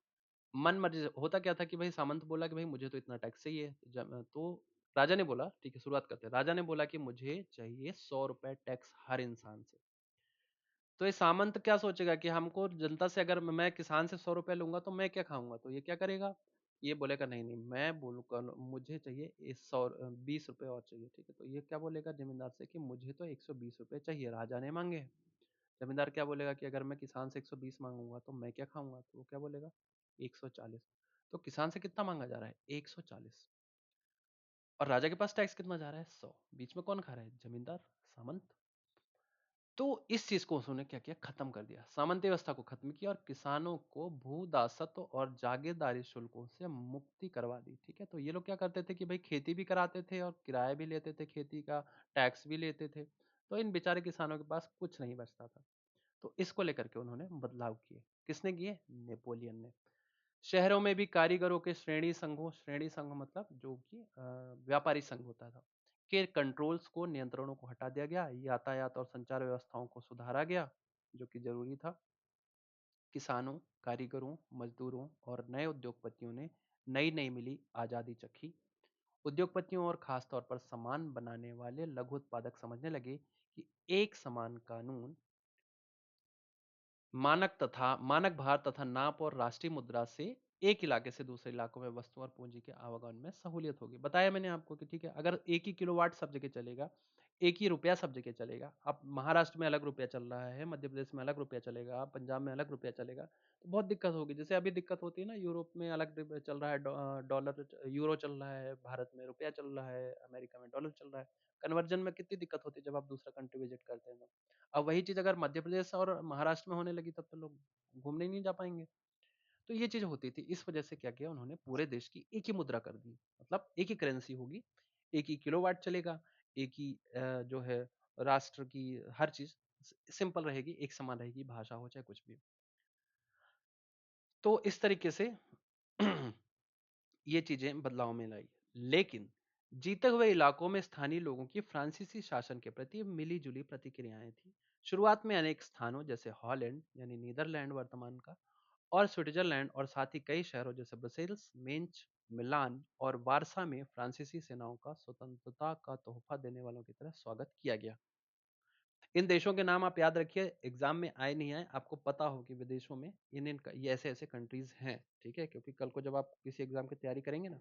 मन मर्जी होता क्या था कि भाई सामंत बोला कि भाई मुझे तो इतना टैक्स चाहिए, तो राजा ने बोला, ठीक है शुरुआत करते हैं, राजा ने बोला कि मुझे चाहिए 100 रुपए टैक्स हर इंसान से। तो ये सामंत क्या सोचेगा कि हमको जनता से, अगर मैं किसान से 100 रुपए लूंगा तो मैं क्या खाऊंगा? तो ये क्या करेगा? ये बोलेगा नहीं नहीं, मैं बोलूंगा मुझे चाहिए इस 120 रुपए और चाहिए। ठीक है, तो ये क्या बोलेगा जमींदार से कि मुझे तो 120 रुपए चाहिए, राजा ने मांगे। जमींदार क्या बोलेगा कि अगर मैं किसान से 120 मांगूंगा तो मैं क्या खाऊंगा? तो वो क्या बोलेगा? 140। तो किसान से कितना मांगा जा रहा है? 140। और राजा के पास टैक्स कितना जा रहा है? 100। बीच में कौन खा रहा है? जमींदार, सामंत। तो इस चीज को उन्होंने क्या किया? खत्म कर दिया, सामंती व्यवस्था को खत्म किया और किसानों को भूदासत्व और जागीरदारी शुल्कों से मुक्ति करवा दी। ठीक है, तो ये लोग क्या करते थे कि भाई खेती भी कराते थे और किराया भी लेते थे, खेती का टैक्स भी लेते थे। तो इन बेचारे किसानों के पास कुछ नहीं बचता था। तो इसको लेकर के उन्होंने बदलाव किए। किसने किए? नेपोलियन ने। शहरों में भी कारीगरों के श्रेणी संघ मतलब जो कि व्यापारी संघ होता था, के कंट्रोल्स को, नियंत्रणों को हटा दिया गया। यातायात और संचार व्यवस्थाओं को सुधारा गया, जो कि जरूरी था। किसानों, कारीगरों, मजदूरों और नए उद्योगपतियों ने नई नई मिली आजादी चखी। उद्योगपतियों और खासतौर पर सामान बनाने वाले लघु उत्पादक समझने लगे कि एक समान कानून, मानक भार तथा नाप और राष्ट्रीय मुद्रा से एक इलाके से दूसरे इलाकों में वस्तु और पूंजी के आवागमन में सहूलियत होगी। बताया मैंने आपको कि ठीक है, अगर एक ही किलोवाट सब जगह चलेगा, एक ही रुपया सब जगह चलेगा। अब महाराष्ट्र में अलग रुपया चल रहा है, मध्य प्रदेश में अलग रुपया चलेगा, पंजाब में अलग रुपया चलेगा, तो बहुत दिक्कत होगी। जैसे अभी दिक्कत होती है ना, यूरोप में अलग चल रहा है, डॉलर यूरो चल रहा है, भारत में रुपया चल रहा है, अमेरिका में डॉलर चल रहा है। कन्वर्जन में कितनी दिक्कत होती है जब आप दूसरा कंट्री विजिट करते हैं तो। अब वही चीज अगर मध्य प्रदेश और महाराष्ट्र में होने लगी तब तो लोग घूमने ही नहीं जा पाएंगे। तो ये चीज होती थी। इस वजह से क्या किया उन्होंने? पूरे देश की एक ही मुद्रा कर दी, मतलब एक ही करेंसी होगी, एक ही किलोवाट चलेगा, एक ही जो है राष्ट्र की हर चीज सिंपल रहेगी, एक समान रहेगी, भाषा हो चाहे कुछ भी हो। तो इस तरीके से ये चीजें बदलाव में लाई। लेकिन जीते हुए इलाकों में स्थानीय लोगों की फ्रांसीसी शासन के प्रति मिली जुली प्रतिक्रियाएं थी। शुरुआत में अनेक स्थानों जैसे हॉलैंड यानी नीदरलैंड वर्तमान का, और स्विट्जरलैंड और साथ ही कई शहरों जैसे ब्रसेल्स, मेंच, मिलान और वारसा में फ्रांसीसी सेनाओं का स्वतंत्रता का तोहफा देने वालों की तरह स्वागत किया गया। इन देशों के नाम आप याद रखिए, एग्जाम में आए नहीं आए, आपको पता हो कि विदेशों में ये ऐसे ऐसे कंट्रीज हैं। ठीक है, क्योंकि कल को जब आप किसी एग्जाम की तैयारी करेंगे ना,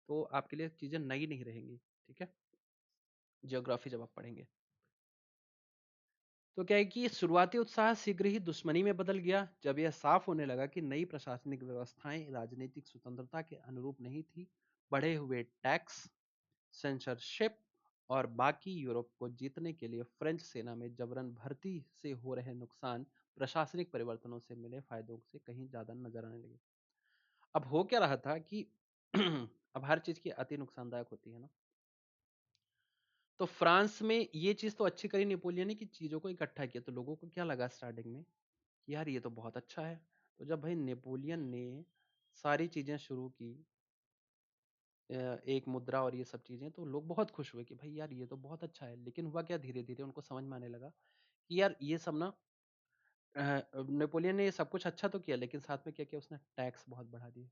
तो आपके लिए चीजें नई नहीं रहेंगी। ठीक है, जियोग्राफी जब आप पढ़ेंगे तो क्या है कि शुरुआती उत्साह शीघ्र ही दुश्मनी में बदल गया, जब यह साफ होने लगा कि नई प्रशासनिक व्यवस्थाएं राजनीतिक स्वतंत्रता के अनुरूप नहीं थी। बढ़े हुए टैक्स, सेंसरशिप और बाकी यूरोप को जीतने के लिए फ्रेंच सेना में जबरन भर्ती से हो रहे नुकसान प्रशासनिक परिवर्तनों से मिले फायदों से कहीं ज्यादा नजर आने लगे। अब हो क्या रहा था कि अब हर चीज की अति नुकसानदायक होती है ना। तो फ्रांस में ये चीज तो अच्छी करी नेपोलियन ने कि चीजों को इकट्ठा किया, तो लोगों को क्या लगा स्टार्टिंग में कि यार ये तो बहुत अच्छा है। तो जब भाई नेपोलियन ने सारी चीजें शुरू की, एक मुद्रा और ये सब चीजें, तो लोग बहुत खुश हुए कि भाई यार ये तो बहुत अच्छा है। लेकिन हुआ क्या, धीरे धीरे उनको समझ में आने लगा कि यार ये सब ना, नेपोलियन ने ये सब कुछ अच्छा तो किया, लेकिन साथ में क्या किया उसने? टैक्स बहुत बढ़ा दिए।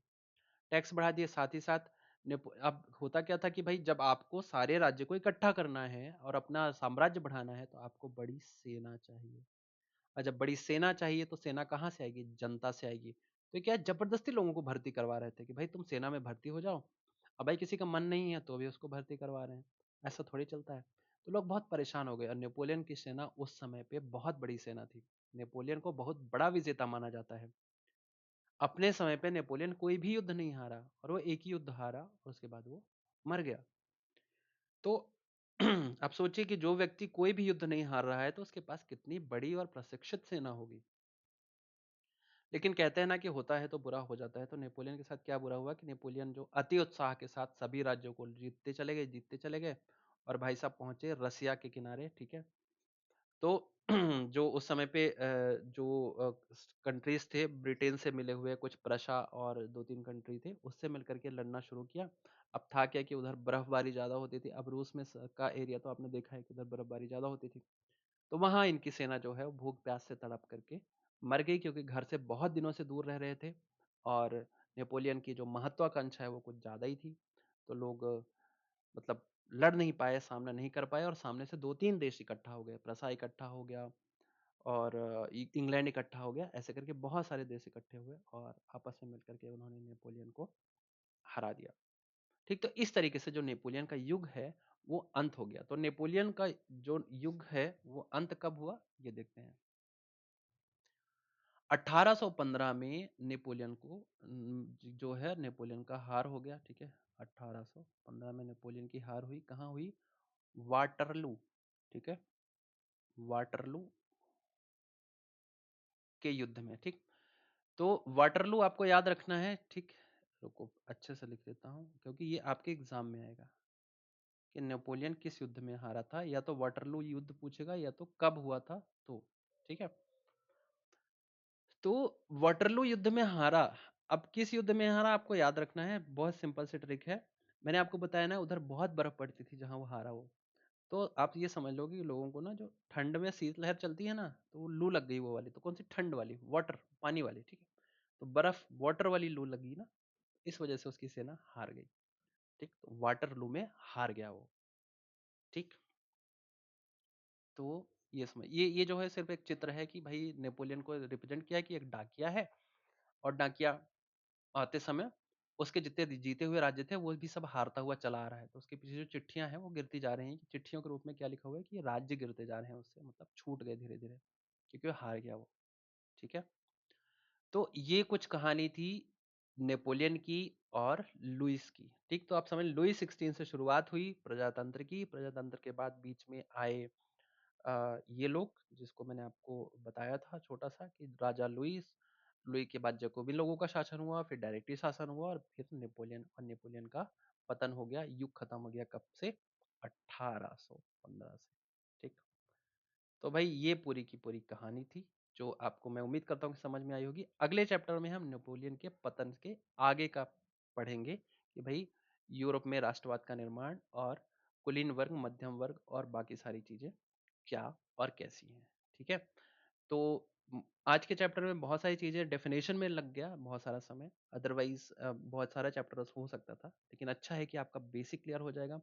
टैक्स बढ़ा दिए, साथ ही साथ अब होता क्या था कि भाई जब आपको सारे राज्य को इकट्ठा करना है और अपना साम्राज्य बढ़ाना है, तो आपको बड़ी सेना चाहिए। और जब बड़ी सेना चाहिए तो सेना कहाँ से आएगी? जनता से आएगी। तो क्या है, जबरदस्ती लोगों को भर्ती करवा रहे थे कि भाई तुम सेना में भर्ती हो जाओ। अब भाई किसी का मन नहीं है तो भी उसको भर्ती करवा रहे हैं। ऐसा थोड़ी चलता है। तो लोग बहुत परेशान हो गए और नेपोलियन की सेना उस समय पे बहुत बड़ी सेना थी। नेपोलियन को बहुत बड़ा विजेता माना जाता है। अपने समय पे नेपोलियन कोई भी युद्ध नहीं हारा, और वो एक ही युद्ध हारा और उसके बाद वो मर गया। तो आप सोचिए कि जो व्यक्ति कोई भी युद्ध नहीं हार रहा है, तो उसके पास कितनी बड़ी और प्रशिक्षित सेना होगी। लेकिन कहते हैं ना कि होता है तो बुरा हो जाता है। तो नेपोलियन के साथ क्या बुरा हुआ कि नेपोलियन जो अति उत्साह के साथ सभी राज्यों को जीतते चले गए, और भाई साहब पहुंचे रसिया के किनारे। ठीक है, तो जो उस समय पे जो कंट्रीज थे, ब्रिटेन से मिले हुए कुछ प्रशा और दो तीन कंट्री थे, उससे मिलकर के लड़ना शुरू किया। अब था क्या कि उधर बर्फबारी ज्यादा होती थी। अब रूस में का एरिया तो आपने देखा है कि उधर बर्फबारी ज्यादा होती थी। तो वहां इनकी सेना जो है वो भूख प्यास से तड़प करके मर गई, क्योंकि घर से बहुत दिनों से दूर रह रहे थे। और नेपोलियन की जो महत्वाकांक्षा है वो कुछ ज्यादा ही थी। तो लोग मतलब लड़ नहीं पाए, सामना नहीं कर पाए, और सामने से दो तीन देश इकट्ठा हो गए। प्रसा इकट्ठा हो गया और इंग्लैंड इकट्ठा हो गया। ऐसे करके बहुत सारे देश इकट्ठे हुए और आपस में मिलकर के उन्होंने नेपोलियन को हरा दिया। ठीक, तो इस तरीके से जो नेपोलियन का युग है वो अंत हो गया। तो नेपोलियन का जो युग है वो अंत कब हुआ, ये देखते हैं। 1815 में नेपोलियन को जो है नेपोलियन का हार हो गया। ठीक है, 1815 में नेपोलियन की हार हुई, कहाँ हुई? वाटरलू, ठीक है, वाटरलू के युद्ध में, ठीक। तो वाटरलू आपको याद रखना है, ठीक। रुको अच्छे से लिख देता हूँ क्योंकि ये आपके एग्जाम में आएगा कि नेपोलियन किस युद्ध में हारा था, या तो वाटरलू युद्ध पूछेगा या तो कब हुआ था, तो ठीक है। तो वाटरलू युद्ध में हारा, अब किस युद्ध में हारा आपको याद रखना है, बहुत सिंपल सी ट्रिक है। मैंने आपको बताया ना उधर बहुत बर्फ पड़ती थी जहां वो हारा हो। तो आप ये समझ लो कि लोगों को ना जो ठंड में शीतलहर चलती है ना, तो वो लू लग गई वो वाली, तो कौन सी ठंड वाली, वाटर पानी वाली, ठीक है। तो बर्फ वाटर वाली लू लगी ना, इस वजह से उसकी सेना हार गई, ठीक। तो वाटर लू में हार गया वो, ठीक। तो ये समझ, ये जो है सिर्फ एक चित्र है कि भाई नेपोलियन को रिप्रेजेंट किया है कि एक डाकिया है, और डाकिया आते समय उसके जितने जीते हुए राज्य थे वो भी सब हारता हुआ चला आ रहा है। तो उसके पीछे जो चिट्ठियां हैं वो गिरती जा रही हैं, कि चिट्ठियों के रूप में क्या लिखा हुआ है कि राज्य गिरते जा रहे हैं उससे, मतलब छूट गए धीरे धीरे, क्योंकि वो हार गया वो, ठीक है। तो ये कुछ कहानी थी नेपोलियन की और लुइस की, ठीक। तो आप समझ, लुइस 16 से शुरुआत हुई प्रजातंत्र की, प्रजातंत्र के बाद बीच में आए ये लोग, जिसको मैंने आपको बताया था छोटा सा, कि राजा लुइस, लुई के बाद जैकोबिन लोगों का शासन हुआ, फिर डायरेक्टरी शासन हुआ, और फिर नेपोलियन, और नेपोलियन का पतन हो गया, युग खत्म हो गया, कब से? 1815 से, ठीक। तो भाई ये पूरी की पूरी कहानी थी, जो आपको मैं उम्मीद करता हूँ कि समझ में आई होगी। अगले चैप्टर में हम नेपोलियन के पतन के आगे का पढ़ेंगे, कि भाई यूरोप में राष्ट्रवाद का निर्माण, और कुलीन वर्ग, मध्यम वर्ग, और बाकी सारी चीजें क्या और कैसी हैं, ठीक है। तो आज के चैप्टर में बहुत सारी चीजें डेफिनेशन में लग गया बहुत सारा समय, अदरवाइज बहुत सारा चैप्टर हो सकता था, लेकिन अच्छा है कि आपका बेसिक क्लियर हो जाएगा।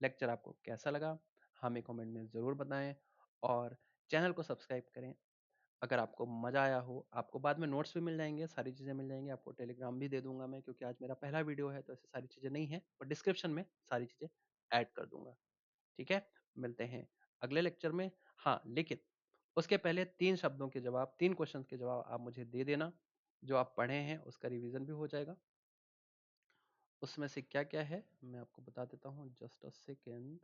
लेक्चर आपको कैसा लगा हमें कमेंट में ज़रूर बताएं, और चैनल को सब्सक्राइब करें। अगर आपको मज़ा आया हो, आपको बाद में नोट्स भी मिल जाएंगे, सारी चीज़ें मिल जाएंगी, आपको टेलीग्राम भी दे दूंगा मैं, क्योंकि आज मेरा पहला वीडियो है तो ऐसी सारी चीज़ें नहीं है, पर डिस्क्रिप्शन में सारी चीज़ें ऐड कर दूंगा, ठीक है। मिलते हैं अगले लेक्चर में। हाँ, लेकिन उसके पहले 3 शब्दों के जवाब, 3 क्वेश्चन के जवाब आप मुझे दे देना, जो आप पढ़े हैं उसका रिवीजन भी हो जाएगा। उसमें से क्या क्या है मैं आपको बता देता हूँ, जस्ट अ सेकेंड।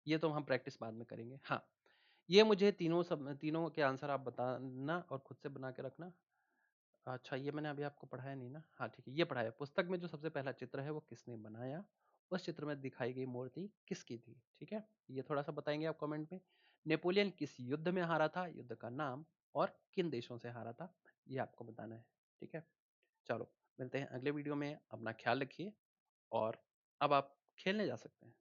ये तो हम प्रैक्टिस बाद में करेंगे। हाँ, ये मुझे तीनों के आंसर आप बताना और खुद से बना के रखना। अच्छा, ये मैंने अभी आपको पढ़ाया नहीं ना? हाँ ठीक है, ये पढ़ाया। पुस्तक में जो सबसे पहला चित्र है वो किसने बनाया, उस चित्र में दिखाई गई मूर्ति किसकी थी, ठीक है। ये थोड़ा सा बताएंगे आप कमेंट में। नेपोलियन किस युद्ध में हारा था, युद्ध का नाम, और किन देशों से हारा था, ये आपको बताना है, ठीक है। चलो, मिलते हैं अगले वीडियो में, अपना ख्याल रखिए, और अब आप खेलने जा सकते हैं।